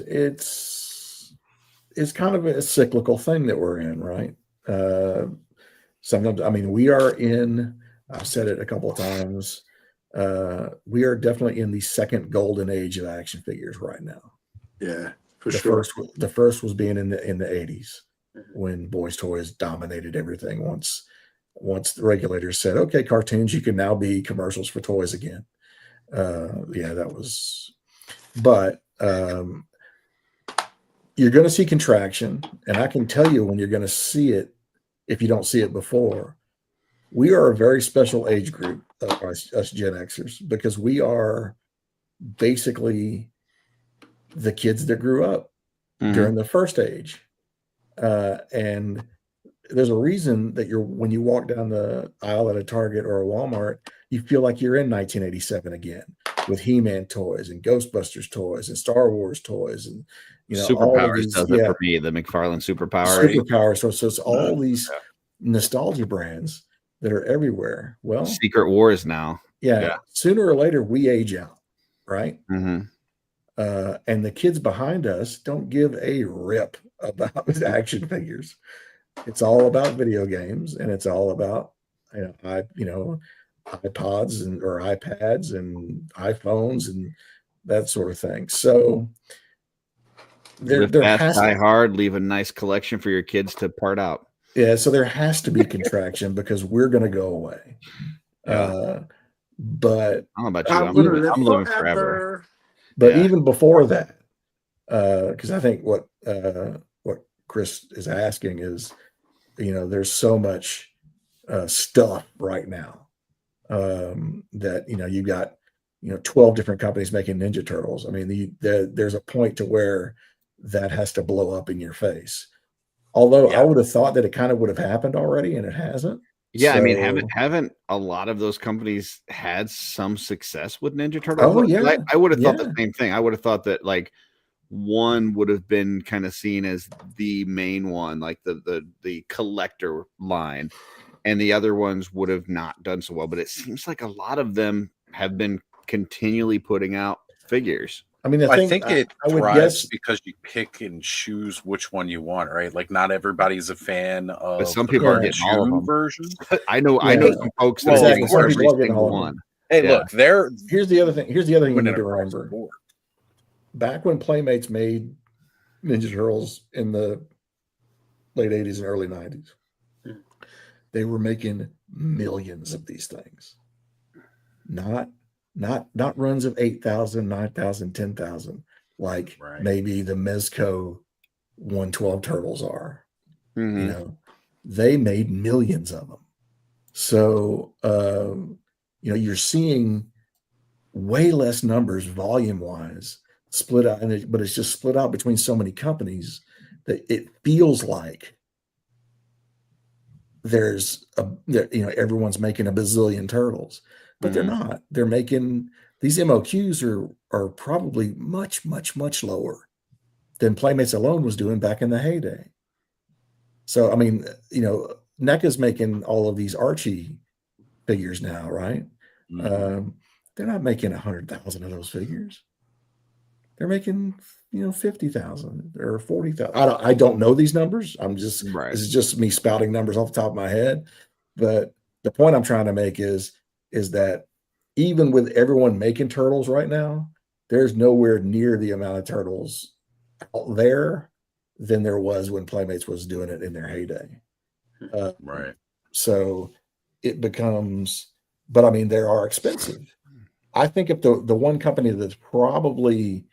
kind of a cyclical thing that we're in, right? Sometimes, I mean, we are in. I've said it a couple of times. We are definitely in the second golden age of action figures right now. Yeah, for sure. The first was being in the 80s when boys toys dominated everything. Once once the regulators said, okay, cartoons, you can now be commercials for toys again. Yeah, that was, but you're going to see contraction. And I can tell you when you're going to see it, if you don't see it before. We are a very special age group, us Gen Xers, because we are basically the kids that grew up during the first age. And there's a reason that when you walk down the aisle at a Target or a Walmart, you feel like you're in 1987 again, with He-Man toys and Ghostbusters toys and Star Wars toys and all of Superpowers these, does it for me. The McFarlane Superpower. Superpowers. So it's all these nostalgia brands that are everywhere. Well, Secret Wars now. Yeah. Sooner or later, we age out, right? Mm-hmm. And the kids behind us don't give a rip about action figures. It's all about video games, and it's all about iPods or iPads and iPhones and that sort of thing. So there has Die Hard, leave a nice collection for your kids to part out. Yeah, so there has to be contraction because we're going to go away. Yeah. But I don't know about you. I'm living forever. But even before that, because I think what Chris is asking is, there's so much stuff right now that you've got 12 different companies making Ninja Turtles. I mean, there's a point to where that has to blow up in your face. Although I would have thought that it kind of would have happened already, and it hasn't. Yeah, so, I mean, haven't a lot of those companies had some success with Ninja Turtles? Oh yeah, I would have thought the same thing. I would have thought that like one would have been kind of seen as the main one, like the collector line, and the other ones would have not done so well. But it seems like a lot of them have been continually putting out figures. I mean, I think it thrives because you pick and choose which one you want, right? Like, not everybody's a fan of. But some people are getting all of them. Version. I know some folks that are getting every single one. Hey, look, here's the other thing. Here's the other thing you need to remember. Back when Playmates made Ninja Turtles in the late 80s and early 90s, they were making millions of these things. Not runs of 8,000, 9,000, 10,000, like maybe the Mezco 112 Turtles are. Mm-hmm. They made millions of them. So, you're seeing way less numbers volume-wise split out, but it's just split out between so many companies that it feels like there's everyone's making a bazillion turtles. But they're not. They're making these MOQs are probably much, much, much lower than Playmates alone was doing back in the heyday. So, I mean, NECA's making all of these Archie figures now, right? Mm-hmm. They're not making 100,000 of those figures. They're making 50,000 or 40,000. I don't know these numbers. This is just me spouting numbers off the top of my head. But the point I'm trying to make is that even with everyone making turtles right now, there's nowhere near the amount of turtles out there than there was when Playmates was doing it in their heyday. Right. So it becomes, but I mean, they are expensive. I think if the one company that's probably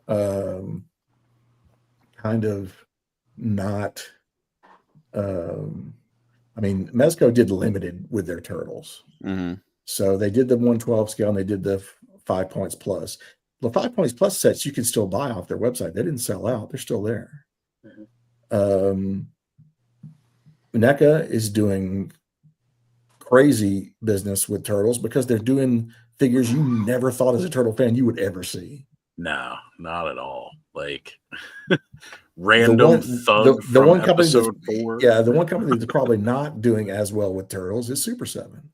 kind of not, I mean, Mezco did limited with their turtles. Mm-hmm. So they did the 112 scale and they did the 5 points plus. The 5 points plus sets you can still buy off their website. They didn't sell out. They're still there. Mm-hmm. NECA is doing crazy business with turtles because they're doing figures you never thought as a turtle fan you would ever see. No, not at all. Like random thug the one company episode 4. Yeah, the one company that's probably not doing as well with turtles is Super 7.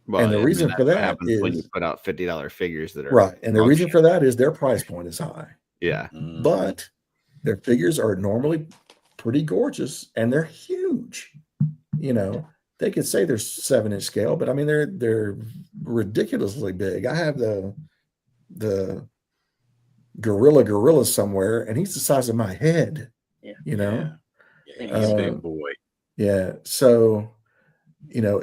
Well, and the reason for that is when you put out $50 figures that are right. And the reason for that is their price point is high. Yeah. But their figures are normally pretty gorgeous and they're huge. They could say they're 7-inch scale, but I mean they're ridiculously big. I have the gorilla somewhere, and he's the size of my head. Yeah. He's a big boy. Yeah. So you know,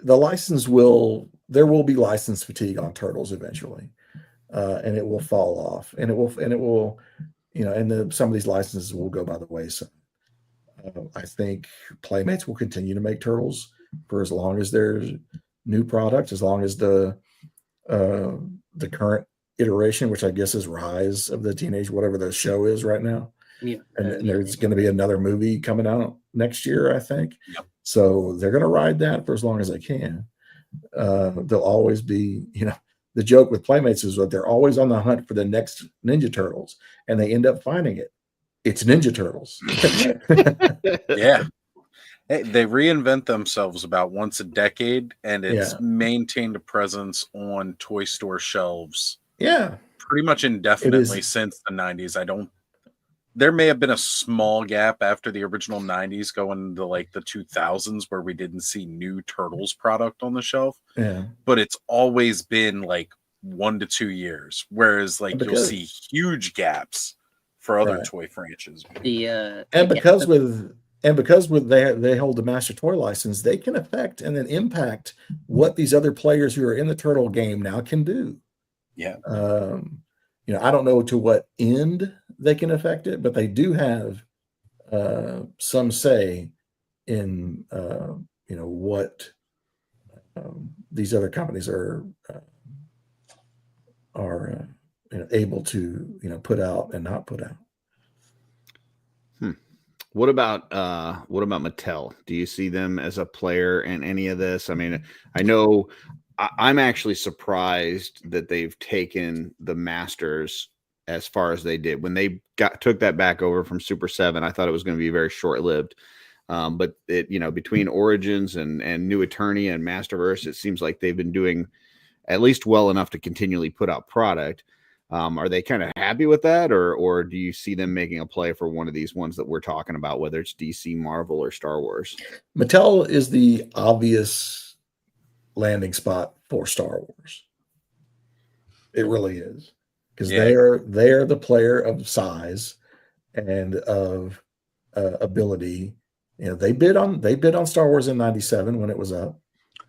the license there will be license fatigue on Turtles eventually, and it will fall off, and it will, you know, and some of these licenses will go by the wayside. I think Playmates will continue to make Turtles for as long as there's new product, as long as the current iteration, which I guess is Rise of the Teenage, whatever the show is right now. Yeah. And there's going to be another movie coming out next year, I think. Yep. So they're going to ride that for as long as they can. They'll always be, you know, the joke with Playmates is that they're always on the hunt for the next Ninja Turtles, and they end up finding it. It's Ninja Turtles. Yeah. They reinvent themselves about once a decade, and it's maintained a presence on toy store shelves. Yeah. Pretty much indefinitely since the 90s. There may have been a small gap after the original 90s going to like the 2000s where we didn't see new Turtles product on the shelf. Yeah. But it's always been like 1 to 2 years, whereas like you'll see huge gaps for other toy franchises. Because they hold the Master Toy license, they can affect and then impact what these other players who are in the Turtle game now can do. Yeah. You know, I don't know to what end they can affect it, but they do have some say in you know, what these other companies are you know, able to, you know, put out and not put out. What about Mattel? Do you see them as a player in any of this? I mean, I know I'm actually surprised that they've taken the Masters as far as they did. When they took that back over from Super 7, I thought it was going to be very short-lived. But it, you know, between Origins and New Attorney and Masterverse, it seems like they've been doing at least well enough to continually put out product. Are they kind of happy with that, or do you see them making a play for one of these ones that we're talking about, whether it's DC, Marvel, or Star Wars? Mattel is the obvious landing spot for Star Wars. It really is, because they are the player of size and of ability. You know, they bid on Star Wars in '97 when it was up.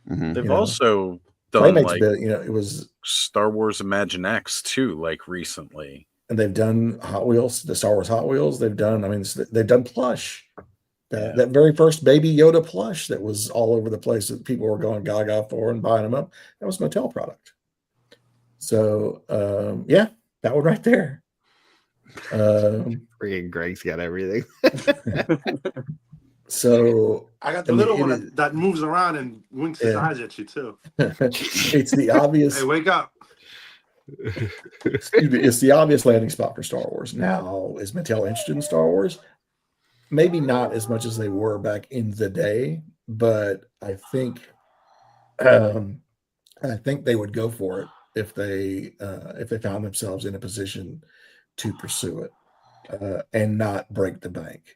They've you know. also done Playmates like bid, you know, it was Star Wars Imagine X too, like recently. And they've done Hot Wheels, the Star Wars Hot Wheels. They've done, I mean, they've done plush. That very first Baby Yoda plush that was all over the place that people were going gaga for and buying them up. That was Mattel product. So, yeah, that one right there. Freaking Greg's got everything. So I got the little one that moves around and winks his eyes at you too. It's the obvious. Hey, wake up. Excuse me, it's the obvious landing spot for Star Wars. Now, is Mattel interested in Star Wars? Maybe not as much as they were back in the day, but I think they would go for it if they found themselves in a position to pursue it and not break the bank.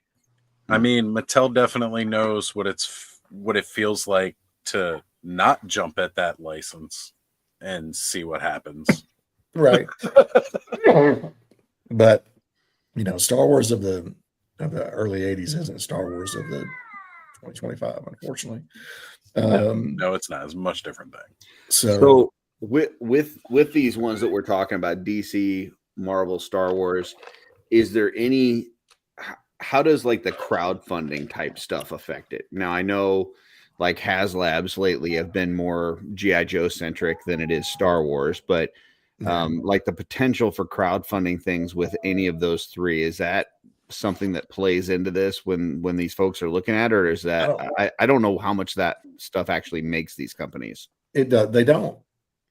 I mean, Mattel definitely knows what it feels like to not jump at that license and see what happens. Right. But you know, Star Wars of the early 80s isn't Star Wars of the 2025, unfortunately. No, it's not. It's a much different thing. So with these ones that we're talking about, DC, Marvel, Star Wars, is there any, how does like the crowdfunding type stuff affect it? Now, I know like HasLabs lately have been more G.I. Joe centric than it is Star Wars, but like the potential for crowdfunding things with any of those three, is that something that plays into this when these folks are looking at it, or is that I don't know how much that stuff actually makes these companies? It does. They don't.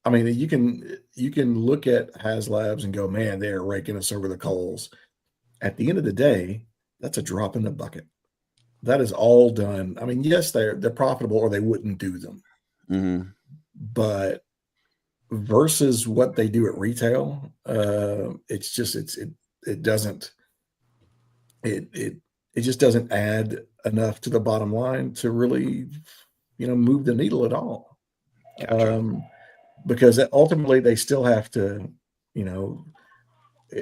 I mean, you can look at HasLabs and go, man, they are raking us over the coals. At the end of the day, that's a drop in the bucket. That is all done. I mean, yes, they're profitable, or they wouldn't do them. Mm-hmm. But versus what they do at retail, it's just it just doesn't add enough to the bottom line to really, you know, move the needle at all. Gotcha. Because ultimately they still have to, you know,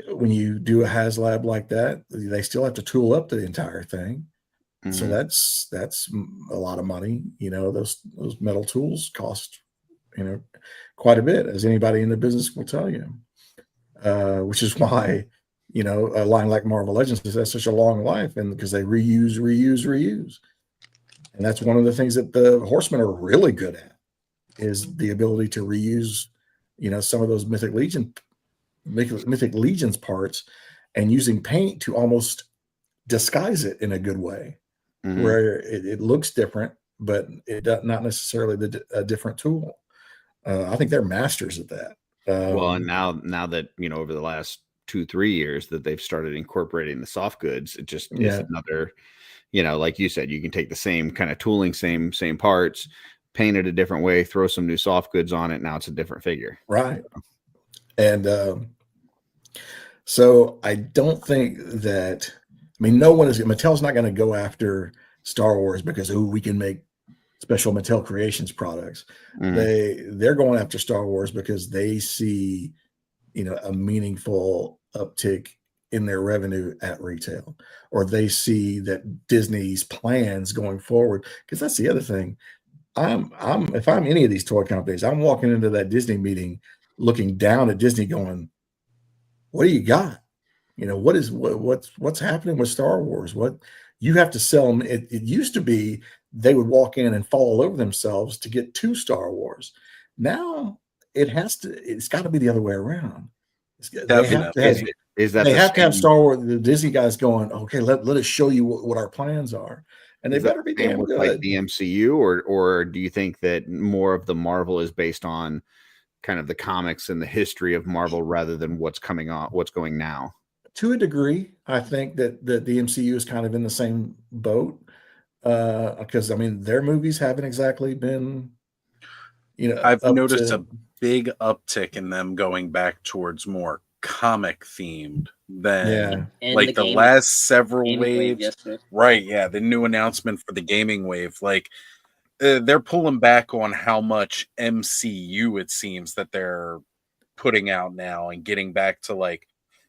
when you do a HasLab like that, they still have to tool up the entire thing. So that's a lot of money. You know, those metal tools cost, you know, quite a bit, as anybody in the business will tell you. Which is why, you know, a line like Marvel Legends has such a long life, and because they reuse. And that's one of the things that the Horsemen are really good at, is the ability to reuse, you know, some of those Mythic Legions parts, and using paint to almost disguise it in a good way, where it looks different, but it does not necessarily a different tool. I think they're masters at that. Well, and now that, you know, over the last 2-3 years that they've started incorporating the soft goods, it just is another, you know, like you said, you can take the same kind of tooling, same parts, paint it a different way, throw some new soft goods on it. Now it's a different figure. Right. And so I don't think that, I mean, Mattel's not going to go after Star Wars because, we can make special Mattel Creations products. They're going after Star Wars because they see, you know, a meaningful uptick in their revenue at retail, or they see that Disney's plans going forward. Because that's the other thing. If I'm any of these toy companies, I'm walking into that Disney meeting looking down at Disney going, what do you got? You know, what's happening with Star Wars? What you have to sell them. It used to be they would walk in and fall all over themselves to get to Star Wars. Now it's got to be the other way around. They have to have Star Wars, the Disney guys going, okay, let us show you what our plans are. And they better be damn good. Like the MCU, or do you think that more of the Marvel is based on kind of the comics and the history of Marvel rather than what's going now? To a degree, I think that the MCU is kind of in the same boat, because I mean their movies haven't exactly been, you know. I've noticed a big uptick in them going back towards more comic themed than like the last several waves. Right? Yeah, the new announcement for the gaming wave, like they're pulling back on how much MCU it seems that they're putting out now, and getting back to like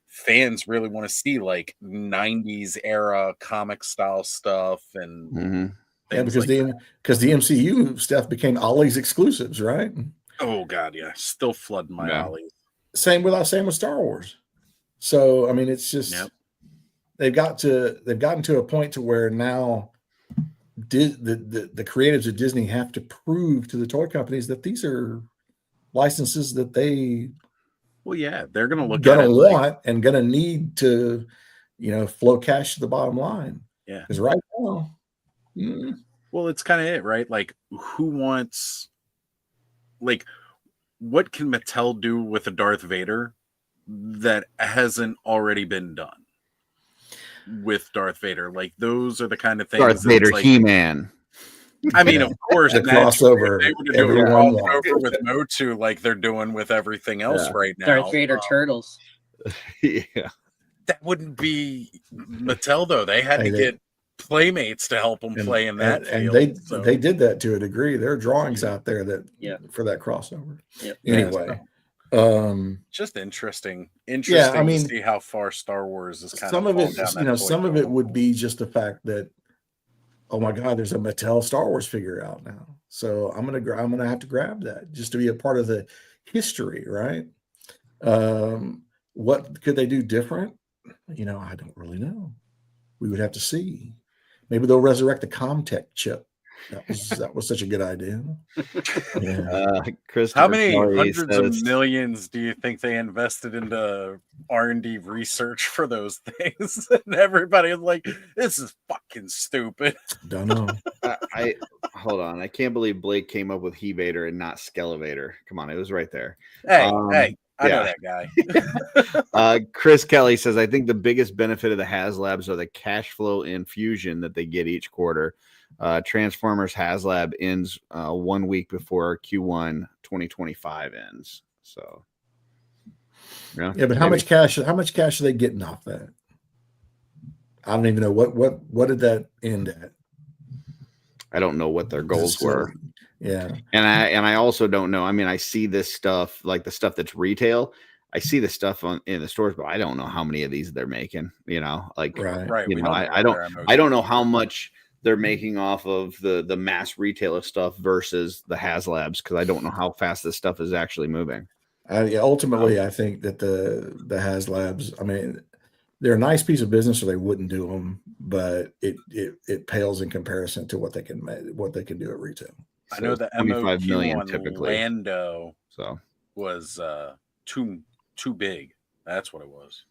fans really want to see like 90s era comic style stuff. And because the MCU stuff became Ollie's exclusives, right? Oh god, yeah, still flooding my Ollies. Same with Star Wars. So I mean, it's just they've gotten to a point to where now the creatives at Disney have to prove to the toy companies that these are licenses that they they're gonna want and gonna need to, you know, flow cash to the bottom line. Yeah, because right now, well, it's kind of it, right? Like, who wants, like, what can Mattel do with a Darth Vader that hasn't already been done with Darth Vader? Like, those are the kind of things. Darth Vader, like, He-Man. I mean, of course, the crossover. They were doing a crossover with Motu, like they're doing with everything else right now. Darth Vader Turtles. Yeah, that wouldn't be Mattel though. They had to get playmates to help them play in that field. And they did that to a degree. There are drawings out there that for that crossover. Anyway, just interesting to see how far Star Wars is kind some of it. You know, some of it would be just the fact that, oh my God, there's a Mattel Star Wars figure out now. So I'm gonna have to grab that just to be a part of the history, right? What could they do different? You know, I don't really know. We would have to see. Maybe they'll resurrect the Comtech chip. That was such a good idea. Chris, how many hundreds of millions do you think they invested into R&D research for those things? And everybody was like, "This is fucking stupid." Don't know. I hold on. I can't believe Blake came up with He-Vader and not Skelevator. Come on, it was right there. Hey, I know that guy. Chris Kelly says, I think the biggest benefit of the HasLabs are the cash flow infusion that they get each quarter. Transformers HasLab ends 1 week before Q1 2025 ends. So, but how much cash are they getting off that? I don't even know what did that end at. I don't know what their goals were. Yeah. And I also don't know. I mean, I see this stuff, like the stuff that's retail. I see the stuff in the stores, but I don't know how many of these they're making. Right. You know, I don't know how much they're making off of the mass retailer stuff versus the HasLabs, because I don't know how fast this stuff is actually moving. Ultimately, I think that the HasLabs, I mean, they're a nice piece of business, or they wouldn't do them, but it pales in comparison to what they can do at retail. I know the 25 MOQ million on typically. Lando So was too big. That's what it was.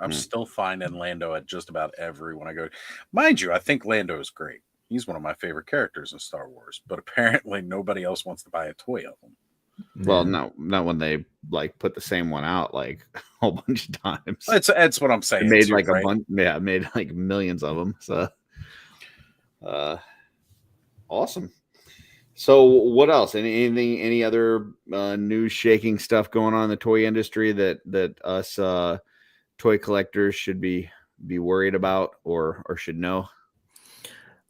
I'm still finding Lando at just about every when I go. Mind you, I think Lando is great. He's one of my favorite characters in Star Wars, but apparently nobody else wants to buy a toy of him. Well, not when they like put the same one out like a whole bunch of times. That's what I'm saying. It made too, like right? a bunch, yeah, made like millions of them. So, awesome. So, what else? Any other news shaking stuff going on in the toy industry that us toy collectors should be worried about or should know?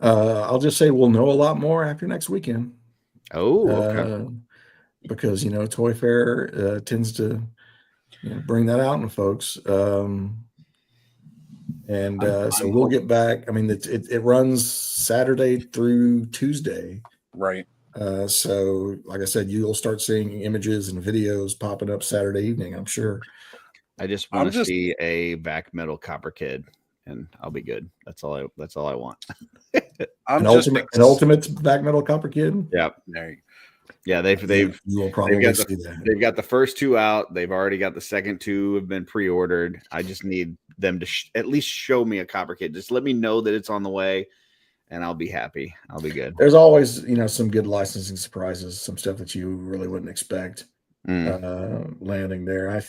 I'll just say we'll know a lot more after next weekend. Oh, okay. Because Toy Fair tends to bring that out in folks, so we'll get back. I mean, it runs Saturday through Tuesday, right? So, like I said, you'll start seeing images and videos popping up Saturday evening, I'm sure. I just want to see a vac metal copper kid, and I'll be good. That's all I want. An ultimate vac metal copper kid. Yeah, there you go. Yeah, you will probably see that. They've got the first two out. They've already got the second two have been pre-ordered. I just need them to at least show me a copper kid. Just let me know that it's on the way, and I'll be happy. I'll be good. There's always, some good licensing surprises, some stuff that you really wouldn't expect landing there. I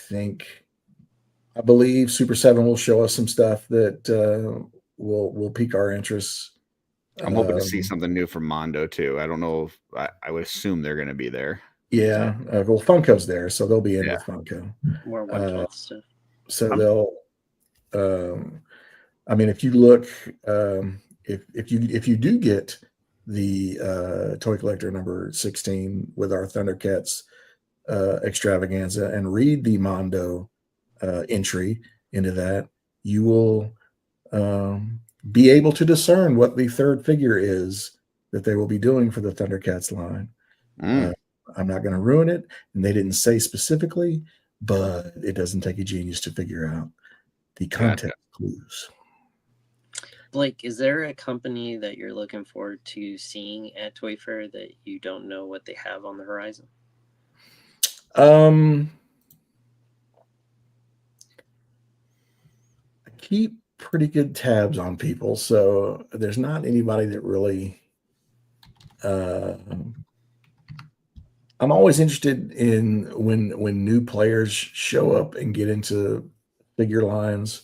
believe Super 7 will show us some stuff that will pique our interest. I'm hoping to see something new from Mondo too. I don't know if I would assume they're going to be there. Yeah. Well, Funko's there, so they'll be in with Funko. More 112 stuff. So they'll, I mean, if you look, if you do get the Toy Collector number 16 with our Thundercats extravaganza and read the Mondo entry into that, you will be able to discern what the third figure is that they will be doing for the Thundercats line. I'm not going to ruin it, and they didn't say specifically, but it doesn't take a genius to figure out the content clues. Blake, is there a company that you're looking forward to seeing at Toy Fair that you don't know what they have on the horizon? I keep pretty good tabs on people, so there's not anybody that really I'm always interested in when new players show up and get into figure lines.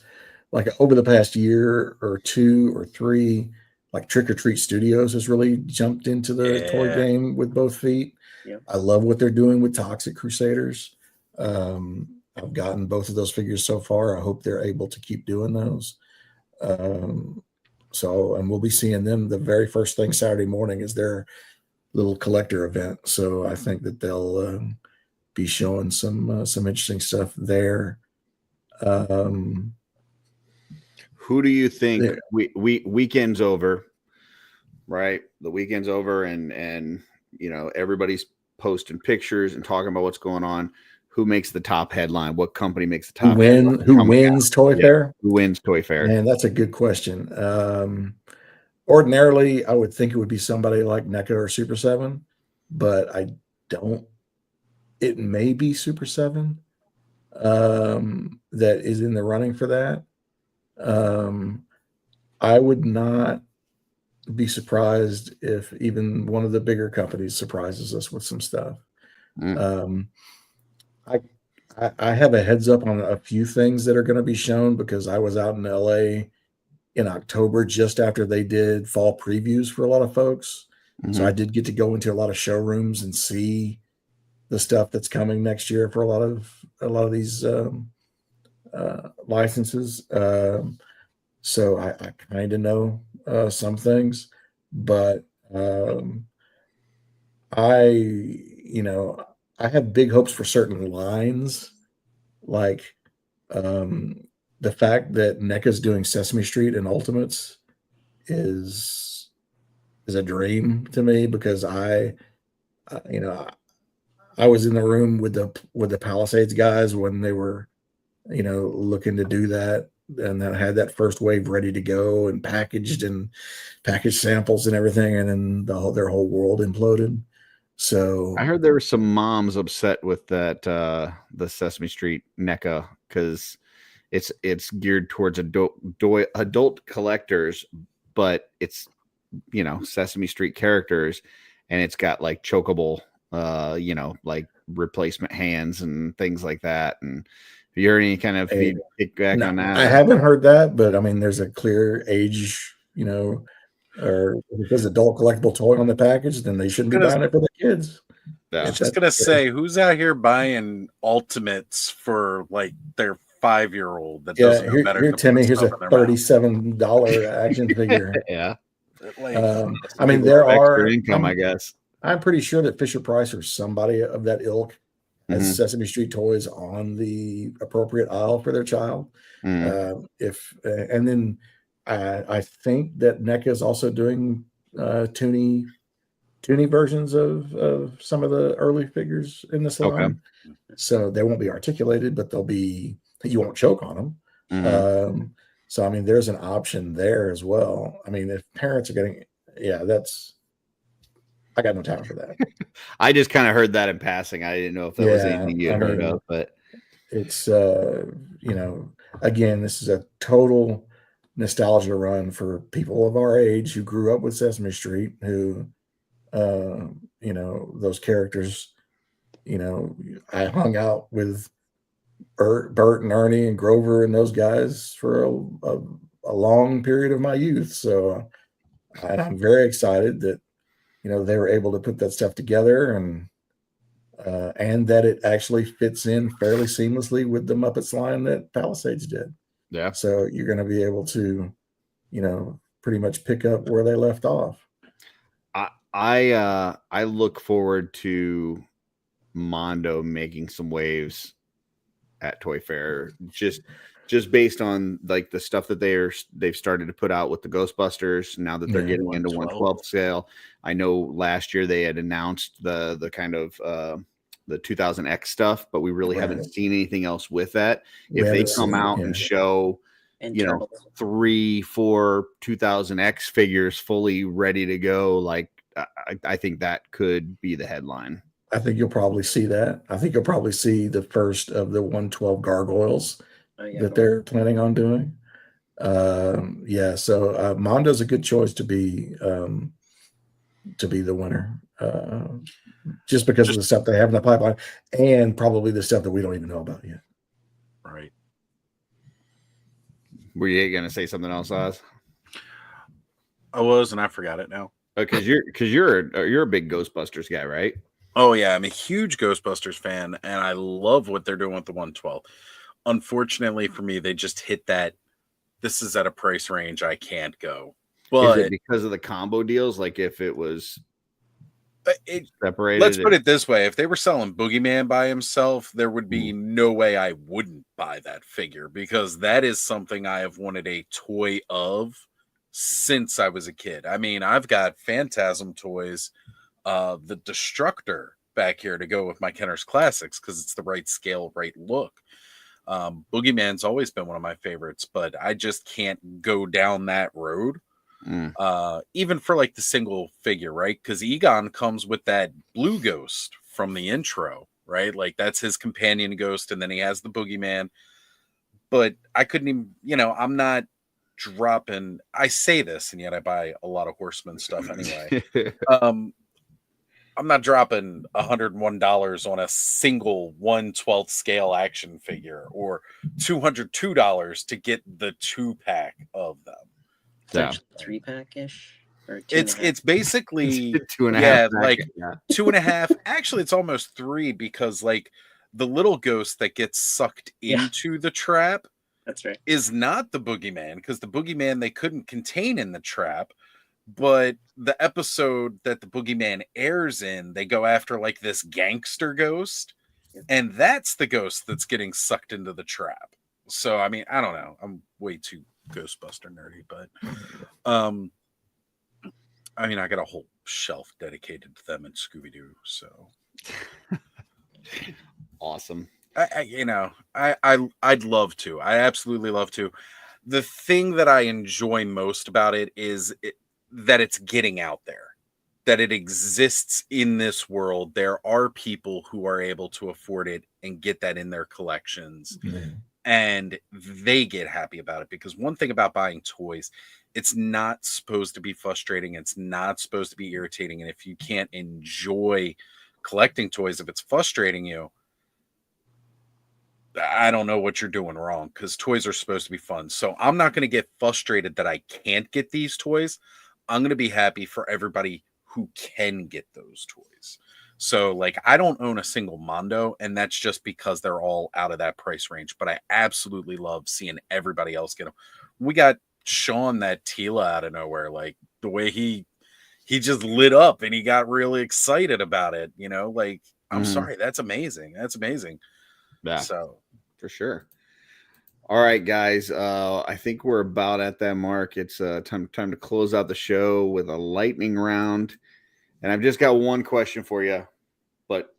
Like over the past year or two or three, like Trick or Treat Studios has really jumped into the toy game with both feet. Yep. I love what they're doing with Toxic Crusaders. I've gotten both of those figures so far. I hope they're able to keep doing those. And we'll be seeing them. The very first thing Saturday morning is their little collector event. So I think that they'll be showing some interesting stuff there. Who do you think weekend's over, right? The weekend's over and everybody's posting pictures and talking about what's going on. Who makes the top headline? What company makes the top headline? Who wins Toy Fair? Who wins Toy Fair? Man, that's a good question. Ordinarily, I would think it would be somebody like NECA or Super 7, but I don't. It may be Super 7 that is in the running for that. I would not be surprised if even one of the bigger companies surprises us with some stuff. I have a heads up on a few things that are going to be shown because I was out in LA in October just after they did fall previews for a lot of folks. So I did get to go into a lot of showrooms and see the stuff that's coming next year for a lot of these licenses. So I kind of know some things, but I have big hopes for certain lines like the fact that NECA's doing Sesame Street and Ultimates is a dream to me, because you know, I was in the room with the Palisades guys when they were, you know, looking to do that, and then had that first wave ready to go and packaged samples and everything, and then their whole world imploded. So I heard there were some moms upset with that the Sesame Street NECA, because it's geared towards adult collectors, but it's, you know, Sesame Street characters, and it's got like chokeable you know, like replacement hands and things like that. And if you heard any kind of feedback on that? I haven't heard that, but I mean, there's a clear age, you know, or if there's adult collectible toy on the package, then they shouldn't be buying it for the kids. I was just gonna say, who's out here buying Ultimates for like their 5-year-old that doesn't know better? Here, Timmy, here's a $37 action figure. Yeah. I mean, there are income, I guess. I'm pretty sure that Fisher Price or somebody of that ilk has Sesame Street toys on the appropriate aisle for their child. And then I think that NECA is also doing Toonie versions of some of the early figures in this line. So they won't be articulated, but they'll be, you won't choke on them. So I mean, there's an option there as well. I mean, if parents are getting, I got no time for that. I just kind of heard that in passing. I didn't know if that was anything you had heard of, but it's you know, again, this is a total nostalgia run for people of our age who grew up with Sesame Street, who you know, those characters, you know, I hung out with Bert and Ernie and Grover and those guys for a long period of my youth. So I'm very excited that, you know, they were able to put that stuff together, and that it actually fits in fairly seamlessly with the Muppets line that Palisades did. Yeah. So you're going to be able to, you know, pretty much pick up where they left off. I look forward to Mondo making some waves at Toy Fair, just based on like the stuff that they've started to put out with the Ghostbusters. Now that they're getting into 1/12 scale, I know last year they had announced the kind of the 2000X stuff, but we really haven't seen anything else with that. If they come out and show, you know, 3-4 2000X figures fully ready to go, like I think that could be the headline. I think you'll probably see that. I think you'll probably see the first of the 1/12 gargoyles that they're planning on doing. So Mondo's a good choice to be the winner, just because of the stuff they have in the pipeline, and probably the stuff that we don't even know about yet. Right. Were you going to say something else, Oz? I was, and I forgot it now. Because you're a big Ghostbusters guy, right? Oh yeah, I'm a huge Ghostbusters fan, and I love what they're doing with the 1/12. Unfortunately for me, they just hit that. This is at a price range I can't go. But is it because of the combo deals? Like if it was separated. Let's put it this way: if they were selling Boogeyman by himself, there would be no way I wouldn't buy that figure, because that is something I have wanted a toy of since I was a kid. I mean, I've got Phantasm toys, the Destructor back here to go with my Kenner's Classics because it's the right scale, right look. Boogeyman's always been one of my favorites, but I just can't go down that road. Even for like the single figure, right? Because Egon comes with that blue ghost from the intro, right? Like that's his companion ghost, and then he has the Boogeyman. But I couldn't even, you know, I'm not dropping. I say this, and yet I buy a lot of Horseman stuff anyway. I'm not dropping $101 on a single 1/12 scale action figure, or $202 to get the 2-pack of them. Yeah. 3-pack ish. It's basically 2.5. Yeah, like 2.5. Actually, it's almost 3, because like the little ghost that gets sucked into the trap. That's right. Is not the Boogeyman, because the Boogeyman they couldn't contain in the trap. But the episode that the Boogeyman airs in, they go after like this gangster ghost, And that's the ghost that's getting sucked into the trap. So, I mean, I don't know. I'm way too Ghostbuster nerdy, but I mean, I got a whole shelf dedicated to them and Scooby-Doo. So Awesome. I'd love to. I absolutely love to. The thing that I enjoy most about it is that it's getting out there, that it exists in this world. There are people who are able to afford it and get that in their collections, and they get happy about it. Because one thing about buying toys, it's not supposed to be frustrating. It's not supposed to be irritating. And if you can't enjoy collecting toys, if it's frustrating you, I don't know what you're doing wrong, because toys are supposed to be fun. So I'm not going to get frustrated that I can't get these toys. I'm going to be happy for everybody who can get those toys. So, like, I don't own a single Mondo, and that's just because they're all out of that price range. But I absolutely love seeing everybody else get them. We got Sean, that Tila, out of nowhere. Like, the way he just lit up and he got really excited about it. You know, like, I'm sorry. That's amazing. That's amazing. Yeah. So, for sure. All right, guys. I think we're about at that mark. It's time to close out the show with a lightning round. And I've just got one question for you, but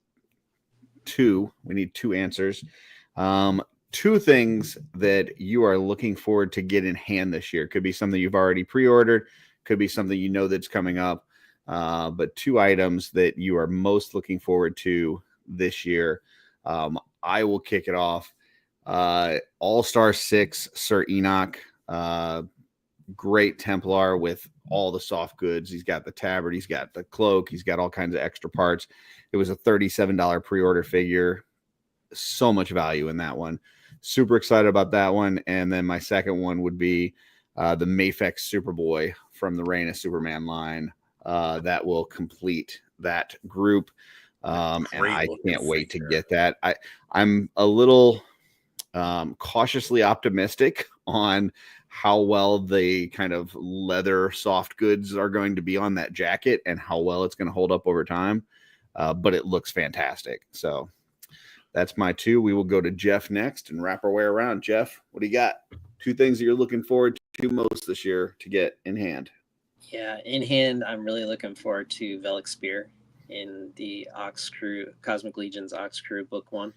two. We need two answers. Two things that you are looking forward to get in hand this year. Could be something you've already pre-ordered. Could be something you know that's coming up. But two items that you are most looking forward to this year. I will kick it off. All-Star 6 Sir Enoch, great Templar with all the soft goods. He's got the tabard, he's got the cloak, he's got all kinds of extra parts. It was a $37 pre-order figure. So much value in that one. Super excited about that one. And then my second one would be the Mafex Superboy from the Reign of Superman line. That will complete that group. And I can't wait to get that. I'm a little cautiously optimistic on how well the kind of leather soft goods are going to be on that jacket and how well it's going to hold up over time. But it looks fantastic. So that's my two. We will go to Jeff next and wrap our way around. Jeff, what do you got? Two things that you're looking forward to most this year to get in hand. Yeah, in hand, I'm really looking forward to Velic Spear in the Ox Crew, Cosmic Legion's Ox Crew Book 1.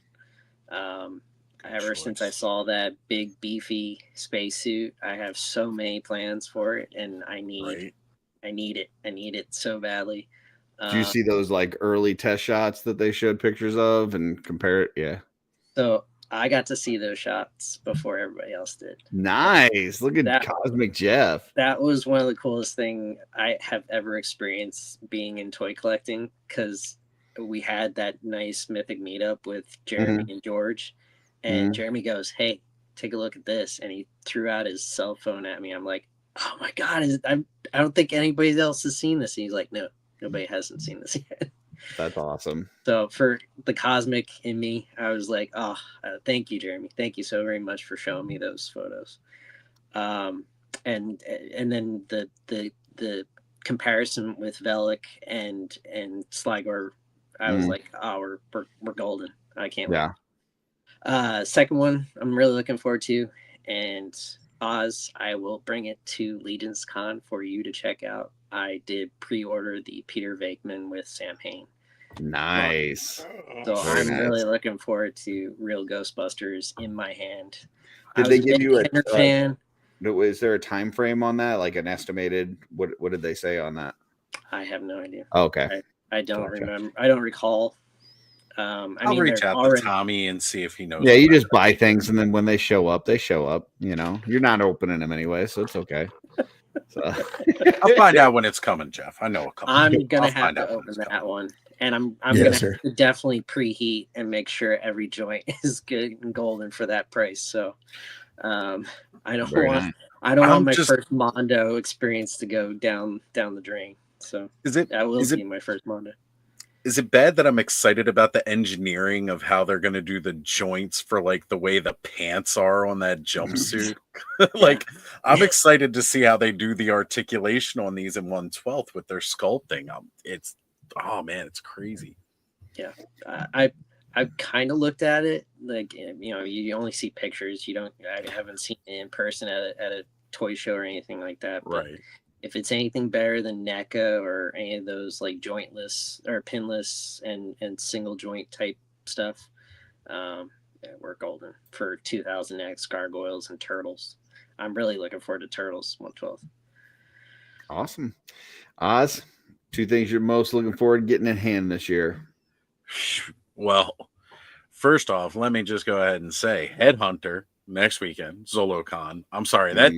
Ever since I saw that big beefy spacesuit, I have so many plans for it, and I need it. I need it so badly. Do you see those like early test shots that they showed pictures of and compare it? Yeah. So I got to see those shots before everybody else did. Nice. Look at Cosmic Jeff. That was one of the coolest things I have ever experienced being in toy collecting, because we had that nice mythic meetup with Jeremy and George. And Jeremy goes, "Hey, take a look at this." And he threw out his cell phone at me. I'm like, "Oh my God, I don't think anybody else has seen this." And he's like, "No, nobody hasn't seen this yet." That's awesome. So for the Cosmic in me, I was like, thank you, Jeremy. Thank you so very much for showing me those photos. And then the comparison with Velic and Sligor, I was like, oh, we're golden. I can't wait. Second one I'm really looking forward to, and Oz, I will bring it to Legion's Con for you to check out. I did pre-order the Peter Venkman with Sam Hain. Nice. So I'm really looking forward to real Ghostbusters in my hand. Did they give you a fan? Is there a time frame on that? Like an estimated? What did they say on that? I have no idea. Okay. I don't remember. I don't recall. I'll reach out to Tommy and see if he knows. Yeah, you just buy things, and then when they show up, they show up. You know, you're not opening them anyway, so it's okay. So. I'll find out when it's coming, Jeff. I know it coming. I'm gonna have to open that one, and I'm gonna have to definitely preheat and make sure every joint is good and golden for that price. So, I don't want my first Mondo experience to go down the drain. So that will be my first Mondo. Is it bad that I'm excited about the engineering of how they're going to do the joints for like the way the pants are on that jumpsuit? Like, I'm excited to see how they do the articulation on these in 1/12 with their sculpting. It's crazy. Yeah, I've kind of looked at it, like, you know, you only see pictures. I haven't seen it in person at a toy show or anything like that. But Right. if it's anything better than NECA or any of those like jointless or pinless and single joint type stuff, yeah, we're golden for 2000X gargoyles and turtles. I'm really looking forward to Turtles 112. Awesome. Oz, 2 things you're most looking forward to getting in hand this year. Well, first off, let me just go ahead and say Headhunter next weekend, ZoloCon. I'm sorry, that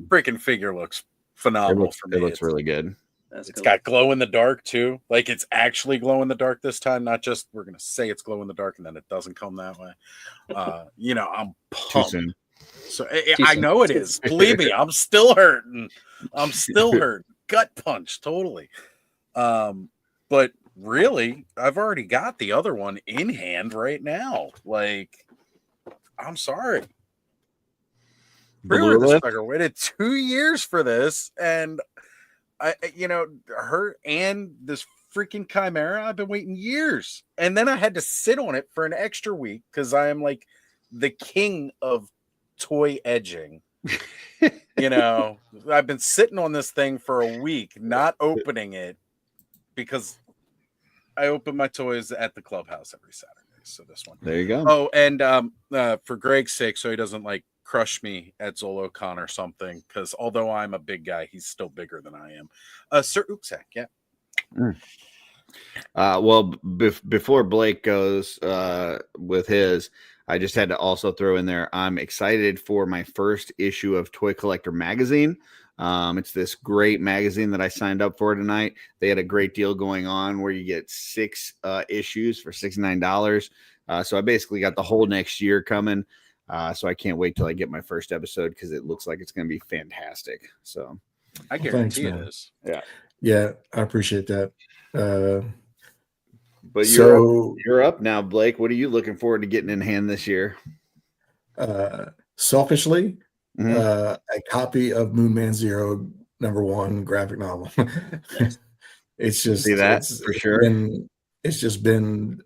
freaking figure looks phenomenal for me. It looks really good. That's It's cool. got glow in the dark too. Like it's actually glow in the dark this time, not just we're gonna say it's glow in the dark and then it doesn't come that way. You know, I'm Too pumped. soon. So I know it is. Believe me, I'm still hurting. I'm still hurt. Gut punch, totally. But really, I've already got the other one in hand right now. Like, I'm sorry. Pre-ordered this fucker. Waited 2 years for this, and her and this freaking Chimera, I've been waiting years, and then I had to sit on it for an extra week because I am like the king of toy edging. You know, I've been sitting on this thing for a week, not opening it because I open my toys at the clubhouse every Saturday. So this one. There you go. Oh, and for Greg's sake, so he doesn't like crush me at ZoloCon or something, because although I'm a big guy, he's still bigger than I am. Sir Uksak, yeah. Well, before Blake goes with his, I just had to also throw in there, I'm excited for my first issue of Toy Collector Magazine. It's this great magazine that I signed up for tonight. They had a great deal going on where you get 6 issues for $69. So I basically got the whole next year coming. So I can't wait till I get my first episode because it looks like it's going to be fantastic. So I guarantee Thanks, it is. Yeah, I appreciate that. But So- you're up now, Blake. What are you looking forward to getting in hand this year? Selfishly, Mhm. a copy of Moon Man Zero #1 graphic novel. It's just See that it's, for it's sure. it's just been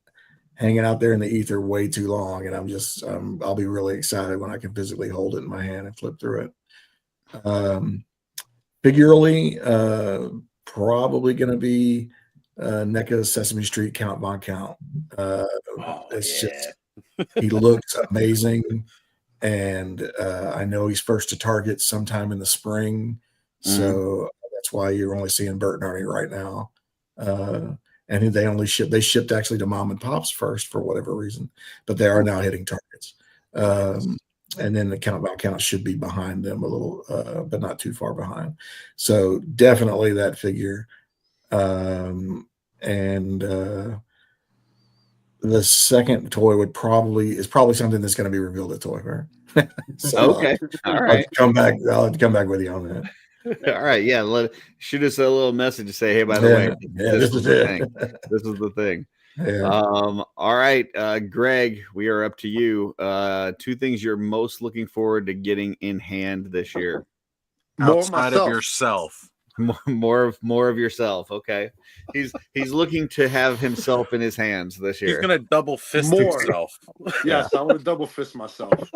hanging out there in the ether way too long, and I'll be really excited when I can physically hold it in my hand and flip through it. Figurally, probably going to be NECA Sesame Street Count Von Count. Just he looks amazing, and I know he's first to target sometime in the spring, so that's why you're only seeing Bert and Ernie right now. And they shipped actually to mom and pops first for whatever reason, but they are now hitting targets. And then the Count Von Count should be behind them a little, but not too far behind. So definitely that figure. The second toy is probably something that's going to be revealed at Toy Fair. So Okay. All I'll right. come back. I'll come back with you on that. All right. Yeah. Shoot us a little message to say, hey, by the way, this is the it. thing. This is the thing. Yeah. All right. Greg, we are up to you. 2 things you're most looking forward to getting in hand this year. Outside of yourself. More of yourself. Okay. He's looking to have himself in his hands this year. He's gonna double fist More. himself. Yes, I want to double fist myself.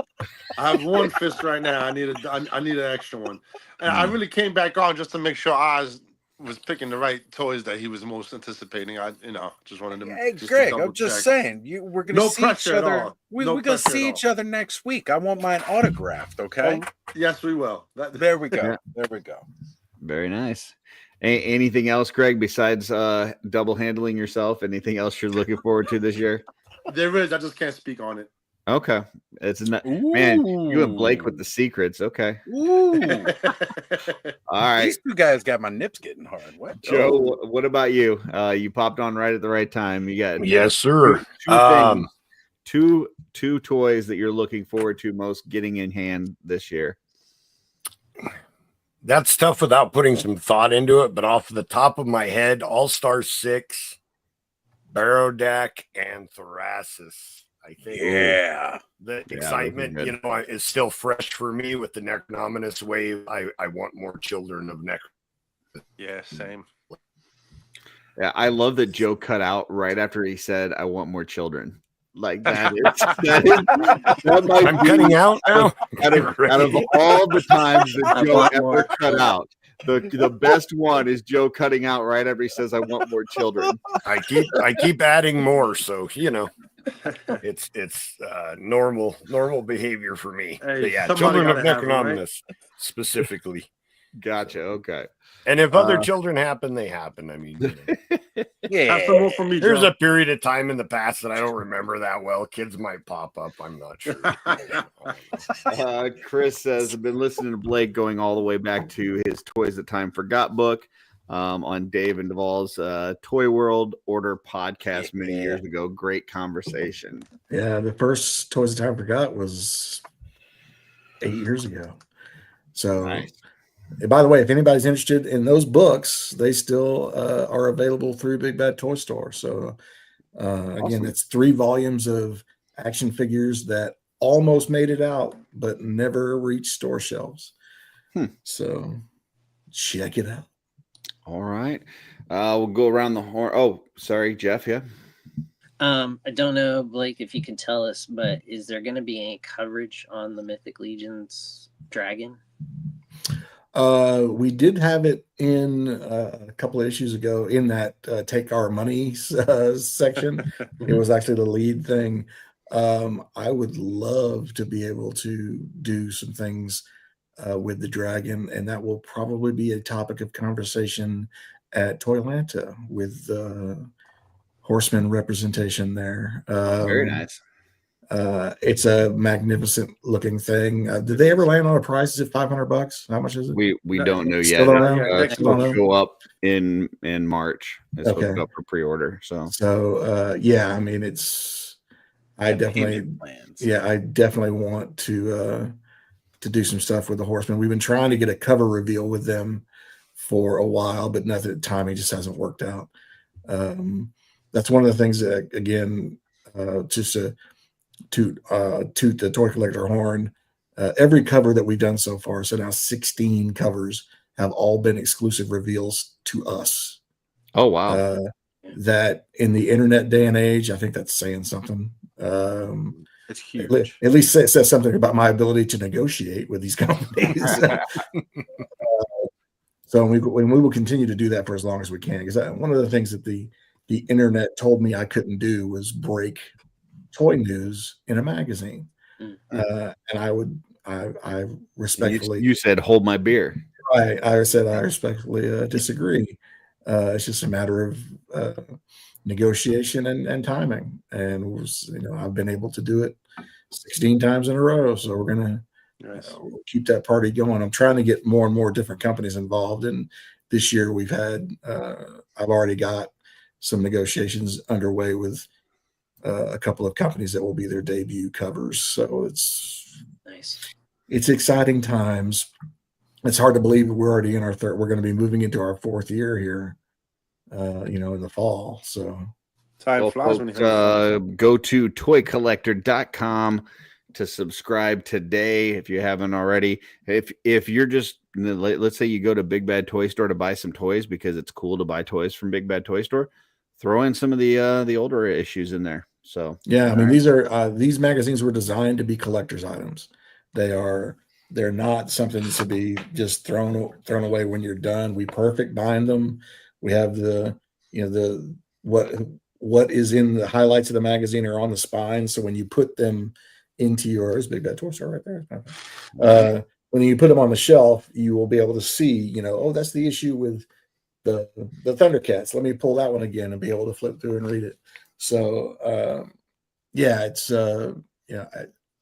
I have one fist right now. I need an extra one. And I really came back on just to make sure Oz was picking the right toys that he was most anticipating. I just wanted to. Hey, just to Greg, double I'm just check. saying, we're gonna No see each pressure at other. all. We're No gonna pressure see at each other next week. I want mine autographed. Okay. Yes, we will. There we go. Yeah. There we go. Very nice. Anything else, Greg, besides double handling yourself? Anything else you're looking forward to this year? There is. I just can't speak on it. Okay. It's not, man, you and Blake with the secrets. Okay. Ooh. All right. These 2 guys got my nips getting hard. What? Joe, what about you? You popped on right at the right time. You got Yes, sir. 2 things, two toys that you're looking forward to most getting in hand this year. That's tough without putting some thought into it, but off the top of my head, All-Star 6, Barodac, and Thrasis. I think the excitement, is still fresh for me with the Necronominous wave. I want more children of Necro. Yeah, same. Yeah, I love that Joe cut out right after he said, I want more children. Like that might I'm be cutting out now. out of all the times that I Joe want ever more. cut out. The best one is Joe cutting out right after he says, "I want more children." I keep adding more, so it's normal behavior for me. Hey, But yeah, somebody children of gotta have 'em, right? Necronomicus specifically. Gotcha. Okay. And if other children happen, they happen. I mean, Have some more for me, there's Joe. a period of time in the past that I don't remember that well. Kids might pop up. I'm not sure. Chris says, I've been listening to Blake going all the way back to his Toys That Time Forgot book on Dave and Duvall's Toy World Order podcast many years ago. Great conversation. Yeah, the first Toys That Time Forgot was 8 years ago. So, Nice. and by the way, if anybody's interested in those books, they still are available through Big Bad Toy Store. So, again, it's 3 volumes of action figures that almost made it out, but never reached store shelves. So, check it out. All right. We'll go around the horn. Oh, sorry, Jeff. Yeah. I don't know, Blake, if you can tell us, but is there going to be any coverage on the Mythic Legion's Dragon? We did have it in a couple of issues ago in that Take Our Money section. It was actually the lead thing. I would love to be able to do some things with the dragon, and that will probably be a topic of conversation at Toylanta with horseman representation there. Very nice. It's a magnificent looking thing. Did they ever land on a price? Is it $500? How much is it? We don't know yet. Still don't know? It's Still don't supposed to know? go up in March. It's supposed to Okay. go up for pre-order. So yeah, I mean, I definitely want to do some stuff with the Horsemen. We've been trying to get a cover reveal with them for a while, but timing just hasn't worked out. That's one of the things that, again, just to toot the toy collector horn. Every cover that we've done so far, so now 16 covers, have all been exclusive reveals to us. Oh wow! That in the internet day and age, I think that's saying something. It's huge. At least it says something about my ability to negotiate with these companies. So we will continue to do that for as long as we can, because one of the things that the internet told me I couldn't do was break toy news in a magazine. And I respectfully, you said hold my beer. I said I respectfully disagree. It's just a matter of negotiation and timing, and I've been able to do it 16 times in a row, so we're gonna we'll keep that party going. I'm trying to get more and more different companies involved, and this year we've had I've already got some negotiations underway with a couple of companies that will be their debut covers. So it's nice. It's exciting times. It's hard to believe we're already in our third. We're going to be moving into our 4th year here, in the fall. So time flies when you go to toycollector.com to subscribe today if you haven't already. If you're just, let's say you go to Big Bad Toy Store to buy some toys because it's cool to buy toys from Big Bad Toy Store, throw in some of the older issues in there. So yeah, I mean, these magazines were designed to be collector's items. They're not something to be just thrown away when you're done. We perfect bind them. We have what is in the highlights of the magazine are on the spine. So when you put them into yours, Big Bad Toy Store right there. When you put them on the shelf, you will be able to see, oh, that's the issue with the Thundercats. Let me pull that one again and be able to flip through and read it. So yeah, it's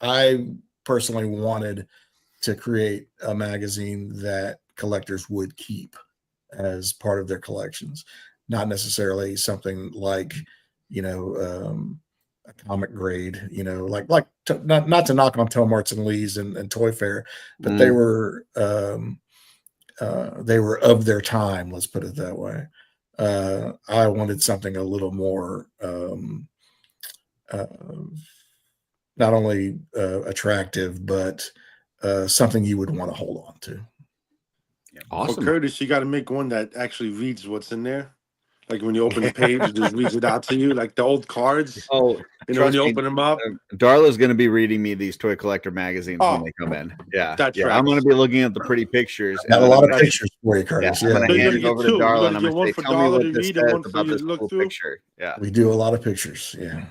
I personally wanted to create a magazine that collectors would keep as part of their collections, not necessarily something like a comic grade, not to knock on Tomarts and Lee's and Toy Fair, but they were of their time, let's put it that way. I wanted something a little more not only attractive, but something you would want to hold on to. Awesome. Well, Curtis, you got to make one that actually reads what's in there. Like when you open the page, it just reads it out to you, like the old cards. Oh, You know, when trust you me, open them up. Darla's going to be reading me these toy collector magazines when Oh, they come in. Yeah, that yeah. I'm going to tracks. be looking at the pretty pictures. Got a and lot of I'm pictures for you, Curtis. I'm Yeah, going So to you're hand gonna it get over to two. You're Darla, gonna and I'm get going to one say, for "Tell me Darla what to this read and says one for about you this to look cool through. picture." Yeah. we do a lot of pictures. Yeah.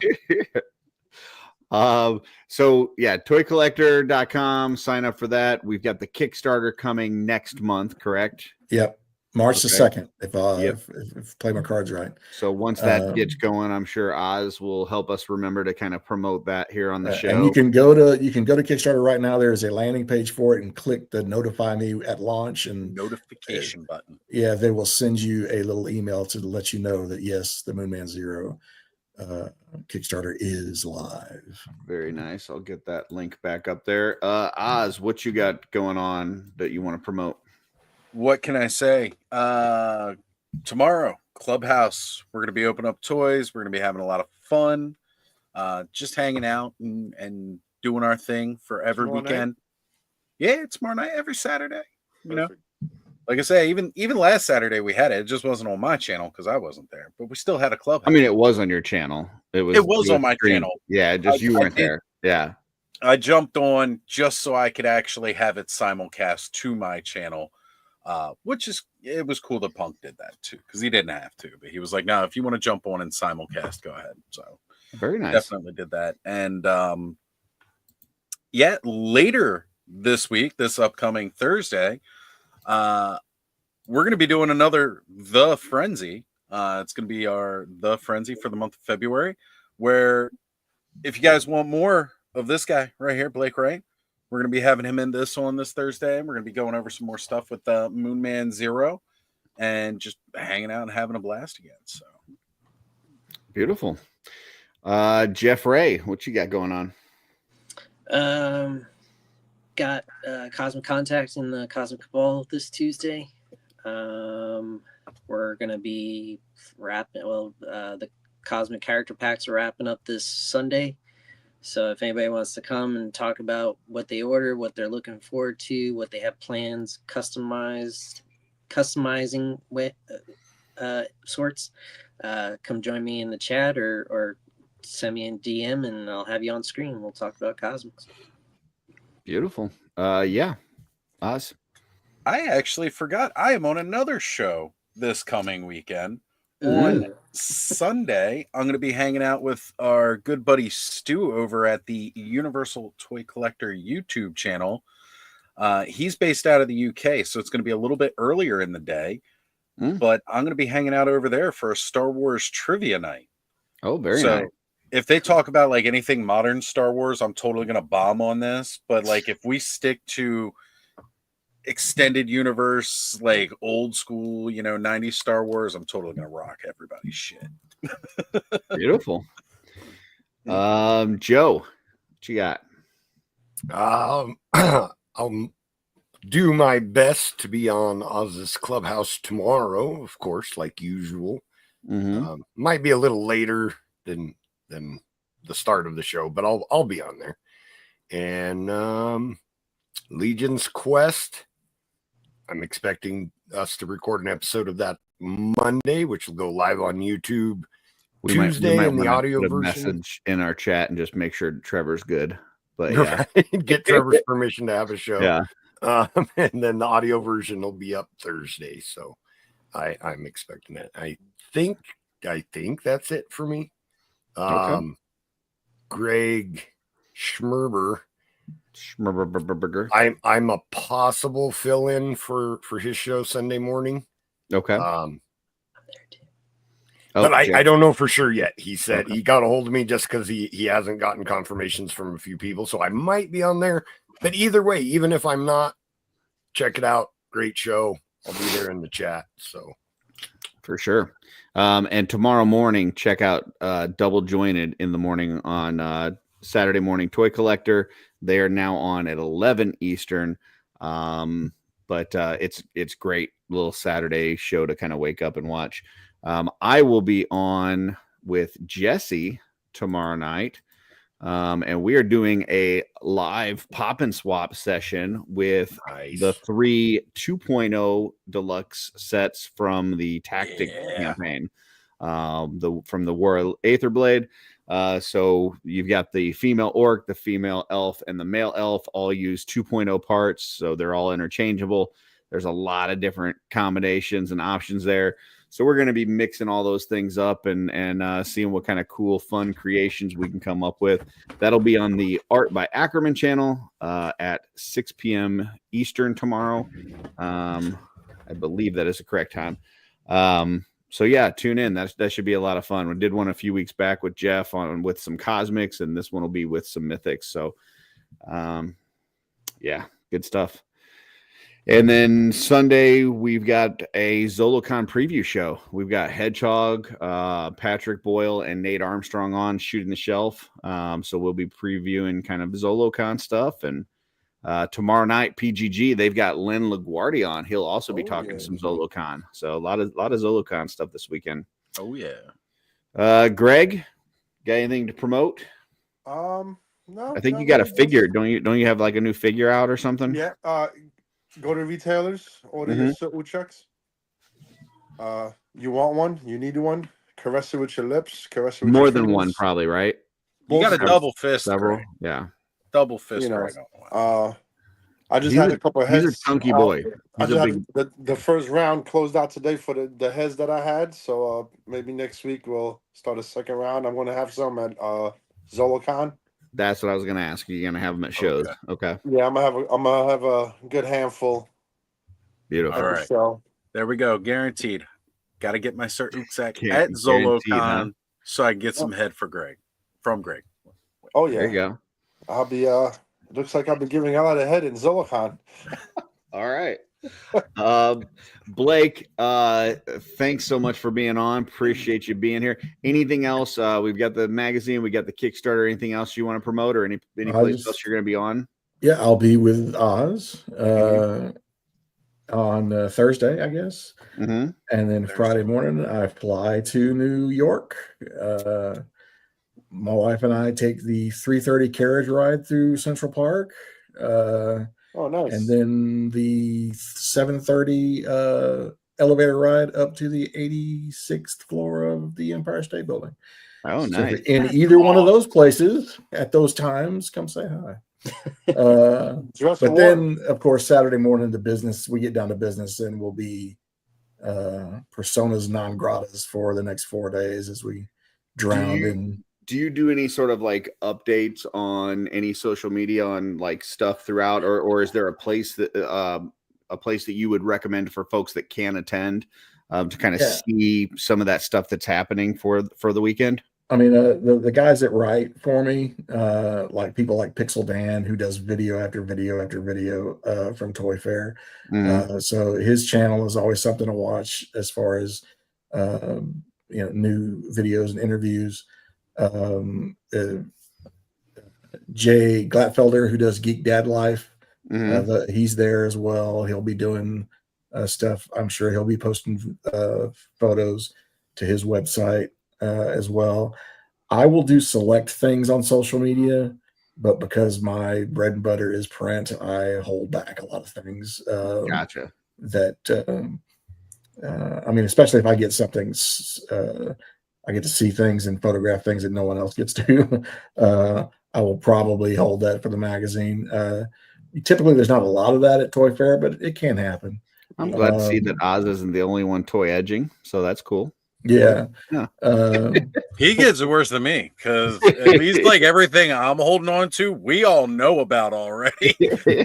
So yeah, toycollector.com. Sign up for that. We've got the Kickstarter coming next month, correct? Yep. March the Okay. 2nd, if play my cards right. So once that gets going, I'm sure Oz will help us remember to kind of promote that here on the show. And you can go to Kickstarter right now. There's a landing page for it, and click the notify me at launch, and Notification button. yeah, they will send you a little email to let you know that yes, the Moonman Zero Kickstarter is live. Very nice. I'll get that link back up there. Oz, what you got going on that you want to promote? What can I say? Tomorrow, Clubhouse. We're going to be opening up toys. We're going to be having a lot of fun, just hanging out and doing our thing for every Tomorrow weekend. night? Yeah, it's tomorrow night, every Saturday. You know, Perfect. like I say, even last Saturday we had it. It just wasn't on my channel because I wasn't there, but we still had a Clubhouse. I mean, it was on your channel. It was on my streamed. channel. Yeah, just you weren't there. Yeah. I jumped on just so I could actually have it simulcast to my channel, it was cool that Punk did that too, because he didn't have to, but he was like, no, if you want to jump on and simulcast, go ahead. So very nice. Definitely did that. And yeah, later this week, this upcoming Thursday, we're going to be doing another The Frenzy. It's going to be our The Frenzy for the month of February, where if you guys want more of this guy right here, Blake Wright, we're going to be having him in this on this Thursday, and we're going to be going over some more stuff with Moonman Zero and just hanging out and having a blast again. So beautiful. Jeff Ray, what you got going on? Got Cosmic Contact in the Cosmic Cabal this Tuesday. We're gonna be wrapping. The Cosmic Character Packs are wrapping up this Sunday. So if anybody wants to come and talk about what they order, what they're looking forward to, what they have plans, customizing with sorts, come join me in the chat or send me a DM and I'll have you on screen. We'll talk about Cosmics. Beautiful. Yeah. Oz? I actually forgot. I am on another show this coming weekend. On Sunday, I'm going to be hanging out with our good buddy Stu over at the Universal Toy Collector YouTube channel. He's based out of the UK, so it's going to be a little bit earlier in the day. But I'm going to be hanging out over there for a Star Wars trivia night. Oh, very nice. If they talk about like anything modern Star Wars, I'm totally going to bomb on this. But like if we stick to extended universe, like old school, 90s Star Wars, I'm totally gonna rock everybody's shit. Beautiful. Joe, what you got? I'll do my best to be on Oz's Clubhouse tomorrow, of course, like usual. Might be a little later than the start of the show, but I'll be on there. And Legion's Quest, I'm expecting us to record an episode of that Monday, which will go live on YouTube Tuesday in the audio version. Message in our chat and just make sure Trevor's good. But yeah, get Trevor's permission to have a show. Yeah, and then the audio version will be up Thursday. So I'm expecting that. I think that's it for me. Okay. Greg Schmerber. Schmerber. I'm a possible fill-in for his show Sunday morning. Okay. But I don't know for sure yet. He said he got a hold of me just because he hasn't gotten confirmations from a few people. So I might be on there. But either way, even if I'm not, check it out. Great show. I'll be there in the chat. So for sure. And tomorrow morning, check out Double Jointed in the morning on Saturday Morning Toy Collector. They are now on at 11 Eastern. But it's great little Saturday show to kind of wake up and watch. I will be on with Jesse tomorrow night. And we are doing a live pop and swap session with the 3 2.0 deluxe sets from the Tactic campaign, from the War Aether Blade. So you've got the female orc, the female elf, and the male elf all use 2.0 parts, so they're all interchangeable. There's a lot of different combinations and options there. So we're going to be mixing all those things up and seeing what kind of cool, fun creations we can come up with. That'll be on the Art by Ackerman channel at 6 p.m. Eastern tomorrow. I believe that is the correct time. So yeah, tune in. That should be a lot of fun. We did one a few weeks back with Jeff with some Cosmics, and this one will be with some Mythics. So yeah, good stuff. And then Sunday, we've got a ZoloCon preview show. We've got Hedgehog, Patrick Boyle, and Nate Armstrong on shooting the shelf. So we'll be previewing kind of ZoloCon stuff. And tomorrow night, PGG, they've got Len LaGuardia on. He'll also be talking some ZoloCon. So a lot of ZoloCon stuff this weekend. Oh yeah. Greg, got anything to promote? No. I think you got a figure. Don't you have like a new figure out or something? Yeah. Go to retailers, order your Uchucks. You want one? You need one? Caress it with your lips. Caress it with More your than fingers. one, probably, right? You got a double fist. Several, Greg. yeah. Double fist. You know, Greg. I just had a couple of heads. He's a chunky boy. I just had the first round closed out today for the heads that I had. So maybe next week we'll start a second round. I'm going to have some at ZoloCon. That's what I was going to ask. You're going to have them at shows. Okay. Yeah, I'm gonna have a good handful. Beautiful. All right. So there we go. Guaranteed. Got to get my certain sack Yeah, at ZoloCon huh? so I can get some head from Greg. Oh yeah. There you go. I'll be it looks like I'll be giving a lot of head in ZoloCon. All right. Blake, thanks so much for being on. Appreciate you being here. Anything else? We've got the magazine, we got the Kickstarter. Anything else you want to promote, or any place else you're going to be on? Yeah, I'll be with Oz on Thursday, I guess. Mm-hmm. And then Friday morning, I fly to New York. My wife and I take the 3:30 carriage ride through Central Park. Oh, nice. And then the 7:30 elevator ride up to the 86th floor of the Empire State Building. Oh, So nice. if you're in either one of those places at those times, come say hi. But then, of course, Saturday morning, we get down to business, and we'll be personas non gratas for the next 4 days as we drown in. Do you do any sort of like updates on any social media on like stuff throughout, or is there a place that you would recommend for folks that can attend to kind of see some of that stuff that's happening for the weekend? I mean, the guys that write for me, like people like Pixel Dan, who does video after video after video from Toy Fair. So his channel is always something to watch as far as new videos and interviews. Jay Glatfelder, who does Geek Dad Life, he's there as well. He'll be doing stuff. I'm sure he'll be posting photos to his website as well. I will do select things on social media, but because my bread and butter is print, I hold back a lot of things. Gotcha. That I mean, especially if I get something. I get to see things and photograph things that no one else gets to. I will probably hold that for the magazine. Typically, there's not a lot of that at Toy Fair, but it can happen. I'm glad to see that Oz isn't the only one toy edging, so that's cool. Yeah. He gets it worse than me because at least like everything I'm holding on to, we all know about already.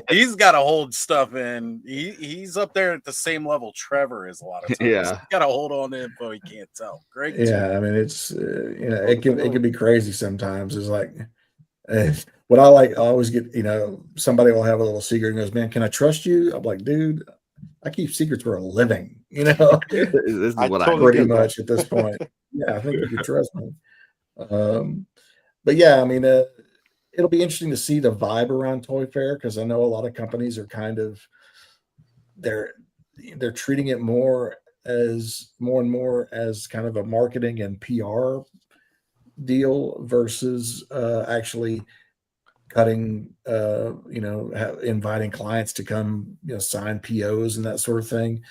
He's got to hold stuff in. He's up there at the same level Trevor is a lot of times. Yeah. He's got to hold on to info he can't tell. Great. Yeah, I mean it's it can be crazy sometimes. It's like what I always get. Somebody will have a little secret and goes, "Man, can I trust you?" I'm like, "Dude, I keep secrets for a living." This is what I pretty much at this point. Yeah, I think you can trust me. But yeah, I mean, it'll be interesting to see the vibe around Toy Fair because I know a lot of companies are kind of they're treating it more and more as kind of a marketing and PR deal versus actually cutting, inviting clients to come, sign POs and that sort of thing.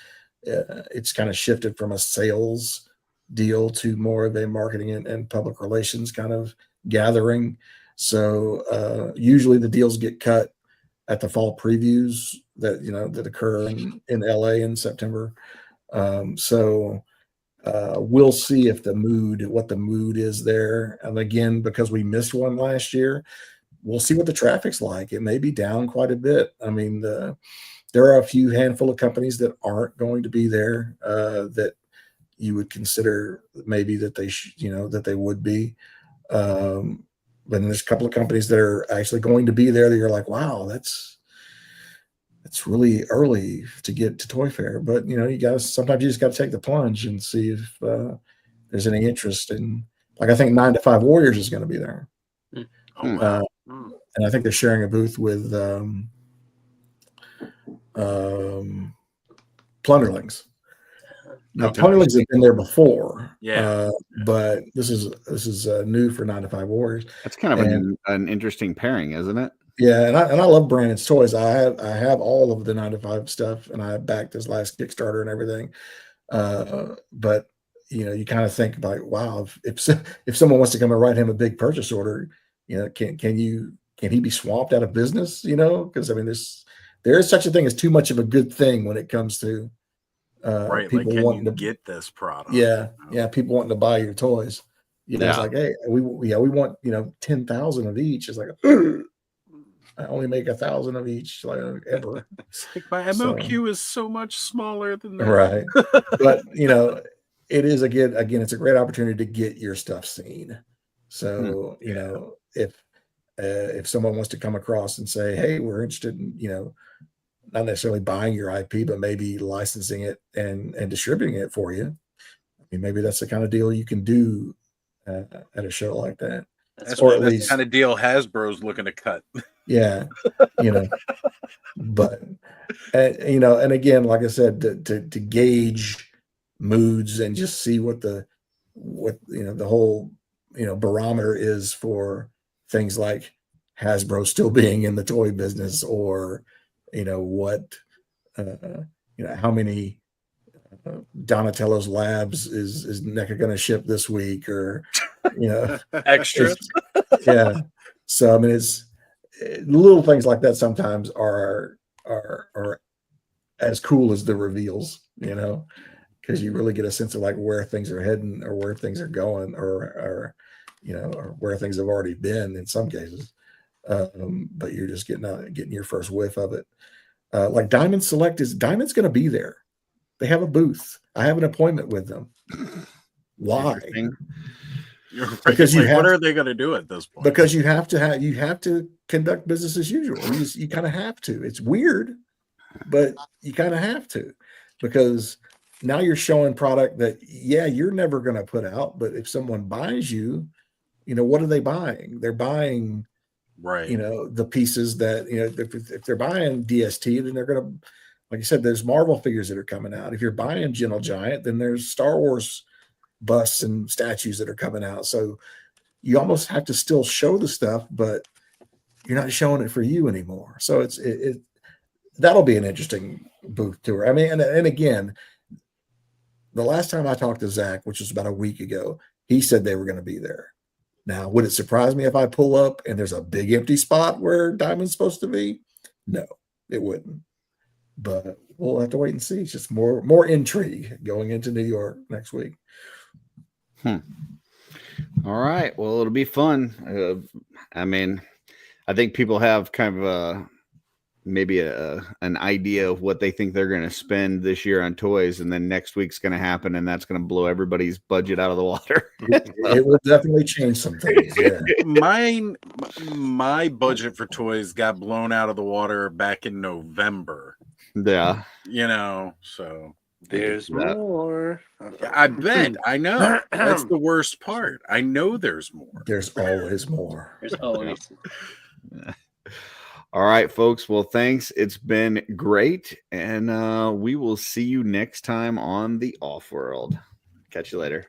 It's kind of shifted from a sales deal to more of a marketing and public relations kind of gathering. So usually the deals get cut at the fall previews that occur in LA in September. We'll see if what the mood is there. And again, because we missed one last year, we'll see what the traffic's like. It may be down quite a bit. I mean, there are a few handful of companies that aren't going to be there that you would consider maybe that that they would be. But there's a couple of companies that are actually going to be there that you're like, wow, that's really early to get to Toy Fair. But sometimes you just got to take the plunge and see if there's any interest in. Like, I think 9 to 5 Warriors is going to be there. And I think they're sharing a booth with Plunderlings. Now, Plunderlings have been there before, but this is new for 9 to 5 Warriors. That's kind of an interesting pairing, isn't it? Yeah, and I love Brandon's toys. I have all of the 9 to 5 stuff, and I backed his last Kickstarter and everything. But you kind of think like, wow, if someone wants to come and write him a big purchase order, can he be swamped out of business? Because I mean, there is such a thing as too much of a good thing when it comes to people wanting to get this product. Yeah, people wanting to buy your toys. It's like, hey, we want 10,000 of each. It's like, I only make 1,000 of each, like ever. It's like my MOQ is so much smaller than that. Right. But it is again, it's a great opportunity to get your stuff seen. So if someone wants to come across and say, hey, we're interested in not necessarily buying your IP, but maybe licensing it and distributing it for you. I mean, maybe that's the kind of deal you can do at a show like that. That's the kind of deal Hasbro's looking to cut. Yeah, but and again, like I said, to gauge moods and just see what the whole barometer is for things like Hasbro still being in the toy business, or how many Donatello's Labs is NECA going to ship this week, or extras. Yeah. So I mean, it's little things like that sometimes are as cool as the reveals, because you really get a sense of like where things are heading or where things are going, or where things have already been in some cases. But you're just getting your first whiff of it. Like Diamond Select Diamond's going to be there. They have a booth. I have an appointment with them. Why? Because what are they going to do at this point? Because you have to conduct business as usual. You kind of have to. It's weird, but you kind of have to, because now you're showing product that you're never going to put out. But if someone buys you, what are they buying? They're buying, right? The pieces that if they're buying DST, then they're going to, like you said, there's Marvel figures that are coming out. If you're buying Gentle Giant, then there's Star Wars busts and statues that are coming out. So you almost have to still show the stuff, but you're not showing it for you anymore. So that'll be an interesting booth tour. I mean, and again, the last time I talked to Zach, which was about a week ago, he said they were going to be there. Now, would it surprise me if I pull up and there's a big empty spot where Diamond's supposed to be? No, it wouldn't. But we'll have to wait and see. It's just more intrigue going into New York next week. All right. Well, it'll be fun. I mean, I think people have kind of maybe an idea of what they think they're going to spend this year on toys, and then next week's going to happen, and that's going to blow everybody's budget out of the water. It will definitely change some things. Yeah. My budget for toys got blown out of the water back in November. Yeah. So there's more. I bet. I know. That's the worst part. I know there's more. There's always more. There's always. All right, folks. Well, thanks. It's been great. And we will see you next time on the OffWorld. Catch you later.